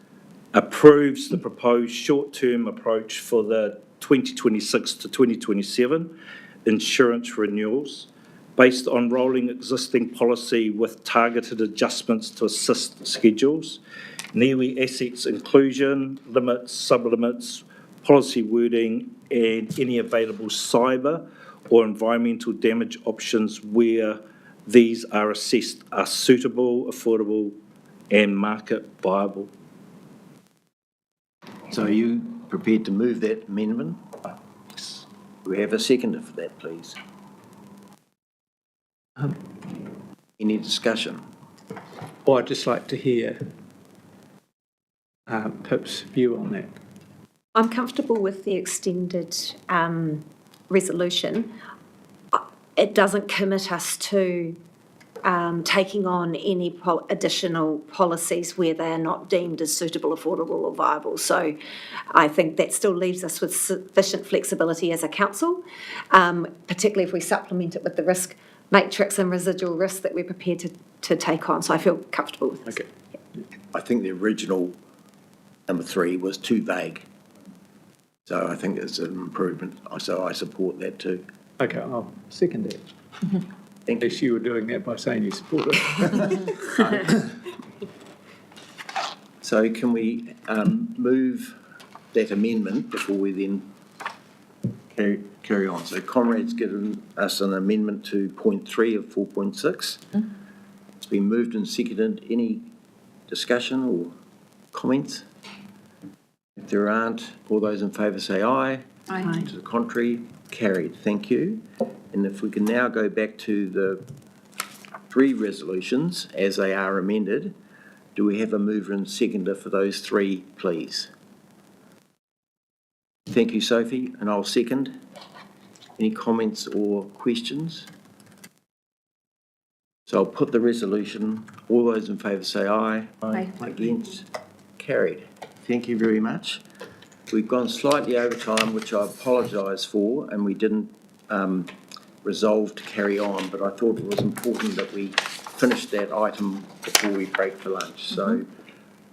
approves the proposed short-term approach for the 2026 to 2027 insurance renewals based on rolling existing policy with targeted adjustments to assist schedules, NIWE assets inclusion, limits, sublimits, policy wording, and any available cyber or environmental damage options where these are assessed are suitable, affordable, and market viable. So are you prepared to move that amendment? Yes. Do we have a seconder for that, please? Any discussion? Well, I'd just like to hear Pip's view on that. I'm comfortable with the extended resolution. It doesn't commit us to taking on any additional policies where they are not deemed as suitable, affordable or viable. So I think that still leaves us with sufficient flexibility as a council, particularly if we supplement it with the risk matrix and residual risk that we're prepared to take on. So I feel comfortable with this. Okay. I think the original number 3 was too vague. So I think it's an improvement. So I support that too. Okay, I'll second that. Unless you were doing that by saying you support it. So can we move that amendment before we then carry on? So Conrad's given us an amendment to point 3 of 4.6. It's been moved and seconded. Any discussion or comments? If there aren't, all those in favour say aye. Aye. To the contrary, carried. Thank you. And if we can now go back to the 3 resolutions as they are amended, do we have a mover and seconder for those 3, please? Thank you, Sophie, and I'll second. Any comments or questions? So I'll put the resolution. All those in favour say aye. Aye. Against? Carried. Thank you very much. We've gone slightly over time, which I apologise for, and we didn't resolve to carry on, but I thought it was important that we finish that item before we break for lunch. So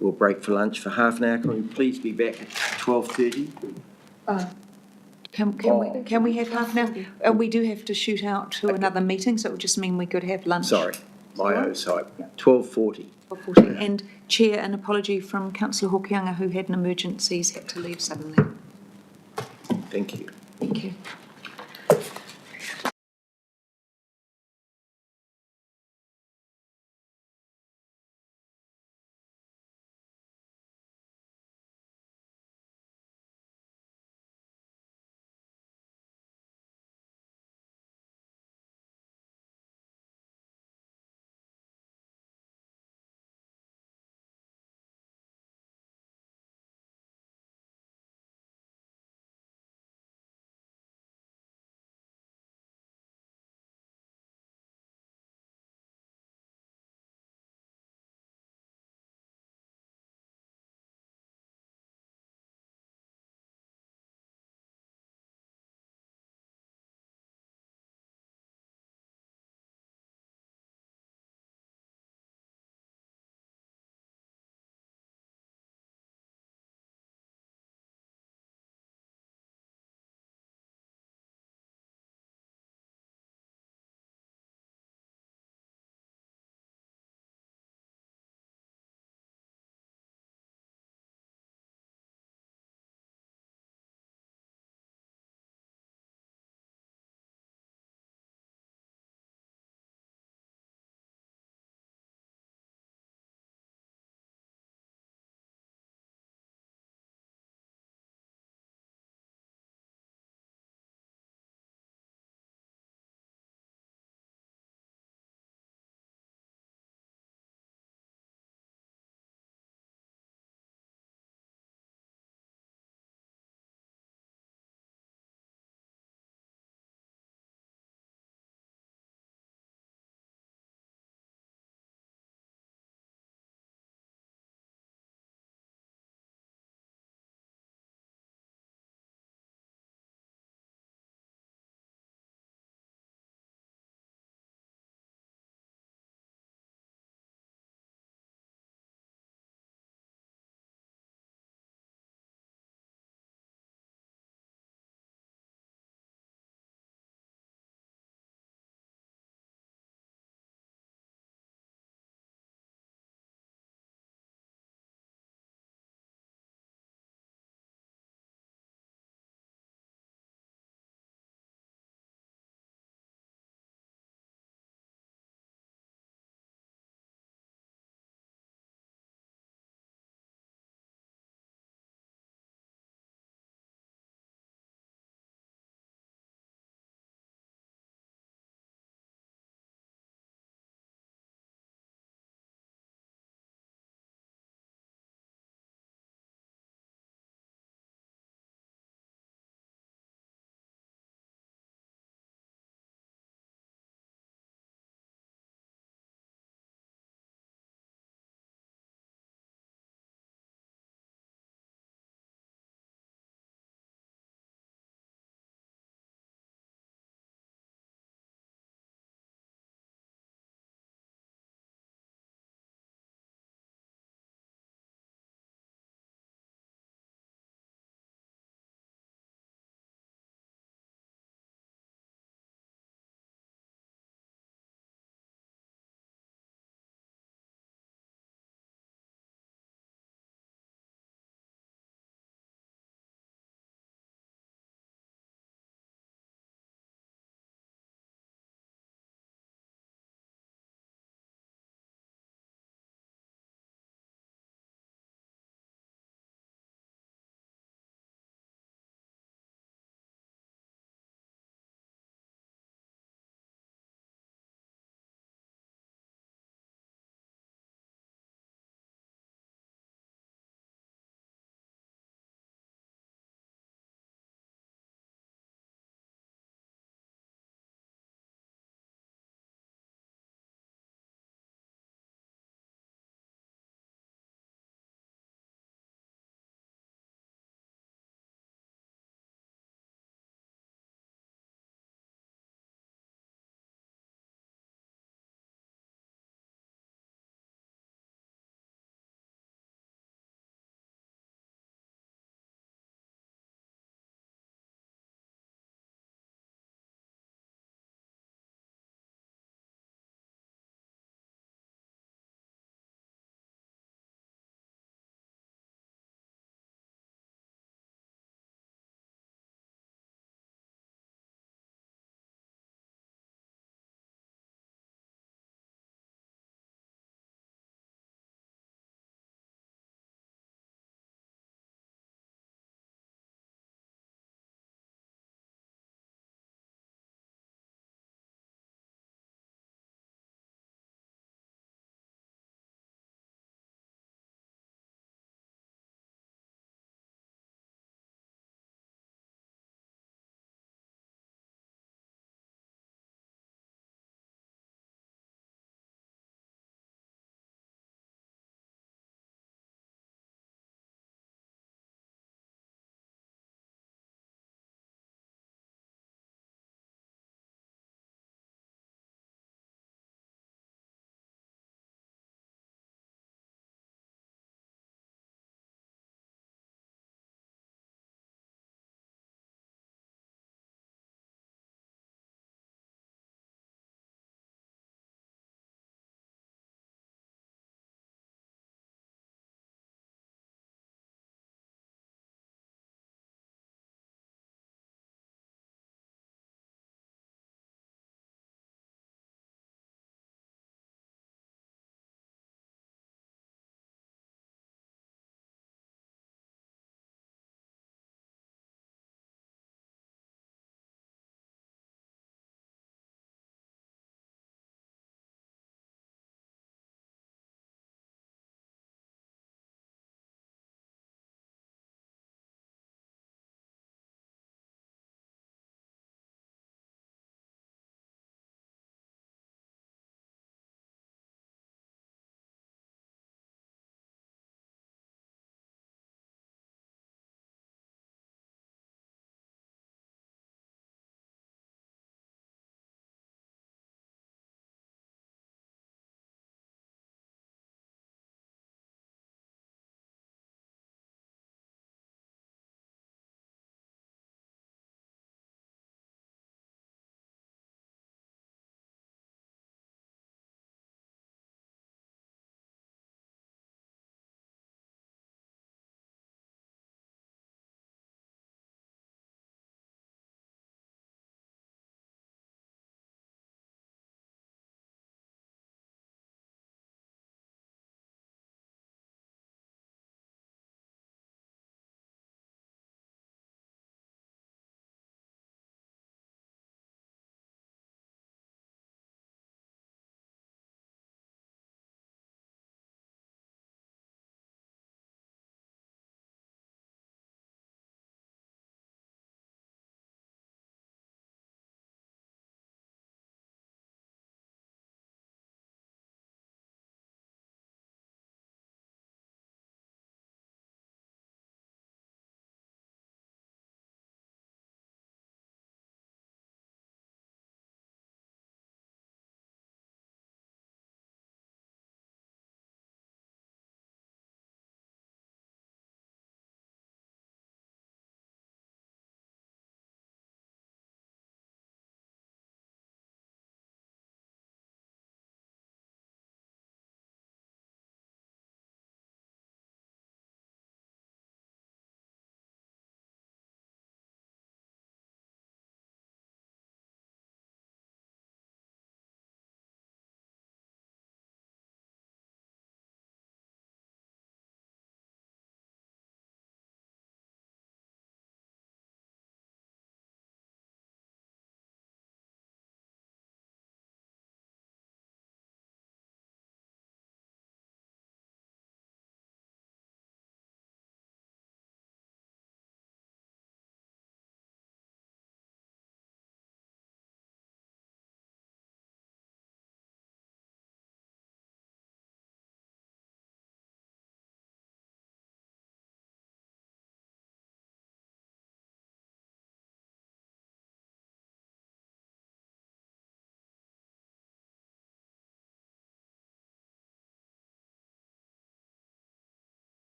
we'll break for lunch for half an hour. Can we please be back at 12:30? Can we have half an hour? We do have to shoot out to another meeting, so it would just mean we could have lunch. Sorry, my oversight. 12:40. 12:40. And Chair, an apology from Councillor Hokianga, who had an emergency, he's had to leave suddenly. Thank you. Thank you.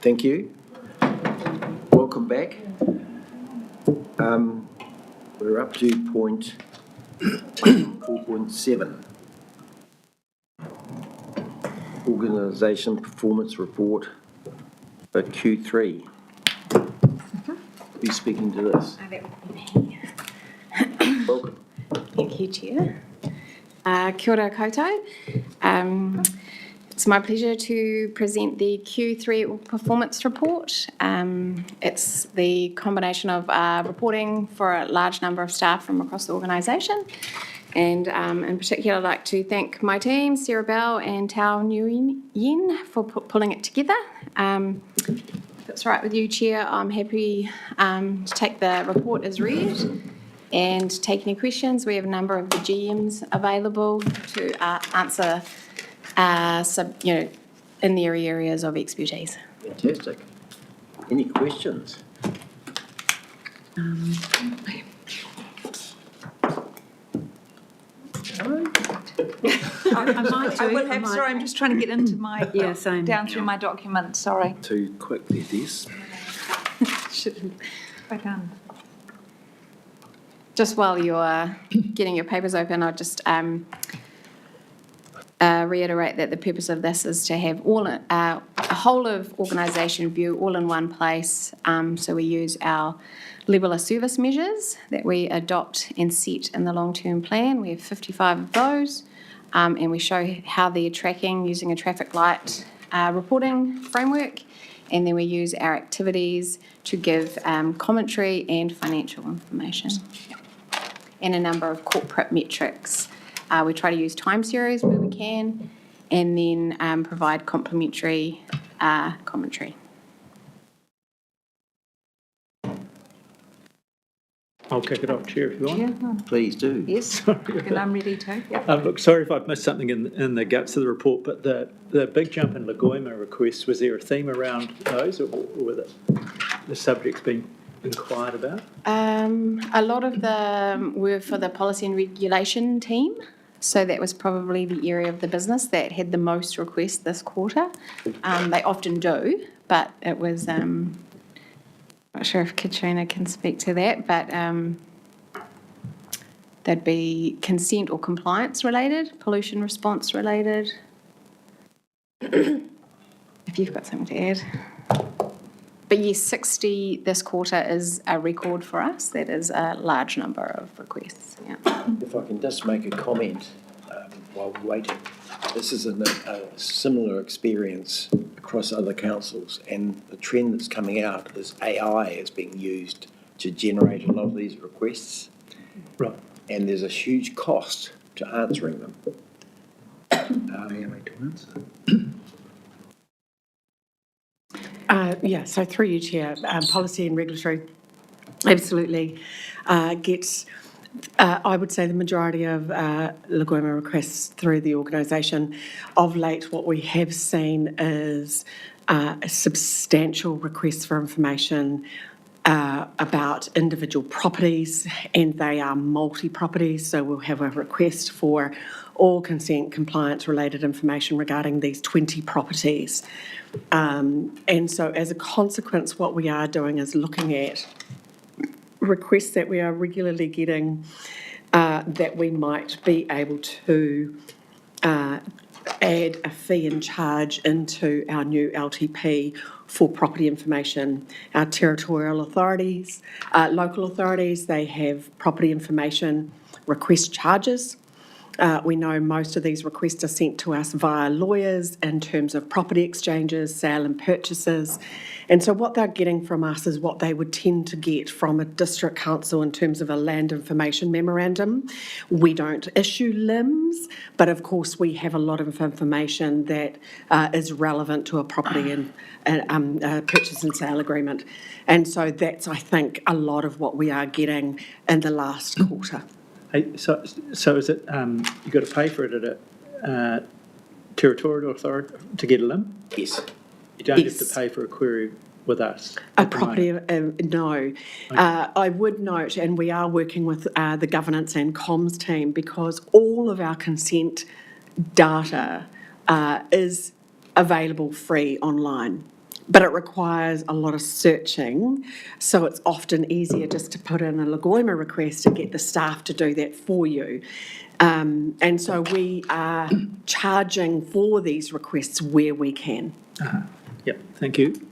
Thank you. Welcome back. We're up to point 4.7. Organisation Performance Report for Q3. Who's speaking to this? Welcome. Thank you, Chair. Kia ora koutou. It's my pleasure to present the Q3 performance report. It's the combination of reporting for a large number of staff from across the organisation. And in particular, I'd like to thank my team, Sarah Bell and Tao Nguyen Yin, for pulling it together. If it's right with you, Chair, I'm happy to take the report as read and take any questions. We have a number of the GMs available to answer in their areas of expertise. Fantastic. Any questions? Sorry, I'm just trying to get into my, down through my document, sorry. Too quickly, Des. Right on. Just while you're getting your papers open, I'll just reiterate that the purpose of this is to have a whole of organisation view all in one place. So we use our level of service measures that we adopt and set in the long-term plan. We have 55 of those, and we show how they're tracking using a traffic light reporting framework. And then we use our activities to give commentary and financial information. And a number of corporate metrics. We try to use time series where we can, and then provide complementary commentary. I'll kick it off, Chair, if you want. Yeah. Please do. Yes, and I'm ready to. Yep. Look, sorry if I've missed something in the guts of the report, but the big jump in Lagoima requests, was there a theme around those, or were the subjects being inquired about? A lot of them were for the policy and regulation team. So that was probably the area of the business that had the most requests this quarter. They often do, but it was, not sure if Katrina can speak to that, but they'd be consent or compliance related, pollution response related. If you've got something to add. But yes, 60 this quarter is a record for us. That is a large number of requests. Yeah. If I can just make a comment while we're waiting. This is a similar experience across other councils, and the trend that's coming out is AI is being used to generate a lot of these requests. Right. And there's a huge cost to answering them. So through you, Chair, policy and regulatory absolutely gets, I would say, the majority of Lagoima requests through the organisation. Of late, what we have seen is a substantial requests for information about individual properties, and they are multi-properties, so we'll have a request for all consent compliance related information regarding these 20 properties. And so as a consequence, what we are doing is looking at requests that we are regularly getting that we might be able to add a fee and charge into our new LTP for property information. Our territorial authorities, local authorities, they have property information request charges. We know most of these requests are sent to us via lawyers in terms of property exchanges, sale and purchases. And so what they're getting from us is what they would tend to get from a district council in terms of a land information memorandum. We don't issue LIMs, but of course we have a lot of information that is relevant to a property and purchase and sale agreement. And so that's, I think, a lot of what we are getting in the last quarter. Hey, so is it, you've got to pay for it at a territorial authority to get a LIM? Yes. You don't have to pay for a query with us? A property, no. Okay. I would note, and we are working with the governance and comms team, because all of our consent data is available free online. but it requires a lot of searching. So it's often easier just to put in a Lagoima request and get the staff to do that for you. And so we are charging for these requests where we can. Yep, thank you.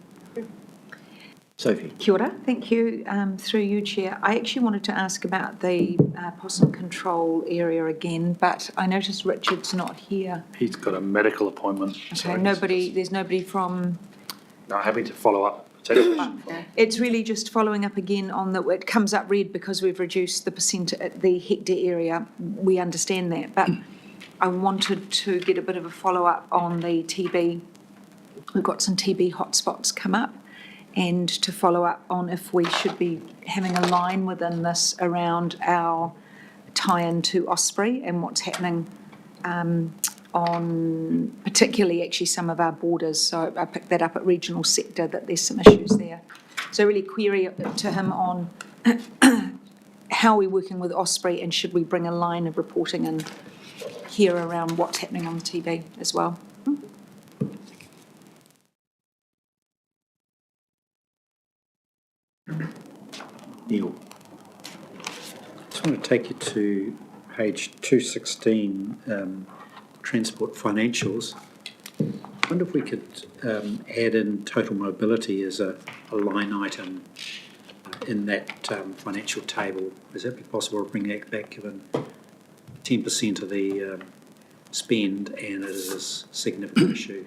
Sophie. Kia ora. Thank you. Through you, Chair. I actually wanted to ask about the possum control area again, but I noticed Richard's not here. He's got a medical appointment. Okay, there's nobody from... No, happy to follow up. It's really just following up again on that. It comes up red because we've reduced the the hectare area. We understand that, but I wanted to get a bit of a follow-up on the TB. We've got some TB hotspots come up, and to follow up on if we should be having a line within this around our tie-in to Osprey and what's happening on particularly actually some of our borders. So I picked that up at regional sector, that there's some issues there. So really query to him on how we're working with Osprey, and should we bring a line of reporting in here around what's happening on the TB as well. Neil. I just want to take you to page 216, transport financials. I wonder if we could add in total mobility as a line item in that financial table. Is that possible to bring that back, given 10% of the spend and it is a significant issue?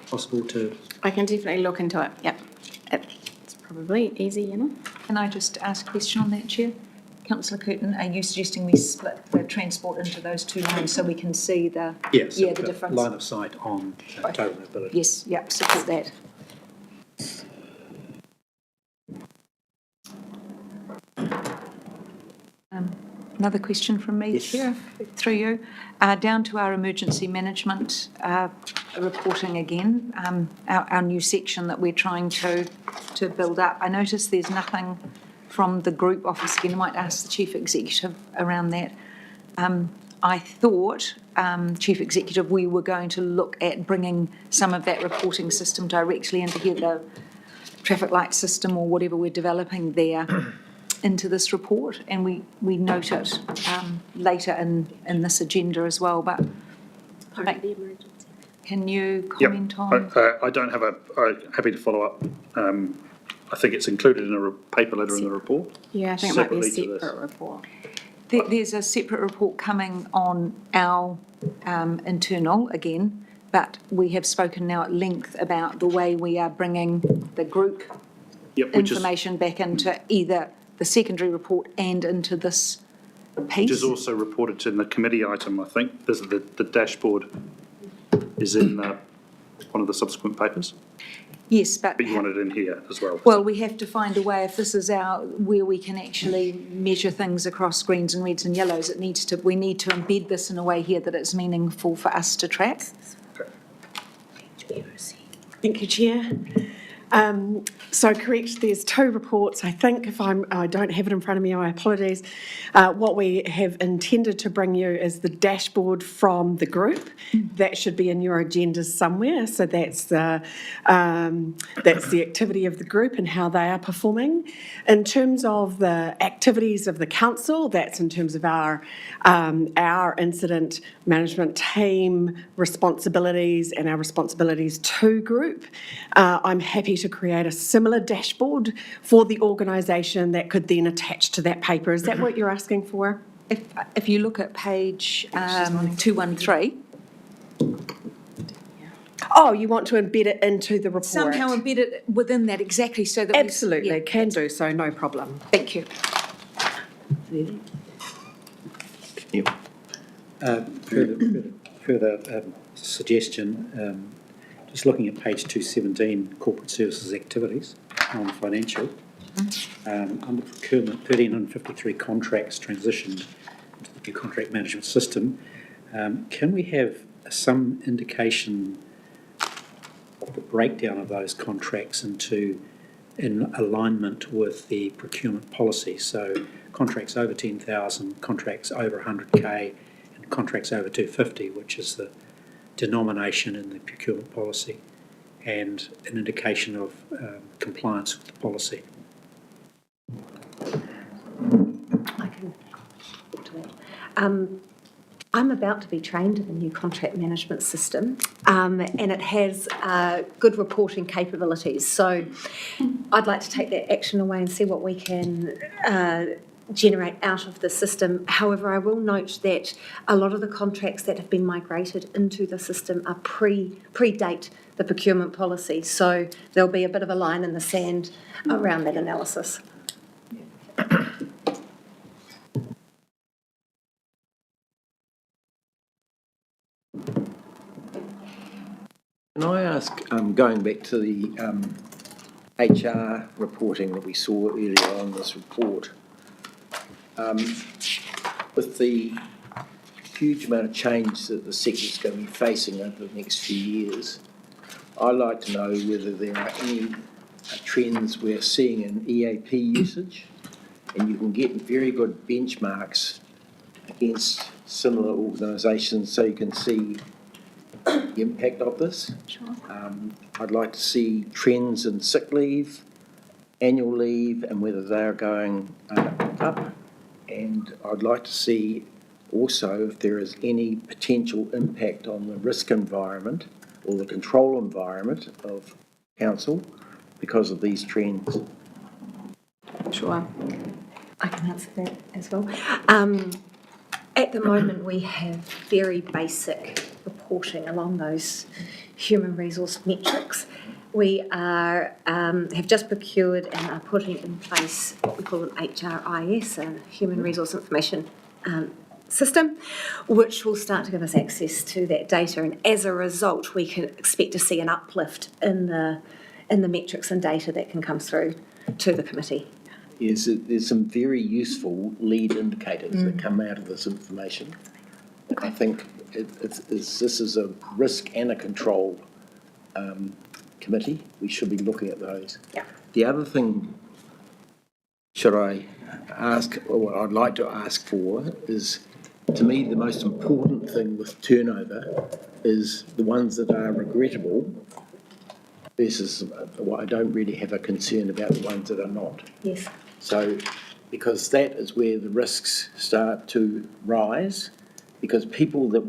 Possible to... I can definitely look into it, yep. It's probably easy, you know. Can I just ask a question on that, Chair? Councillor Curtin, are you suggesting we split the transport into those two lines so we can see the the difference? Line of sight on total mobility. Yes, yep, support that. Another question from me, Yes. Chair, through you. Down to our emergency management reporting again, our new section that we're trying to build up. I notice there's nothing from the group office. Again, I might ask the Chief Executive around that. I thought, Chief Executive, we were going to look at bringing some of that reporting system directly into here, the traffic light system or whatever we're developing there, into this report, and we note it later in this agenda as well. But can you comment on? I don't have happy to follow up. I think it's included in a paper letter in the report. Yeah, I think it might be a separate report. There's a separate report coming on our internal again, but we have spoken now at length about the way we are bringing the group information back into either the secondary report and into this piece. Which is also reported in the committee item, I think. There's the dashboard is in one of the subsequent papers. Yes, but you want it in here as well. Well, we have to find a way, if this is where we can actually measure things across greens and reds and yellows, we need to embed this in a way here that it's meaningful for us to track. Okay. Thank you, Chair. So correct, there's two reports. I think I don't have it in front of me, I apologise. What we have intended to bring you is the dashboard from the group. That should be in your agendas somewhere. So that's the activity of the group and how they are performing. In terms of the activities of the council, that's in terms of our incident management team responsibilities and our responsibilities to group. I'm happy to create a similar dashboard for the organisation that could then attach to that paper. Is that what you're asking for? If you look at page 213. Oh, you want to embed it into the report? Somehow embed it within that, exactly, so that absolutely can do so, no problem. Thank you. Further suggestion, just looking at page 217, corporate services activities, non-financial. Under procurement, 1,353 contracts transitioned into the new contract management system. Can we have some indication of the breakdown of those contracts in alignment with the procurement policy? So contracts over 10,000, contracts over 100K, and contracts over 250, which is the denomination in the procurement policy. and an indication of compliance with the policy. I can talk to that. I'm about to be trained in the new contract management system, and it has good reporting capabilities. So I'd like to take that action away and see what we can generate out of the system. However, I will note that a lot of the contracts that have been migrated into the system are predate the procurement policy. So there'll be a bit of a line in the sand around that analysis. Can I ask, going back to the HR reporting that we saw earlier on this report, with the huge amount of change that the sector's going to be facing over the next few years, I'd like to know whether there are any trends we're seeing in EAP usage, and you can get very good benchmarks against similar organisations so you can see the impact of this. Sure. I'd like to see trends in sick leave, annual leave, and whether they're going up. And I'd like to see also if there is any potential impact on the risk environment or the control environment of council because of these trends. Sure. I can answer that as well. At the moment, we have very basic reporting along those human resource metrics. We are have just procured and are putting in place what we call an HBRIC, a Human Resource Information System, which will start to give us access to that data. And as a result, we can expect to see an uplift in the metrics and data that can come through to the committee. Yes, there's some very useful lead indicators that come out of this information. I think this is a risk and a control committee. We should be looking at those. Yeah. The other thing, should I ask, or what I'd like to ask for, is to me the most important thing with turnover is the ones that are regrettable versus what I don't really have a concern about the ones that are not. Yes. So, because that is where the risks start to rise, because people that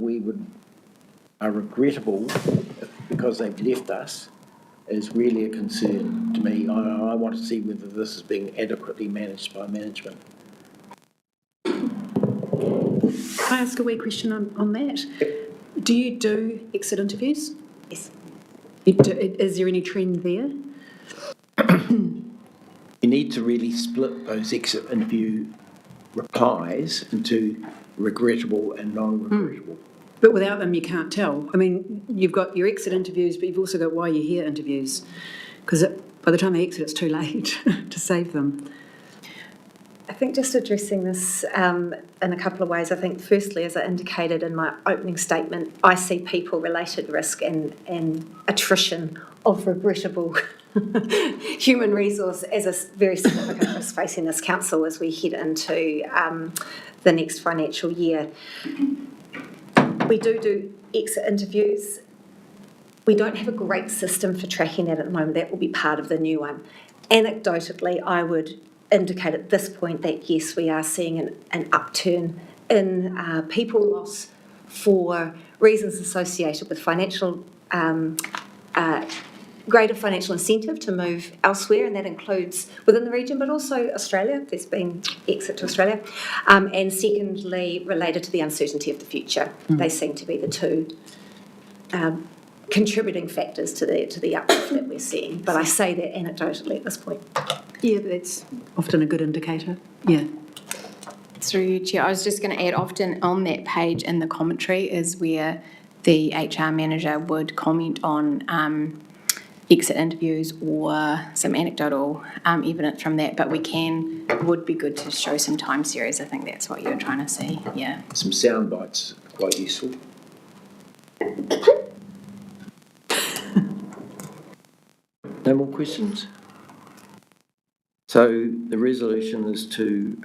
are regrettable because they've left us is really a concern to me. I want to see whether this is being adequately managed by management. Can I ask a wee question on that? Do you do exit interviews? Yes. Is there any trend there? You need to really split those exit interview replies into regrettable and non-regrettable. But without them, you can't tell. I mean, you've got your exit interviews, but you've also got why you're here interviews. Because by the time they exit, it's too late to save them. I think just addressing this in a couple of ways. I think firstly, as I indicated in my opening statement, I see people-related risk and attrition of regrettable human resource as a very significant risk facing this council as we head into the next financial year. We do exit interviews. We don't have a great system for tracking that at the moment. That will be part of the new one. Anecdotally, I would indicate at this point that yes, we are seeing an upturn in people loss for reasons associated with financial greater financial incentive to move elsewhere, and that includes within the region, but also Australia. There's been exit to Australia. And secondly, related to the uncertainty of the future. They seem to be the two contributing factors to the uplift that we're seeing. But I say that anecdotally at this point. Yeah, that's often a good indicator. Yeah. Through you, Chair, I was just going to add, often on that page in the commentary is where the HR manager would comment on exit interviews or some anecdotal evidence from that, but would be good to show some time series. I think that's what you were trying to see, yeah. Some sound bites are quite useful. No more questions? So the resolution is to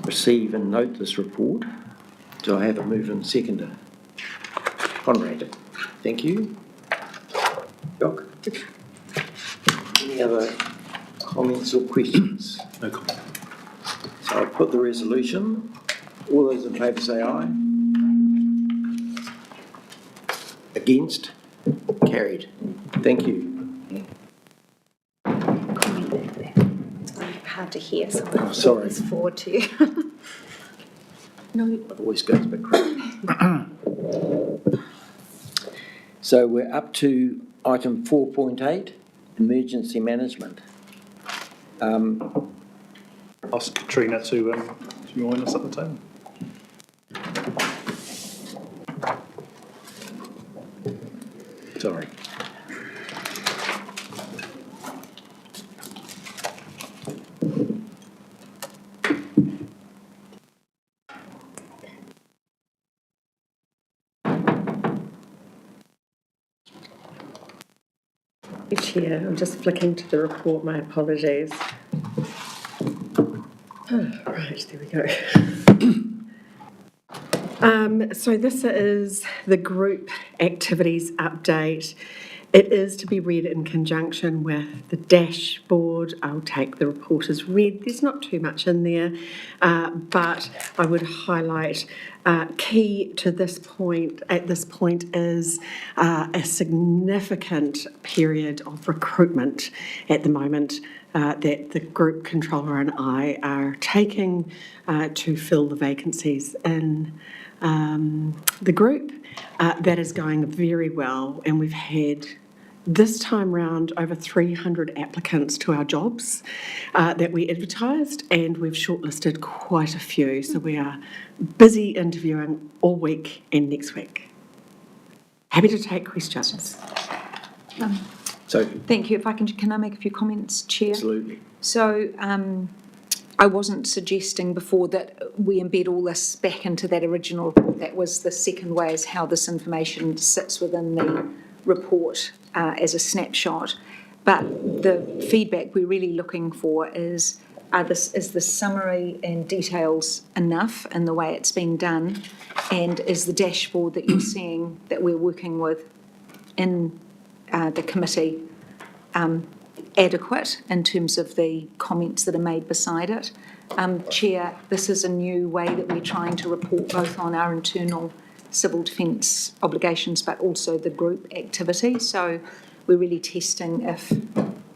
receive and note this report. Do I have a mover and seconder? Conrad, thank you. Doc? Any other comments or questions? No comment. So I'll put the resolution. All those in favour say aye. Against? Carried. Thank you. Hard to hear, so Oh, sorry. it's forward to you. No, it always goes a bit crazy. So we're up to item 4.8, emergency management. Ask Katrina to join us at the table. Sorry. Chair, I'm just flicking to the report, my apologies. Oh, right, there we go. So this is the group activities update. It is to be read in conjunction with the dashboard. I'll take the report as read. There's not too much in there, but I would highlight key to this point, at this point, is a significant period of recruitment at the moment that the group controller and I are taking to fill the vacancies in the group. That is going very well, and we've had this time round over 300 applicants to our jobs that we advertised, and we've shortlisted quite a few. So we are busy interviewing all week and next week. Happy to take questions. Thank you. If I can I make a few comments, Chair? Absolutely. So I wasn't suggesting before that we embed all this back into that original report. That was the second way, is how this information sits within the report as a snapshot. But the feedback we're really looking for is the summary and details enough in the way it's been done, and is the dashboard that you're seeing that we're working with in the committee adequate in terms of the comments that are made beside it. Chair, this is a new way that we're trying to report both on our internal civil defence obligations but also the group activity. So we're really testing if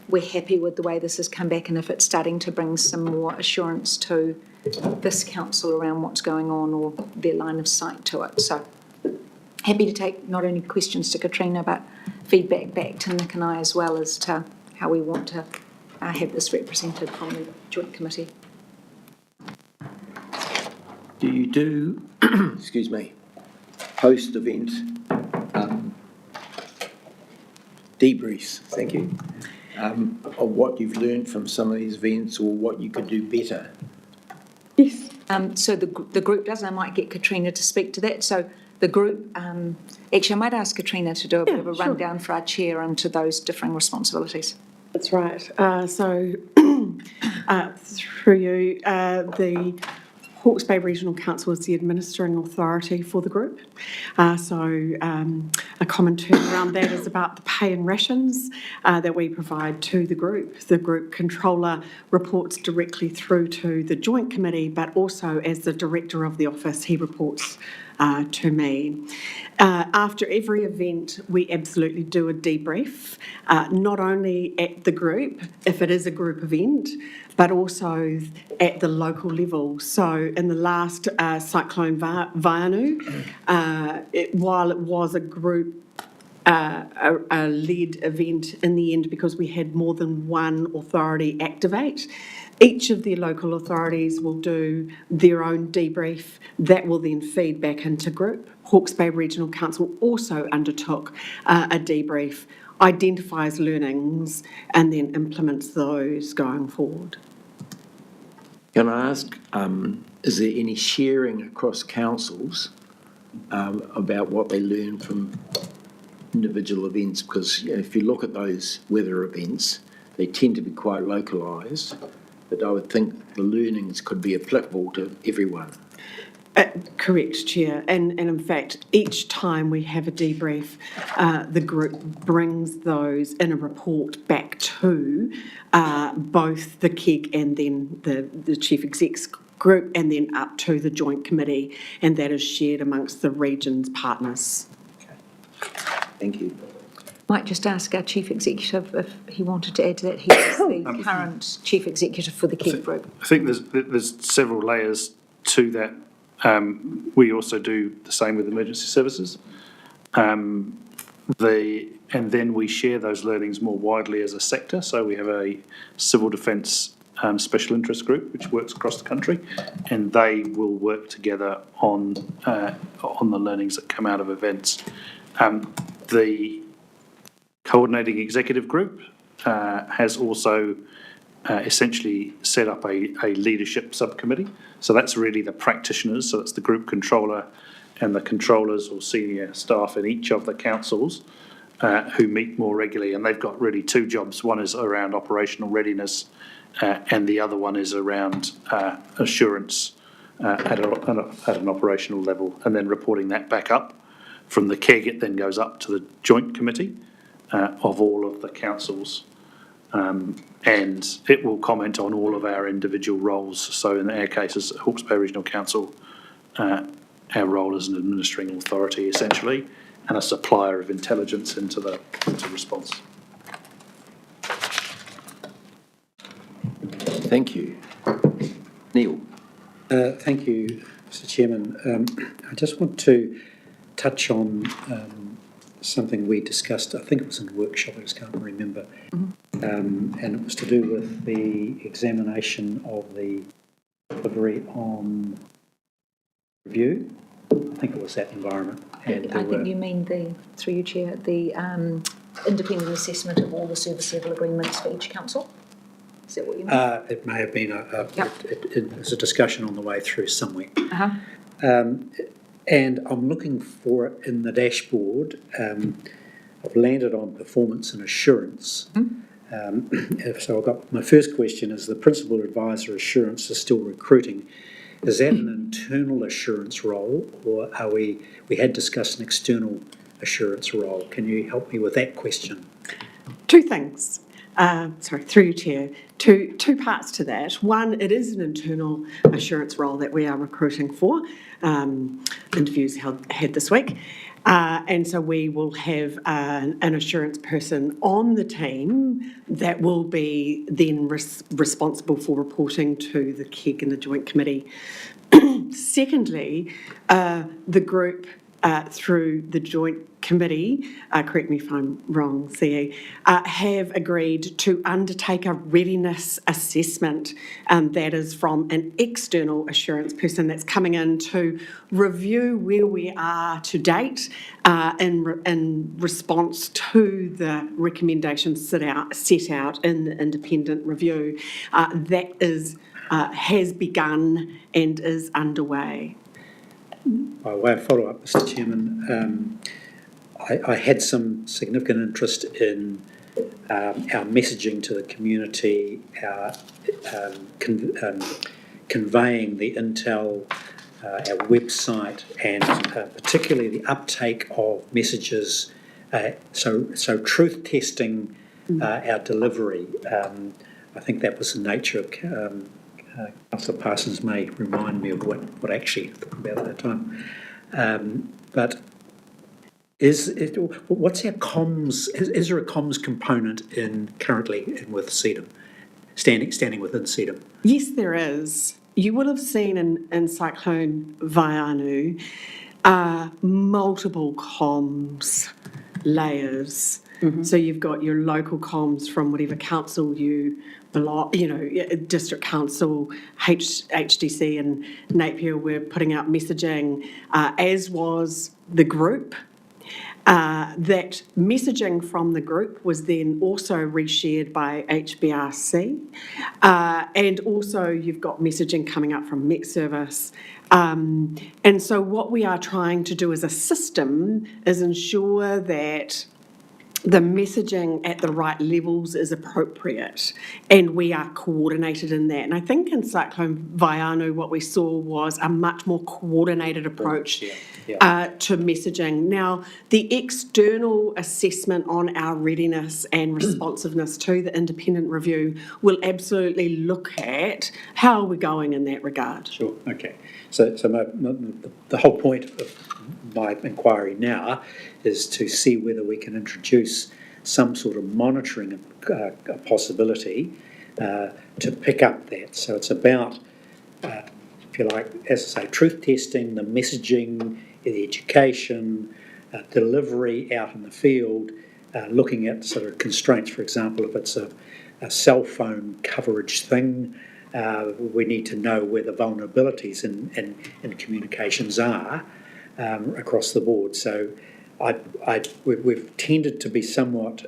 we're happy with the way this has come back and if it's starting to bring some more assurance to this council around what's going on or their line of sight to it. So happy to take not only questions to Katrina but feedback back to Nick and I as well as to how we want to have this represented from the joint committee. Do you do, excuse me, post-event debriefs, thank you, of what you've learned from some of these events or what you could do better? Yes. So the group does, and I might get Katrina to speak to that. So the group, actually I might ask Katrina to do a bit of a rundown for our chair into those differing responsibilities. That's right. So through you, the Hawke's Bay Regional Council is the administering authority for the group. So a common term around that is about the pay and rations that we provide to the group. The group controller reports directly through to the joint committee, but also as the director of the office, he reports to me. After every event, we absolutely do a debrief, not only at the group, if it is a group event, but also at the local level. So in the last Cyclone Vaianu, while it was a group a led event in the end because we had more than one authority activate, each of the local authorities will do their own debrief. That will then feed back into group. Hawke's Bay Regional Council also undertook a debrief, identifies learnings and then implements those going forward. Can I ask, is there any sharing across councils about what they learn from individual events? Because if you look at those weather events, they tend to be quite localised, but I would think the learnings could be applicable to everyone. Correct, Chair. And in fact, each time we have a debrief, the group brings those in a report back to both the KEG and then the Chief Exec's group, and then up to the Joint Committee, and that is shared amongst the region's partners. Thank you. Might just ask our Chief Executive if he wanted to add to that. He is the current Chief Executive for the KEG Group. I think there's several layers to that. We also do the same with emergency services. And then we share those learnings more widely as a sector. So we have a civil defence special interest group which works across the country, and they will work together on the learnings that come out of events. The coordinating executive group has also essentially set up a leadership subcommittee. So that's really the practitioners, so that's the group controller and the controllers or senior staff in each of the councils who meet more regularly, and they've got really two jobs. One is around operational readiness and the other one is around assurance at an operational level, and then reporting that back up. From the KEG, it then goes up to the Joint Committee of all of the councils, and it will comment on all of our individual roles. So in our case as Hawke's Bay Regional Council, our role as an administering authority essentially, and a supplier of intelligence into response. Thank you. Neil. Thank you, Mr. Chairman. I just want to touch on something we discussed, I think it was in a workshop, I just can't remember, and it was to do with the examination of the delivery on review. I think it was that environment. And I think you mean through you, Chair, the independent assessment of all the service level agreements for each council. Is that what you mean? It may have been it was a discussion on the way through somewhere. And I'm looking for it in the dashboard. I've landed on performance and assurance. So I've got my first question is the principal advisor assurance is still recruiting. Is that an internal assurance role, or are we had discussed an external assurance role? Can you help me with that question? Two things. Through you, Chair. Two parts to that. One, it is an internal assurance role that we are recruiting for. Interviews had this week. And so we will have an assurance person on the team that will be then responsible for reporting to the KEG and the Joint Committee. Secondly, the group through the Joint Committee, correct me if I'm wrong, CE, have agreed to undertake a readiness assessment that is from an external assurance person that's coming in to review where we are to date in response to the recommendations set out in the independent review. That has begun and is underway. By way of follow-up, Mr. Chairman, I had some significant interest in our messaging to the community, our conveying the intel, our website, and particularly the uptake of messages. So truth testing our delivery. I think that was the nature of. Councillor Parsons may remind me of what I actually thought about at that time. But what's our comms? Is there a comms component currently with CDEM, standing within CDEM? Yes, there is. You will have seen in Cyclone Vaianu multiple comms layers. So you've got your local comms from whatever council you belong, district council, HDC and Napier were putting out messaging, as was the group. That messaging from the group was then also reshared by HBRIC, and also you've got messaging coming up from Met Service. And so what we are trying to do as a system is ensure that the messaging at the right levels is appropriate and we are coordinated in that. And I think in Cyclone Vaianu, what we saw was a much more coordinated approach to messaging. Now, the external assessment on our readiness and responsiveness to the independent review will absolutely look at how are we going in that regard. Sure, okay. So the whole point of my inquiry now is to see whether we can introduce some sort of monitoring possibility to pick up that. So it's about, if you like, as I say, truth testing, the messaging, the education, delivery out in the field, looking at sort of constraints. For example, if it's a cell phone coverage thing, we need to know where the vulnerabilities in communications are across the board. So we've tended to be somewhat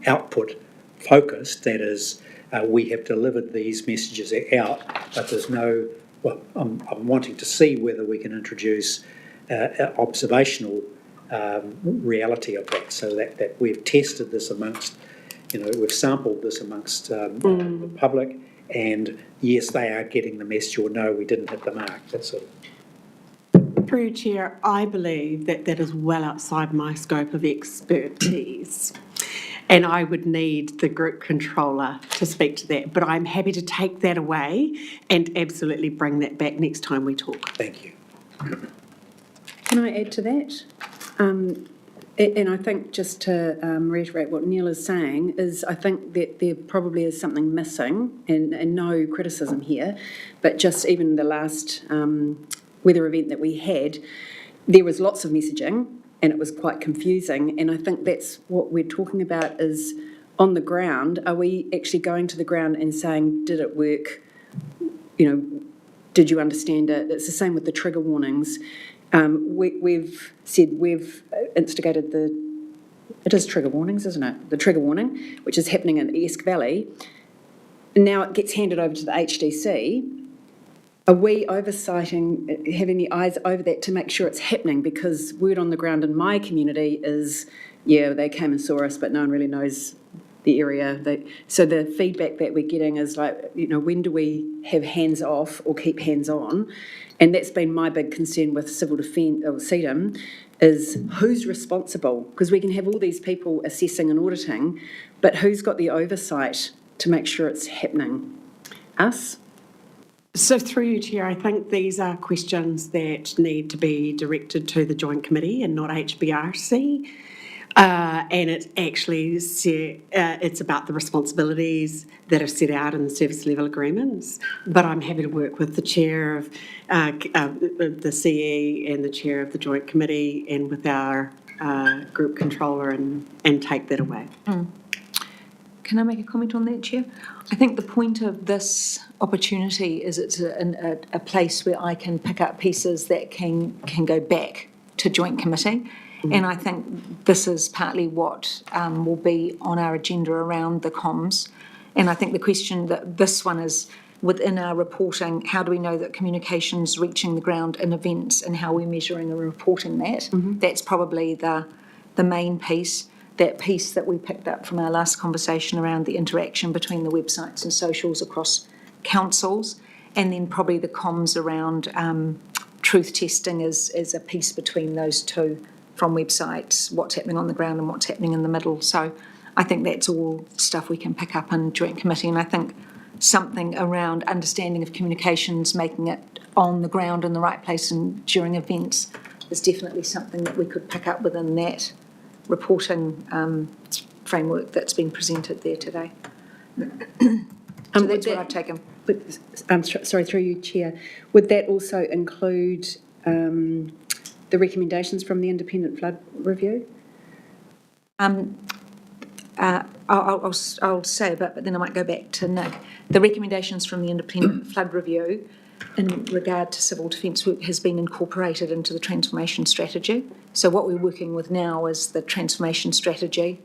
output focused. That is, we have delivered these messages out, but there's no. Well, I'm wanting to see whether we can introduce observational reality of that, so that we've tested this amongst, we've sampled this amongst the public, and yes, they are getting the message, or no, we didn't hit the mark. That's all. Through you, Chair, I believe that that is well outside my scope of expertise. And I would need the group controller to speak to that. But I'm happy to take that away and absolutely bring that back next time we talk. Thank you. Can I add to that? And I think just to reiterate what Neil is saying is I think that there probably is something missing, and no criticism here, but just even the last weather event that we had, there was lots of messaging and it was quite confusing, and I think that's what we're talking about is on the ground, are we actually going to the ground and saying, did it work? Did you understand it? It's the same with the trigger warnings. We've said we've instigated it is trigger warnings, isn't it? The trigger warning, which is happening in Esk Valley. Now it gets handed over to the HDC. Are we oversighting, having the eyes over that to make sure it's happening? Because word on the ground in my community is, yeah, they came and saw us, but no one really knows the area. So the feedback that we're getting is like, when do we have hands off or keep hands on? And that's been my big concern with civil defence, or CDEM, is who's responsible? Because we can have all these people assessing and auditing, but who's got the oversight to make sure it's happening? Us? So through you, Chair, I think these are questions that need to be directed to the Joint Committee and not HBRC. And it's actually, it's about the responsibilities that are set out in the service level agreements. But I'm happy to work with the Chair of the CE and the Chair of the Joint Committee and with our Group Controller and take that away. Can I make a comment on that, Chair? I think the point of this opportunity is it's a place where I can pick up pieces that can go back to Joint Committee. And I think this is partly what will be on our agenda around the comms. And I think the question that this one is, within our reporting, how do we know that communication's reaching the ground in events and how we're measuring and reporting that? That's probably the main piece. That piece that we picked up from our last conversation around the interaction between the websites and socials across councils, and then probably the comms around truth testing is a piece between those two from websites, what's happening on the ground and what's happening in the middle. So I think that's all stuff we can pick up in Joint Committee, and I think something around understanding of communications, making it on the ground in the right place and during events is definitely something that we could pick up within that reporting framework that's been presented there today. So that's what I've taken. Sorry, through you, Chair. Would that also include the recommendations from the Independent Flood Review? I'll say a bit, but then I might go back to Nick. The recommendations from the Independent Flood Review in regard to civil defence work has been incorporated into the transformation strategy. So what we're working with now is the transformation strategy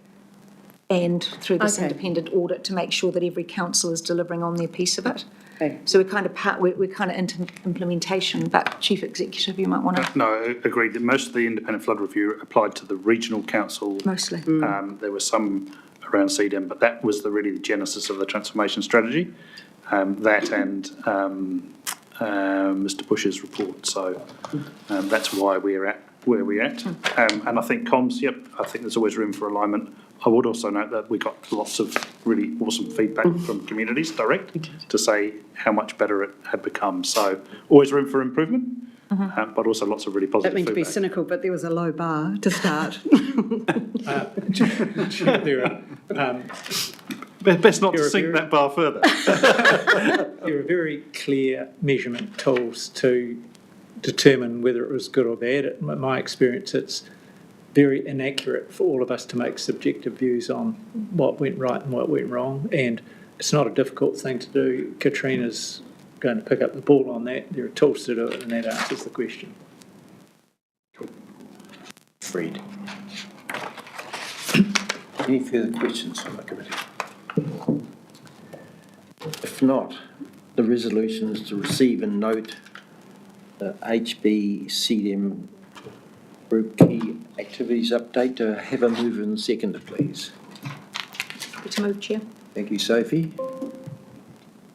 and through this independent audit to make sure that every council is delivering on their piece of it. Okay. So we're kind of into implementation, but Chief Executive, you might want to. No, agreed. Most of the independent flood review applied to the regional council. Mostly. There were some around CDEM, but that was really the genesis of the transformation strategy. That and Mr. Bush's report. So that's why we're at where we're at. And I think comms, yep, I think there's always room for alignment. I would also note that we got lots of really awesome feedback from communities direct to say how much better it had become. So always room for improvement, but also lots of really positive Don't mean to be feedback. cynical, but there was a low bar to start. Best not to sink that bar further. There are very clear measurement tools to determine whether it was good or bad. In my experience, it's very inaccurate for all of us to make subjective views on what went right and what went wrong, and it's not a difficult thing to do. Katrina's going to pick up the ball on that. There are tools to do it, and that answers the question. Fred. Any further questions from the committee? If not, the resolution is to receive and note the CDEM Group key activities update. Have a mover and seconder, please. To move, Chair. Thank you, Sophie.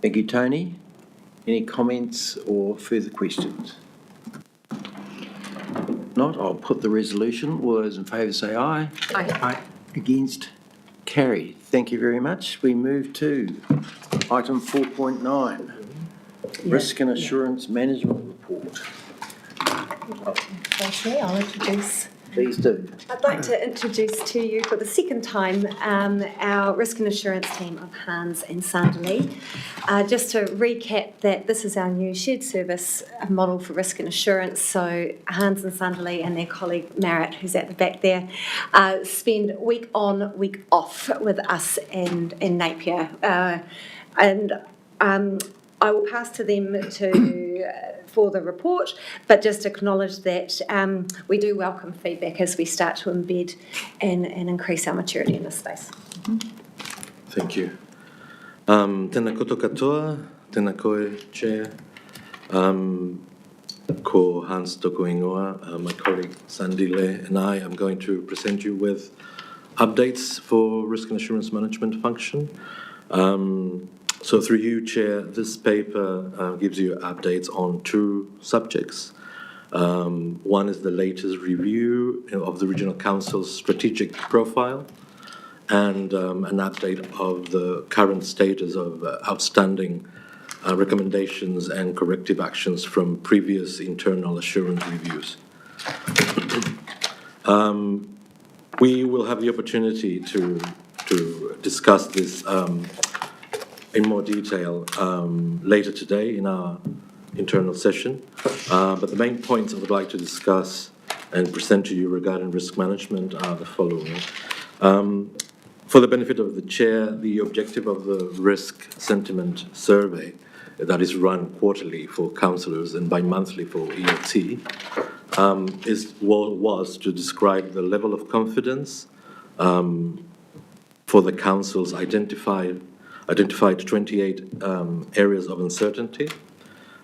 Thank you, Tony. Any comments or further questions? If not, I'll put the resolution. All those in favour say aye. Aye. Against? Carried. Thank you very much. We move to item 4.9, Risk and Assurance Management Report. Okay, I'll introduce. Please do. I'd like to introduce to you for the second time our risk and assurance team of Hans and Sandali. Just to recap that this is our new shared service model for risk and assurance. So Hans and Sandali and their colleague Marit, who's at the back there, spend week on, week off with us and Napier. I will pass to them for the report, but just acknowledge that we do welcome feedback as we start to embed and increase our maturity in this space. Thank you. Tēnā koto katoa, tēnā koe, Chair. Ko Hans toko ingoa, my colleague Sandile and I am going to present you with updates for risk and assurance management function. So through you, Chair, this paper gives you updates on two subjects. One is the latest review of the Regional Council's strategic profile and an update of the current status of outstanding recommendations and corrective actions from previous internal assurance reviews. We will have the opportunity to discuss this in more detail later today in our internal session. But the main points I would like to discuss and present to you regarding risk management are the following. For the benefit of the Chair, the objective of the risk sentiment survey that is run quarterly for councillors and bi-monthly for ELT was to describe the level of confidence for the council's identified 28 areas of uncertainty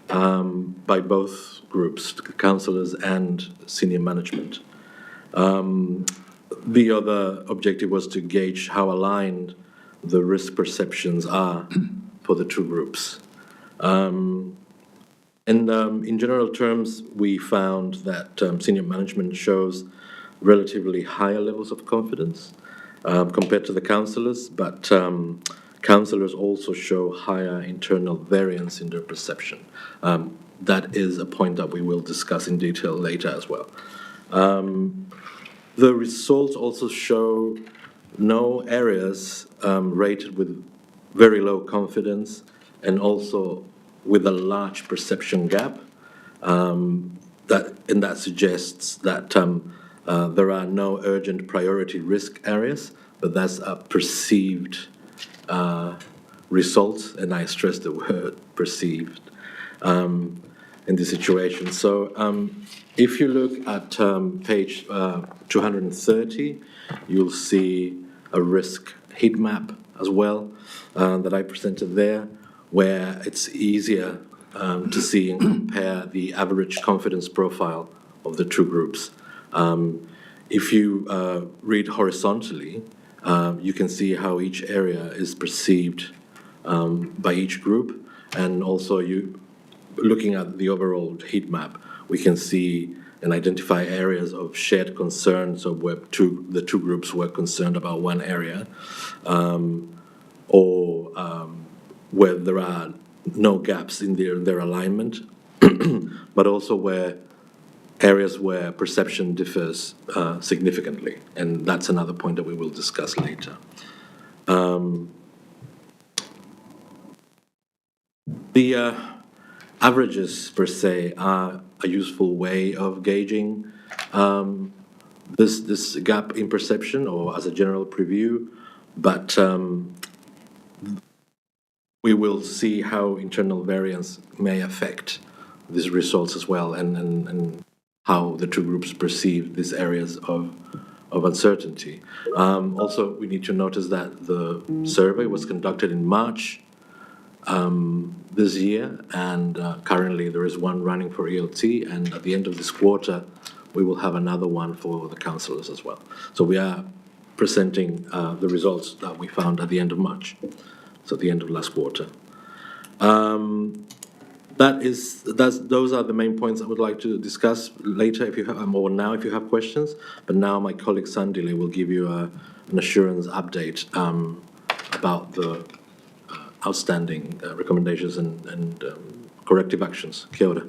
by both groups, councillors and senior management. The other objective was to gauge how aligned the risk perceptions are for the two groups. In general terms, we found that senior management shows relatively higher levels of confidence compared to the councillors, but councillors also show higher internal variance in their perception. That is a point that we will discuss in detail later as well. The results also show no areas rated with very low confidence and also with a large perception gap. That suggests that there are no urgent priority risk areas, but that's a perceived result, and I stress the word perceived in this situation. So if you look at page 230, you'll see a risk heat map as well that I presented there, where it's easier to see and compare the average confidence profile of the two groups. If you read horizontally, you can see how each area is perceived by each group, and also looking at the overall heat map, we can see and identify areas of shared concern, so where the two groups were concerned about one area, or where there are no gaps in their alignment, but also where areas where perception differs significantly, and that's another point that we will discuss later. The averages per se are a useful way of gauging this gap in perception, or as a general preview, but we will see how internal variance may affect these results as well, and how the two groups perceive these areas of uncertainty. Also, we need to notice that the survey was conducted in March this year, and currently there is one running for ELT, and at the end of this quarter, we will have another one for the councillors as well. So we are presenting the results that we found at the end of March, so at the end of last quarter. Those are the main points I would like to discuss later, if you have, or now if you have questions. But now my colleague Sandile will give you an assurance update about the outstanding recommendations and corrective actions. Kia ora.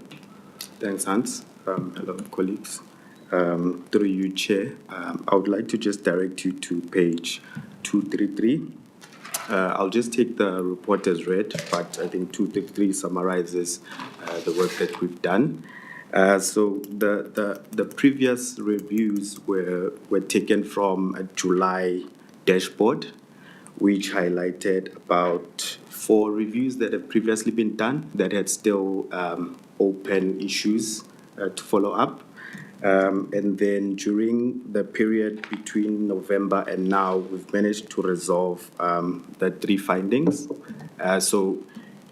Thanks, Hans. Hello, colleagues. Through you, Chair, I would like to just direct you to page 233. I'll just take the report as read, but I think 233 summarizes the work that we've done. So the previous reviews were taken from a July dashboard, which highlighted about 4 reviews that have previously been done that had still open issues to follow up. And then during the period between November and now, we've managed to resolve the 3 findings. So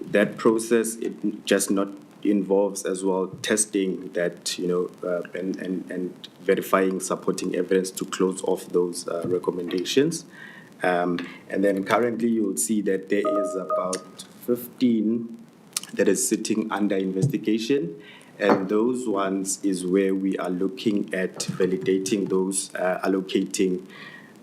that process, it just not involves as well testing that, and verifying supporting evidence to close off those recommendations. And then currently you'll see that there is about 15 that is sitting under investigation. And those ones is where we are looking at validating those, allocating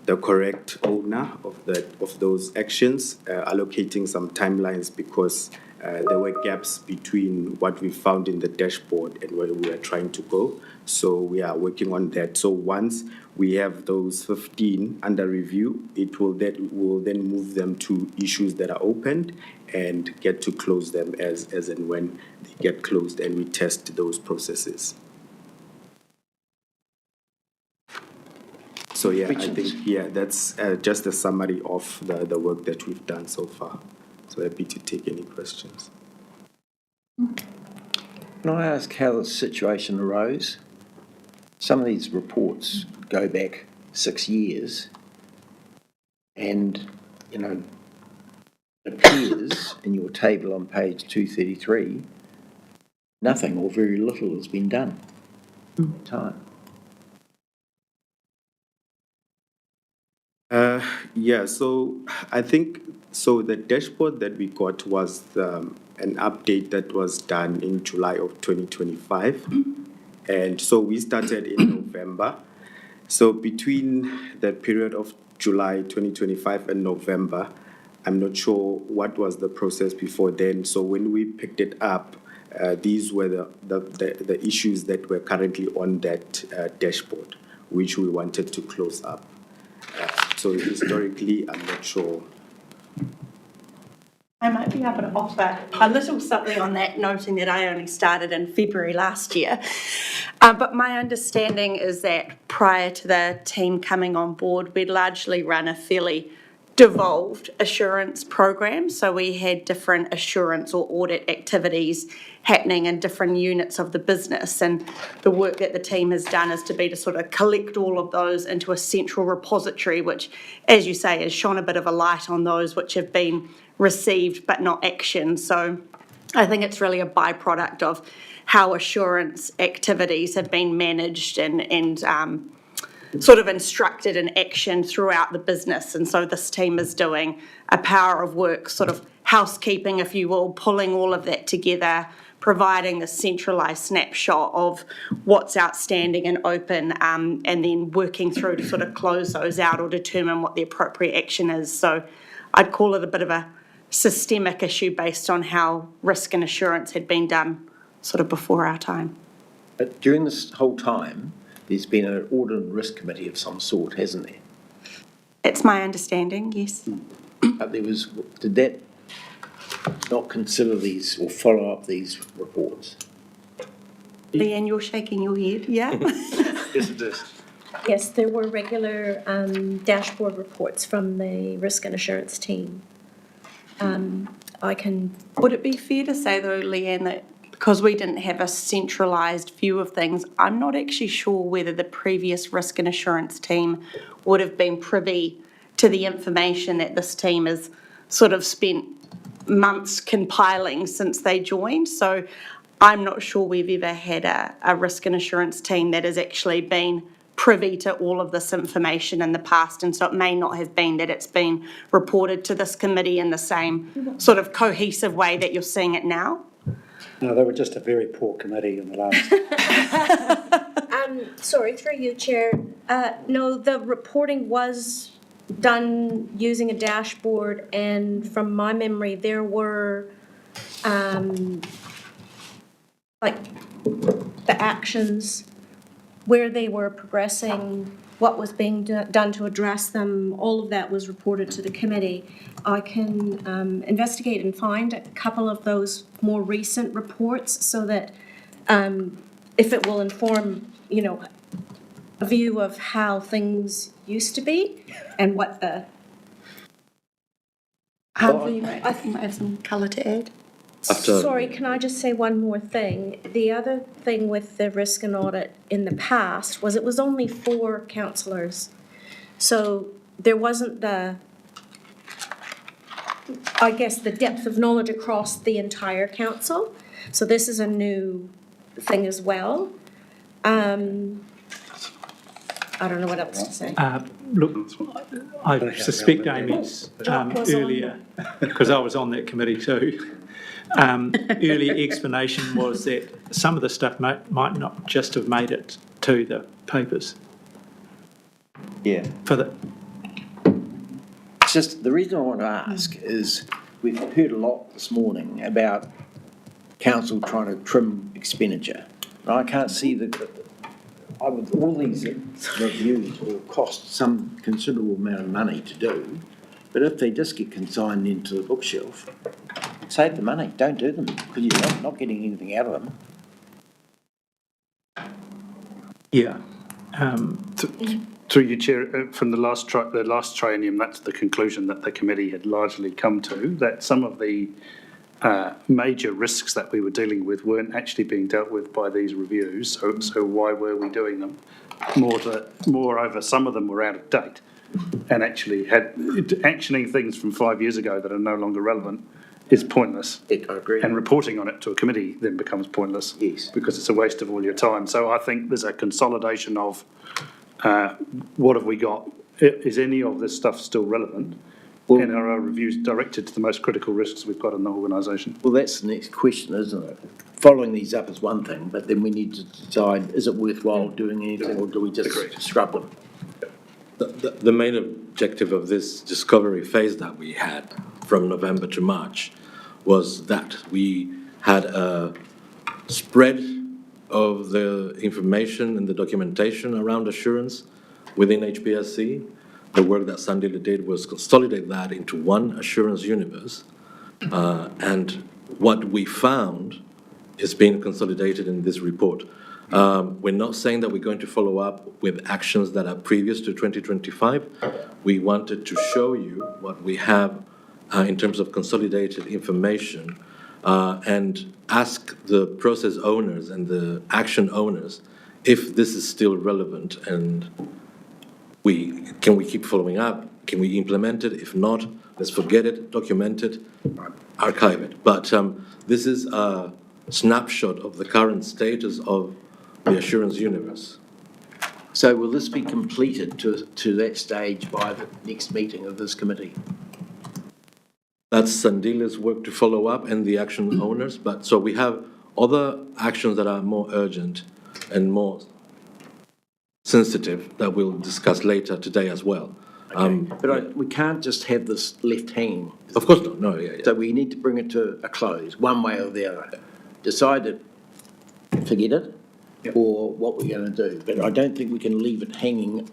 the correct owner of those actions, allocating some timelines, because there were gaps between what we found in the dashboard and where we are trying to go. So we are working on that. So once we have those 15 under review, we'll then move them to issues that are opened and get to close them as and when they get closed, and we test those processes. So yeah, I think, that's just a summary of the work that we've done so far. So happy to take any questions. Can I ask how the situation arose? Some of these reports go back 6 years, and, it appears in your table on page 233, nothing or very little has been done in time. So I think, the dashboard that we got was an update that was done in July of 2025. And so we started in November. So between the period of July 2025 and November, I'm not sure what was the process before then. So when we picked it up, these were the issues that were currently on that dashboard, which we wanted to close up. So historically, I'm not sure. I might be able to offer a little something on that, noting that I only started in February last year. But my understanding is that prior to the team coming on board, we'd largely run a fairly devolved assurance program. So we had different assurance or audit activities happening in different units of the business. And the work that the team has done is to sort of collect all of those into a central repository, which, as you say, has shone a bit of a light on those which have been received but not actioned. So I think it's really a byproduct of how assurance activities have been managed and sort of instructed and actioned throughout the business. And so this team is doing a power of work, sort of housekeeping, if you will, pulling all of that together, providing a centralised snapshot of what's outstanding and open, and then working through to sort of close those out or determine what the appropriate action is. So I'd call it a bit of a systemic issue based on how risk and assurance had been done sort of before our time. But during this whole time, there's been an audit and risk committee of some sort, hasn't there? It's my understanding, yes. But did that not consider these or follow up these reports? Leanne, you're shaking your head, yeah? Yes, it is. Yes, there were regular dashboard reports from the risk and assurance team. Would it be fair to say though, Leanne, that because we didn't have a centralised view of things, I'm not actually sure whether the previous risk and assurance team would have been privy to the information that this team has sort of spent months compiling since they joined. So I'm not sure we've ever had a risk and assurance team that has actually been privy to all of this information in the past, and so it may not have been that it's been reported to this committee in the same sort of cohesive way that you're seeing it now. No, they were just a very poor committee in the last. Sorry, through you, Chair. No, the reporting was done using a dashboard, and from my memory, there were like the actions where they were progressing, what was being done to address them, all of that was reported to the committee. I can investigate and find a couple of those more recent reports so that if it will inform, a view of how things used to be and what the... You might have some colour to add. Sorry, can I just say one more thing? The other thing with the risk and audit in the past was it was only 4 councillors. So there wasn't the depth of knowledge across the entire council. So this is a new thing as well. I don't know what else to say. Look, I suspect Amy's earlier, because I was on that committee too, earlier explanation was that some of the stuff might not just have made it to the papers. Yeah. It's just the reason I want to ask is we've heard a lot this morning about council trying to trim expenditure. And I can't see with all these reviews will cost some considerable amount of money to do, but if they just get consigned into the bookshelf, save the money, don't do them, because you're not getting anything out of them. Yeah. Through you, Chair, from the last triennium, that's the conclusion that the committee had largely come to, that some of the major risks that we were dealing with weren't actually being dealt with by these reviews. So why were we doing them? Moreover, some of them were out of date and actually had actioning things from 5 years ago that are no longer relevant is pointless. I agree. And reporting on it to a committee then becomes pointless. Yes. Because it's a waste of all your time. So I think there's a consolidation of what have we got? Is any of this stuff still relevant? And are our reviews directed to the most critical risks we've got in the organisation? Well, that's the next question, isn't it? Following these up is one thing, but then we need to decide, is it worthwhile doing anything, or do we just scrub them? The main objective of this discovery phase that we had from November to March was that we had a spread of the information and the documentation around assurance within HBRIC. The work that Sandile did was consolidate that into one assurance universe, and what we found is being consolidated in this report. We're not saying that we're going to follow up with actions that are previous to 2025. We wanted to show you what we have in terms of consolidated information, and ask the process owners and the action owners if this is still relevant, and can we keep following up can we implement it? If not, let's forget it, document it, archive it. But this is a snapshot of the current status of the assurance universe. So will this be completed to that stage by the next meeting of this committee? That's Sandile's work to follow up and the action owners. But so we have other actions that are more urgent and more sensitive that we'll discuss later today as well. Okay. But we can't just have this left hanging. Of course not. No, yeah. So we need to bring it to a close, one way or the other. Decide to forget it, or what we're going to do. But I don't think we can leave it hanging.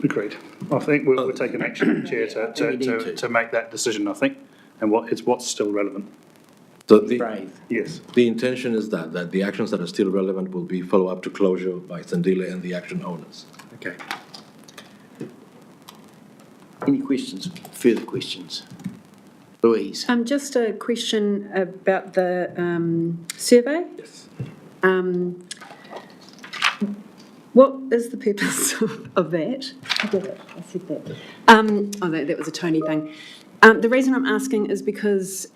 Agreed. I think we'll take an action, Chair, to make that decision, I think, and what's still relevant. So yes. The intention is that the actions that are still relevant will be follow up to closure by Sandile and the action owners. Okay. Any questions, further questions? Louise? Just a question about the survey. Yes. What is the purpose of that? I did it, I said that. That was a Tony thing. The reason I'm asking is because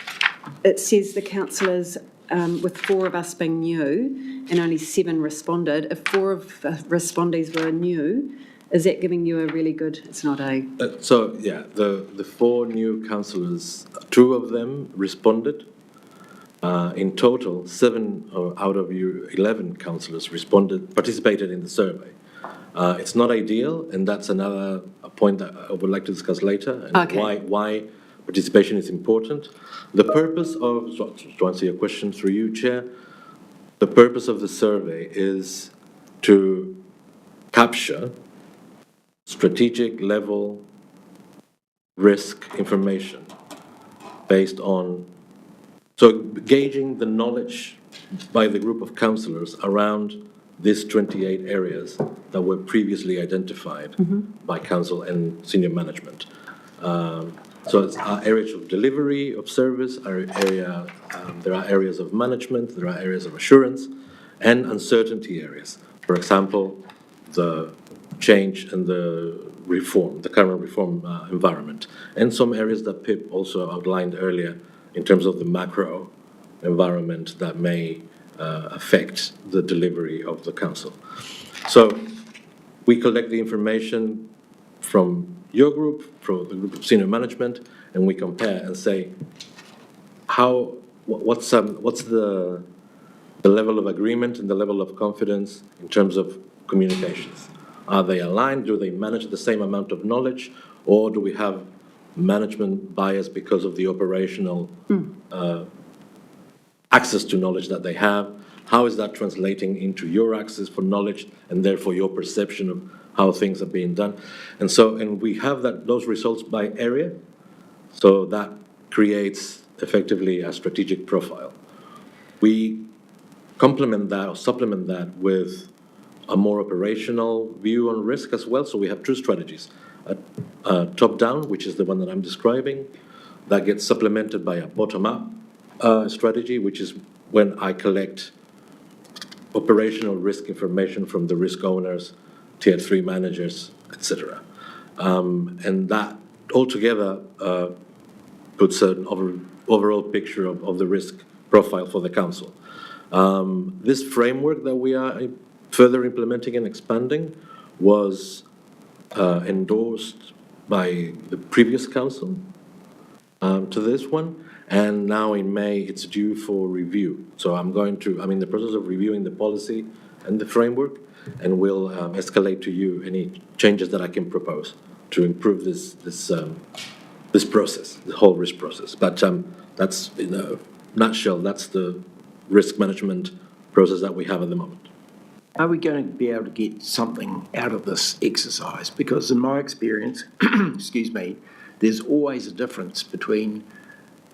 it says the councillors, with 4 of us being new and only 7 responded, if 4 of the respondees were new, is that giving you a really good, it's not a... The 4 new councillors, 2 of them responded. In total, 7 out of you 11 councillors participated in the survey. It's not ideal, and that's another point that I would like to discuss later, and why participation is important. The purpose of, to answer your question through you, Chair, the purpose of the survey is to capture strategic level risk information based on, so gauging the knowledge by the group of councillors around these 28 areas that were previously identified by council and senior management. So it's areas of delivery of service, there are areas of management, there are areas of assurance, and uncertainty areas. For example, the change and the reform, the current reform environment, and some areas that Pip also outlined earlier in terms of the macro environment that may affect the delivery of the council. So we collect the information from your group, from the group of senior management, and we compare and say, what's the level of agreement and the level of confidence in terms of communications? Are they aligned? Do they manage the same amount of knowledge? Or do we have management bias because of the operational access to knowledge that they have? How is that translating into your access for knowledge and therefore your perception of how things are being done? And we have those results by area, so that creates effectively a strategic profile. We complement that or supplement that with a more operational view on risk as well. So we have 2 strategies. Top-down, which is the one that I'm describing, that gets supplemented by a bottom-up strategy, which is when I collect operational risk information from the risk owners, Tier 3 managers, etc. And that altogether puts an overall picture of the risk profile for the council. This framework that we are further implementing and expanding was endorsed by the previous council to this one, and now in May it's due for review. So I'm in the process of reviewing the policy and the framework, and will escalate to you any changes that I can propose to improve this process, the whole risk process. But that's, in a nutshell, that's the risk management process that we have at the moment. Are we going to be able to get something out of this exercise? Because in my experience, excuse me, there's always a difference between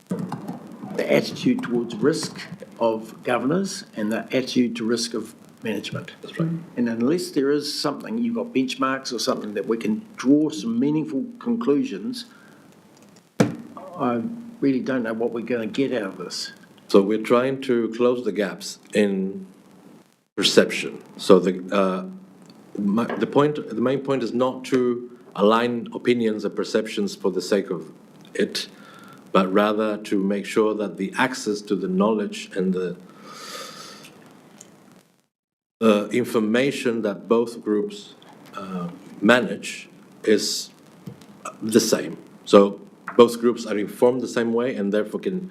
the attitude towards risk of governors and the attitude to risk of management. That's right. And unless there is something, you've got benchmarks or something that we can draw some meaningful conclusions, I really don't know what we're going to get out of this. So we're trying to close the gaps in perception. So the main point is not to align opinions and perceptions for the sake of it, but rather to make sure that the access to the knowledge and the information that both groups manage is the same. So both groups are informed the same way, and therefore the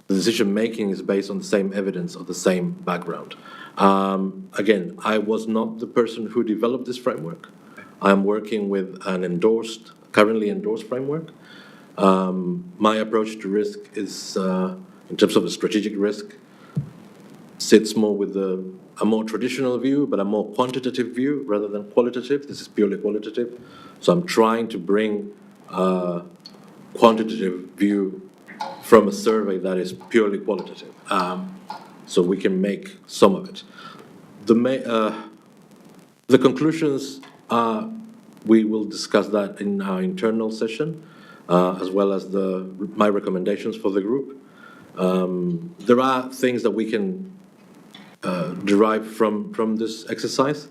decision-making is based on the same evidence or the same background. Again, I was not the person who developed this framework. I'm working with an currently endorsed framework. My approach to risk is, in terms of a strategic risk, sits more with a more traditional view, but a more quantitative view rather than qualitative. This is purely qualitative. So I'm trying to bring a quantitative view from a survey that is purely qualitative, so we can make some of it. The conclusions, we will discuss that in our internal session, as well as my recommendations for the group. There are things that we can derive from this exercise,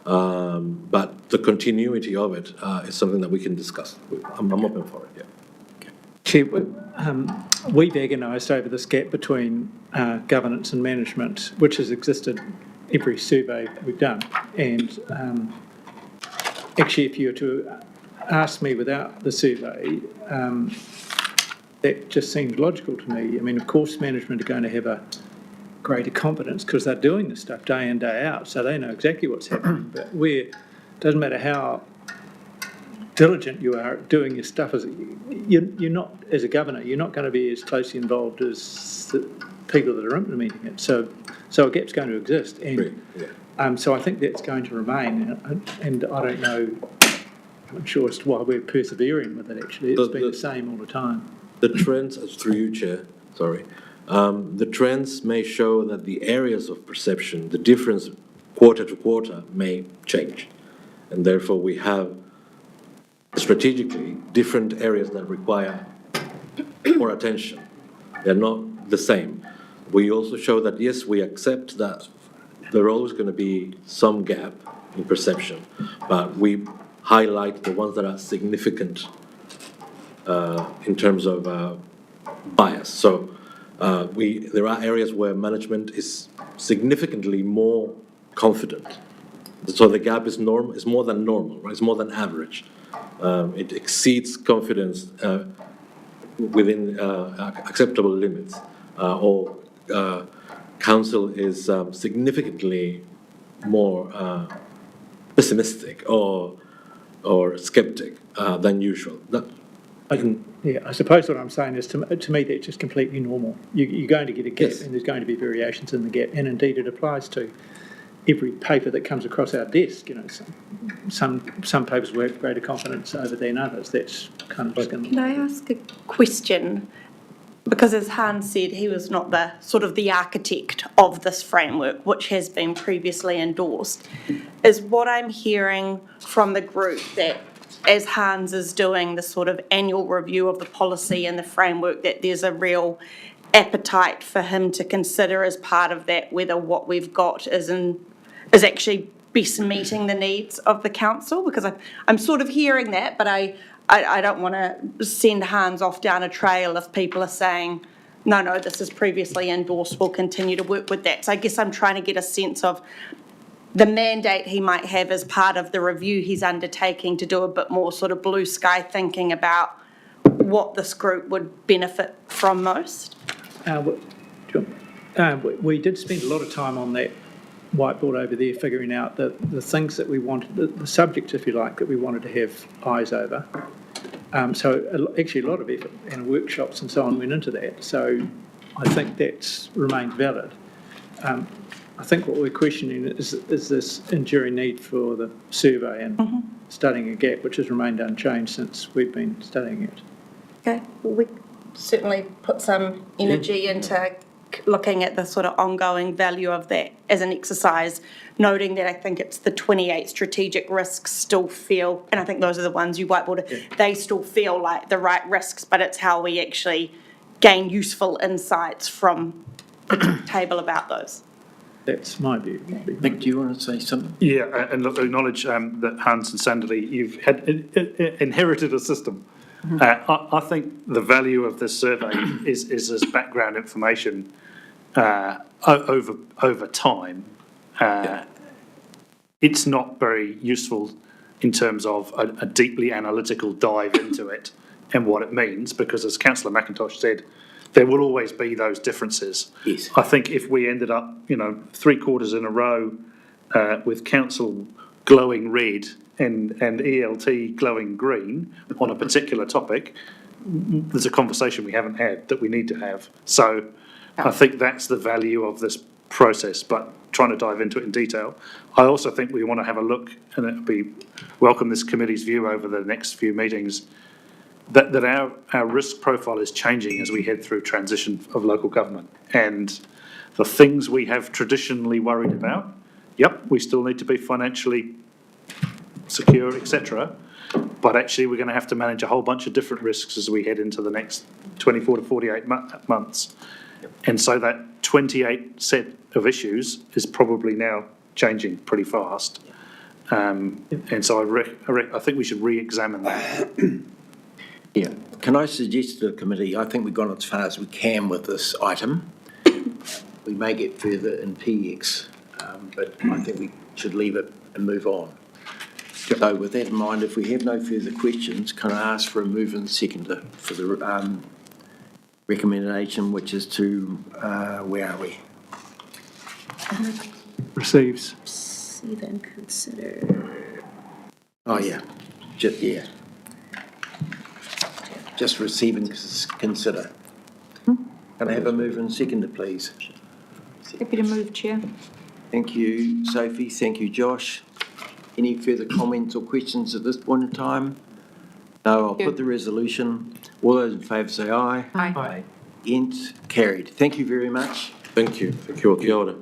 but the continuity of it is something that we can discuss. I'm open for it, yeah. Chair, we've agonised over this gap between governance and management, which has existed every survey we've done. And actually, if you were to ask me without the survey, that just seems logical to me. I mean, of course, management are going to have a greater confidence because they're doing this stuff day in, day out, so they know exactly what's happening. But it doesn't matter how diligent you are at doing your stuff, you're not, as a governor, you're not going to be as closely involved as the people that are implementing it. So a gap's going to exist, and so I think that's going to remain. And I don't know, I'm sure as to why we're persevering with it. Actually, it's been the same all the time. The trends, through you, Chair. Sorry. The trends may show that the areas of perception, the difference quarter to quarter, may change, and therefore we have strategically different areas that require more attention. They're not the same. We also show that, yes, we accept that there are always going to be some gap in perception, but we highlight the ones that are significant in terms of bias. So there are areas where management is significantly more confident. So the gap is more than normal, right? It's more than average. It exceeds confidence within acceptable limits, or council is significantly more pessimistic or skeptic than usual. I suppose what I'm saying is, to me, that's just completely normal. You're going to get a gap, yes, and there's going to be variations in the gap, and indeed it applies to every paper that comes across our desk. You know, some papers we have greater confidence over than others. That's kind of just going to... Can I ask a question? Because as Hans said, he was not the architect of this framework, which has been previously endorsed. Is what I'm hearing from the group that as Hans is doing the sort of annual review of the policy and the framework, that there's a real appetite for him to consider as part of that whether what we've got is actually best meeting the needs of the council? Because I'm sort of hearing that, but I don't want to send Hans off down a trail if people are saying, no, this is previously endorsed, we'll continue to work with that. So I guess I'm trying to get a sense of the mandate he might have as part of the review he's undertaking to do a bit more sort of blue sky thinking about what this group would benefit from most. We did spend a lot of time on that whiteboard over there, figuring out the things that we wanted, the subjects, if you like, that we wanted to have eyes over. So actually a lot of effort and workshops and so on went into that. So I think that's remained valid. I think what we're questioning is this enduring need for the survey and studying a gap, which has remained unchanged since we've been studying it. Okay, well, we certainly put some energy into looking at the sort of ongoing value of that as an exercise, noting that I think it's the 28 strategic risks still feel, and I think those are the ones you whiteboarded, they still feel like the right risks, but it's how we actually gain useful insights from the table about those. That's my view. Nick, do you want to say something? Yeah, and look, acknowledge that Hans and Sanderly, you've inherited a system. I think the value of this survey is as background information over time. It's not very useful in terms of a deeply analytical dive into it and what it means, because as Councillor McIntosh said, there will always be those differences. Yes. I think if we ended up, 3 quarters in a row with council glowing red and ELT glowing green on a particular topic, there's a conversation we haven't had that we need to have. So I think that's the value of this process, but trying to dive into it in detail. I also think we want to have a look, and it would be welcome this committee's view over the next few meetings, that our risk profile is changing as we head through transition of local government. And the things we have traditionally worried about, yep, we still need to be financially secure, etc. But actually we're going to have to manage a whole bunch of different risks as we head into the next 24 to 48 months. And so that 28 set of issues is probably now changing pretty fast. And so I think we should re-examine that. Yeah. Can I suggest to the committee, I think we've gone as far as we can with this item. We may get further in PX, but I think we should leave it and move on. So with that in mind, if we have no further questions, can I ask for a move and seconder for the recommendation, which is to, where are we? Receives. See then consider. Oh, yeah. Just receive and consider. Can I have a move and seconder, please? Happy to move, Chair. Thank you, Sophie. Thank you, Josh. Any further comments or questions at this point in time? No, I'll put the resolution. All those in favour say aye. Aye. Against? Carried. Thank you very much. Thank you. Thank you. Kia ora.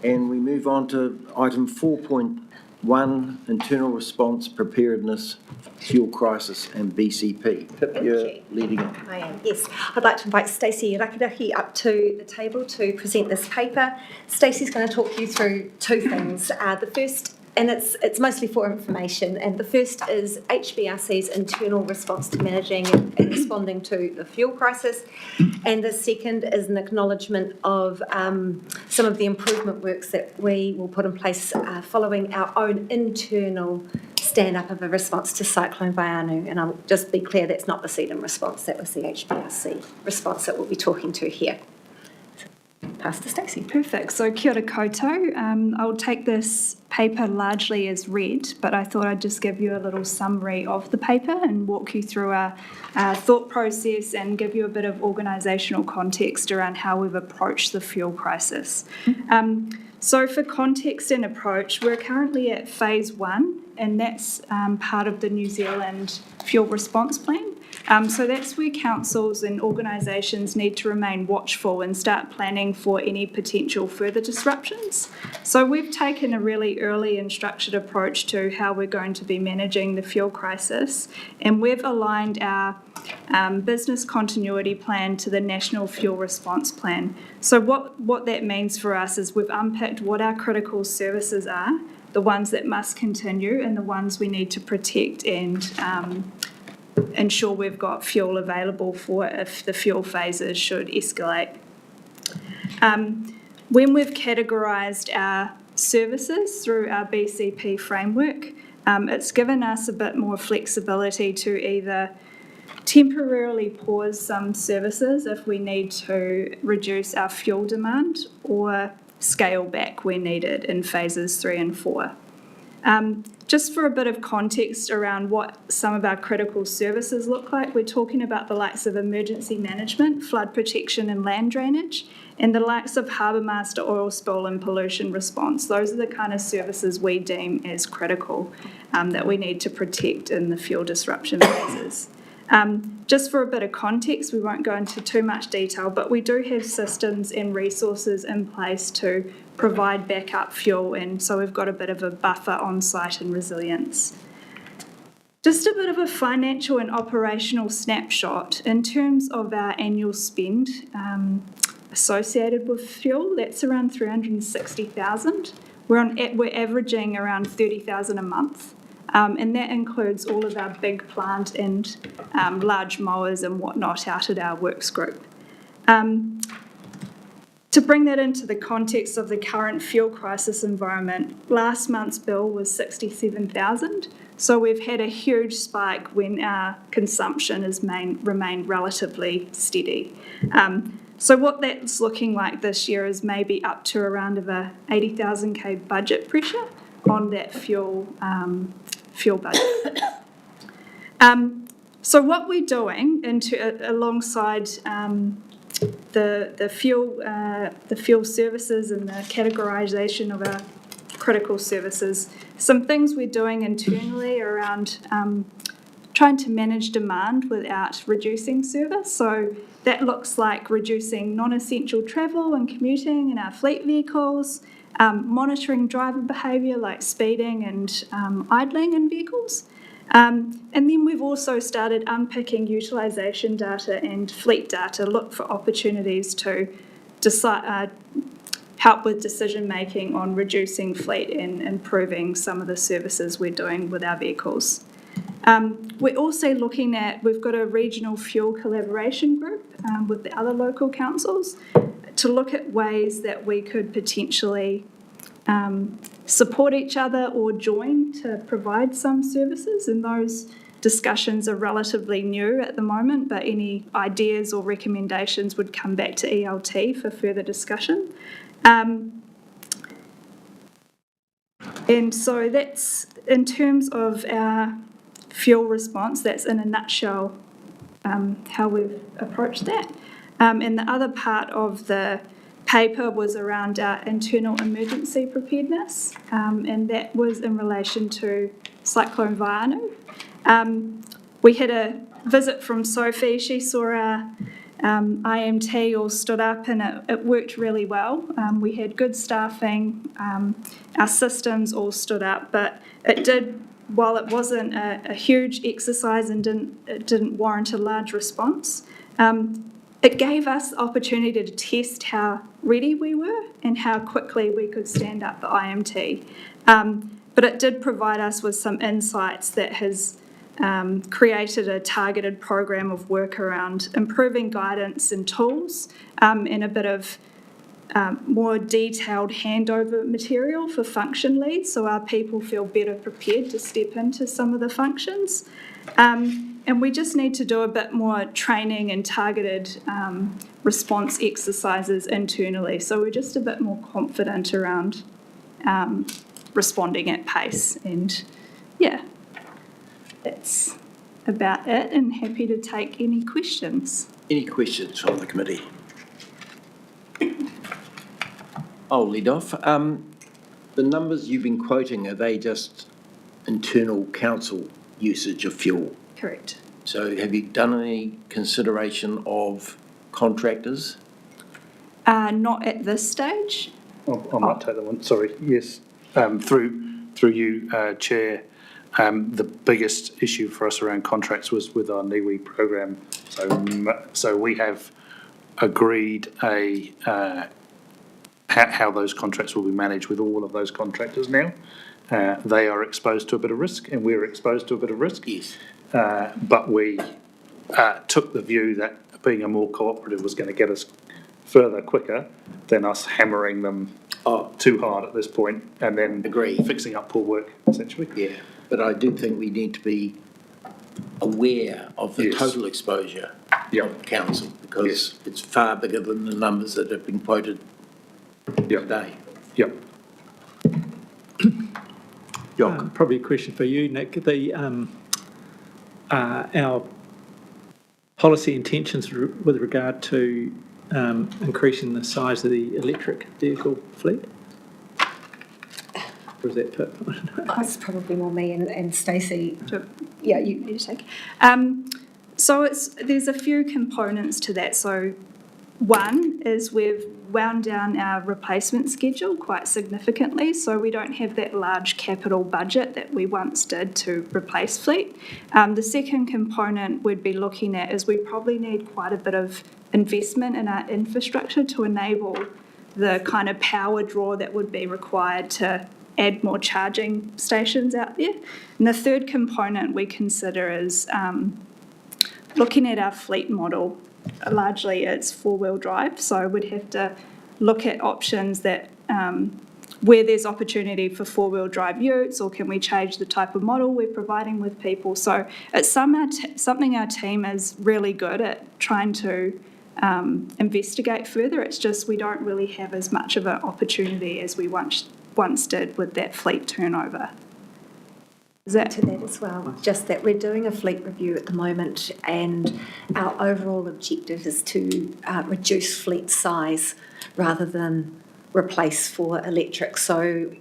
And we move on to item 4.1, internal response, preparedness, fuel crisis and BCP. Pip, you're leading it. I am, yes. I'd like to invite Stacey Rakiraki up to the table to present this paper. Stacey's going to talk you through 2 things. The first, and it's mostly for information, and the first is HBRC's internal response to managing and responding to the fuel crisis, and the second is an acknowledgement of some of the improvement works that we will put in place following our own internal stand-up of a response to Cyclone Vaianu. And I'll just be clear, that's not the CDEM response, that was the HBRC response that we'll be talking to here. Pass to Stacey. Perfect. So kia ora koutou. I'll take this paper largely as read, but I thought I'd just give you a little summary of the paper and walk you through our thought process and give you a bit of organisational context around how we've approached the fuel crisis. So for context and approach, we're currently at phase 1, and that's part of the New Zealand Fuel Response Plan. So that's where councils and organisations need to remain watchful and start planning for any potential further disruptions. So we've taken a really early and structured approach to how we're going to be managing the fuel crisis, and we've aligned our business continuity plan to the National Fuel Response Plan. So what that means for us is we've unpicked what our critical services are, the ones that must continue and the ones we need to protect and ensure we've got fuel available for if the fuel phases should escalate. When we've categorised our services through our BCP framework, it's given us a bit more flexibility to either temporarily pause some services if we need to reduce our fuel demand or scale back where needed in phases 3 and 4. Just for a bit of context around what some of our critical services look like, we're talking about the likes of emergency management, flood protection and land drainage, and the likes of harbour master oil spill and pollution response. Those are the kind of services we deem as critical that we need to protect in the fuel disruption phases. Just for a bit of context, we won't go into too much detail, but we do have systems and resources in place to provide backup fuel, and so we've got a bit of a buffer on site and resilience. Just a bit of a financial and operational snapshot in terms of our annual spend. associated with fuel. That's around 360,000. We're averaging around 30,000 a month. And that includes all of our big plant and large mowers and whatnot out at our works group. To bring that into the context of the current fuel crisis environment, last month's bill was 67,000. So we've had a huge spike when our consumption has remained relatively steady. So what that's looking like this year is maybe up to around of a 80,000K budget pressure on that fuel budget. So what we're doing alongside the fuel services and the categorisation of our critical services, some things we're doing internally around trying to manage demand without reducing service. So that looks like reducing non-essential travel and commuting in our fleet vehicles, monitoring driver behaviour like speeding and idling in vehicles. And then we've also started unpicking utilisation data and fleet data, look for opportunities to decide, help with decision making on reducing fleet and improving some of the services we're doing with our vehicles. We're also looking at, we've got a regional fuel collaboration group with the other local councils to look at ways that we could potentially support each other or join to provide some services, and those discussions are relatively new at the moment, but any ideas or recommendations would come back to ELT for further discussion. And so that's, in terms of our fuel response, that's in a nutshell how we've approached that. And the other part of the paper was around our internal emergency preparedness, and that was in relation to Cyclone Vaianu. We had a visit from Sophie. She saw our IMT all stood up, and it worked really well. We had good staffing, our systems all stood up, but it did, while it wasn't a huge exercise and it didn't warrant a large response, it gave us the opportunity to test how ready we were and how quickly we could stand up the IMT. But it did provide us with some insights that has created a targeted program of work around improving guidance and tools, and a bit of more detailed handover material for function leads, so our people feel better prepared to step into some of the functions. And we just need to do a bit more training and targeted response exercises internally, so we're just a bit more confident around responding at pace. And yeah, that's about it, and happy to take any questions. Any questions from the committee? I'll lead off. The numbers you've been quoting, are they just internal council usage of fuel? Correct. So have you done any consideration of contractors? Not at this stage. I might take that one. Sorry. Yes. Through you, Chair. The biggest issue for us around contracts was with our NIWE program. So we have agreed how those contracts will be managed with all of those contractors now. They are exposed to a bit of risk, and we're exposed to a bit of risk. Yes. But we took the view that being a more cooperative was going to get us further quicker than us hammering them too hard at this point and then fixing up poor work, essentially. Yeah, but I do think we need to be aware of the total exposure of council, because it's far bigger than the numbers that have been quoted today. Yep. Probably a question for you, Nick. Our policy intentions with regard to increasing the size of the electric vehicle fleet? Or is that Pip? That's probably more me and Stacey. Yeah, you take. So there's a few components to that. So One is we've wound down our replacement schedule quite significantly, so we don't have that large capital budget that we once did to replace fleet. The second component we'd be looking at is we probably need quite a bit of investment in our infrastructure to enable the kind of power draw that would be required to add more charging stations out there. And the third component we consider is looking at our fleet model. Largely it's four-wheel drive, so we'd have to look at options that where there's opportunity for four-wheel drive utes, or can we change the type of model we're providing with people. So it's something our team is really good at trying to investigate further. It's just we don't really have as much of an opportunity as we once did with that fleet turnover. Is that to that as well? Just that we're doing a fleet review at the moment, and our overall objective is to reduce fleet size rather than replace for electric. So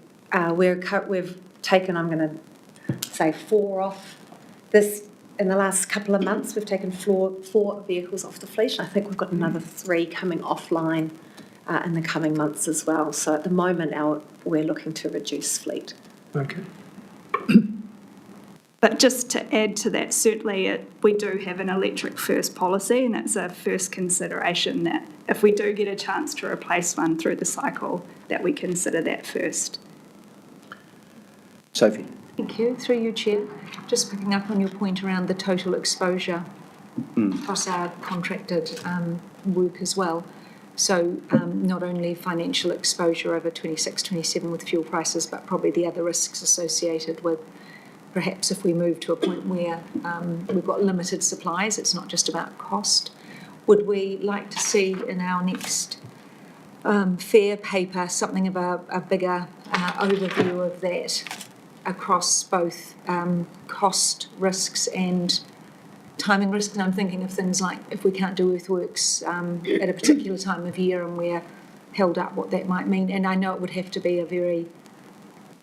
we've taken, I'm going to say 4 off this. In the last couple of months, we've taken 4 vehicles off the fleet. I think we've got another 3 coming offline in the coming months as well. So at the moment, we're looking to reduce fleet. Okay. But just to add to that, certainly we do have an electric first policy, and it's a first consideration that if we do get a chance to replace one through the cycle, that we consider that first. Sophie. Thank you. Through you, Chair. Just picking up on your point around the total exposure across our contracted work as well. So not only financial exposure over 26-27 with fuel prices, but probably the other risks associated with perhaps if we move to a point where we've got limited supplies, it's not just about cost. Would we like to see in our next fair paper something of a bigger overview of that across both cost risks and timing risks? And I'm thinking of things like if we can't do earthworks at a particular time of year and we're held up, what that might mean. And I know it would have to be a very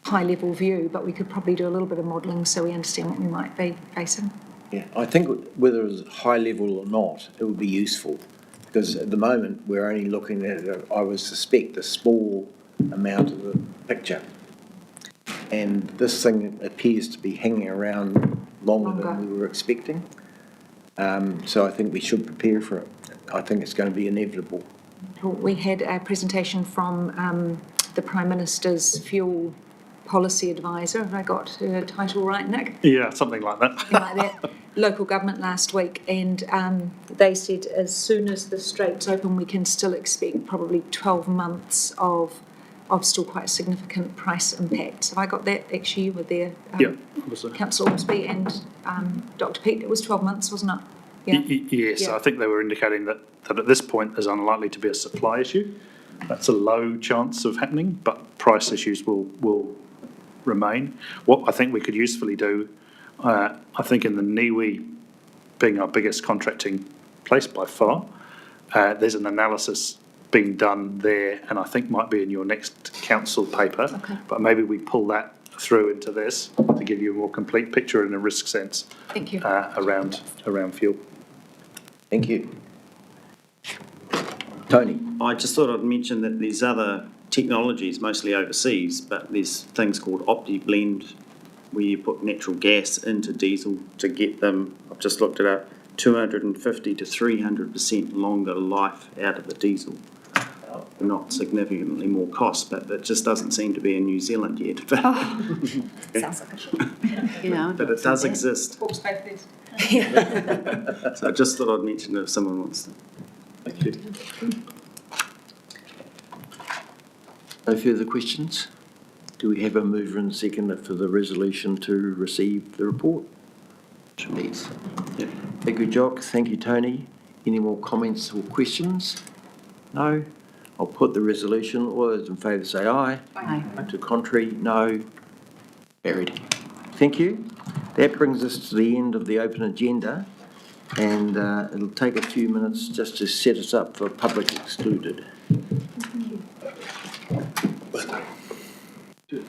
high-level view, but we could probably do a little bit of modelling so we understand what we might be facing. Yeah, I think whether it's high level or not, it would be useful, because at the moment we're only looking at, I would suspect, a small amount of the picture. And this thing appears to be hanging around longer than we were expecting. So I think we should prepare for it. I think it's going to be inevitable. We had a presentation from the Prime Minister's fuel policy advisor. Have I got her title right, Nick? Yeah, something like that. Something like that. Local government last week, and they said as soon as the straits open, we can still expect probably 12 months of still quite significant price impacts. Have I got that? Actually, you were there. Yeah, Councillor Ormsby and Dr. Pete. It was 12 months, wasn't it? Yeah. Yes, yeah. I think they were indicating that at this point there's unlikely to be a supply issue. That's a low chance of happening, but price issues will remain. What I think we could usefully do, I think in the NIWE being our biggest contracting place by far, there's an analysis being done there, and I think might be in your next council paper, but maybe we pull that through into this to give you a more complete picture in a risk sense. Thank you. Around fuel. Thank you. Tony. I just thought I'd mention that there's other technologies, mostly overseas, but there's things called OptiBlend, where you put natural gas into diesel to get them, I've just looked it up, 250 to 300% longer life out of the diesel. Not significantly more cost, but it just doesn't seem to be in New Zealand yet. But, Sounds like a yeah, but it does exist. So I just thought I'd mention it if someone wants to. Thank you. No further questions? Do we have a mover and seconder for the resolution to receive the report? Please. Yep. Thank you, Jock. Thank you, Tony. Any more comments or questions? No? I'll put the resolution. All those in favour say aye. Aye. To contrary, no. Carried. Thank you. That brings us to the end of the open agenda, and it'll take a few minutes just to set us up for public excluded. Thank you. Good.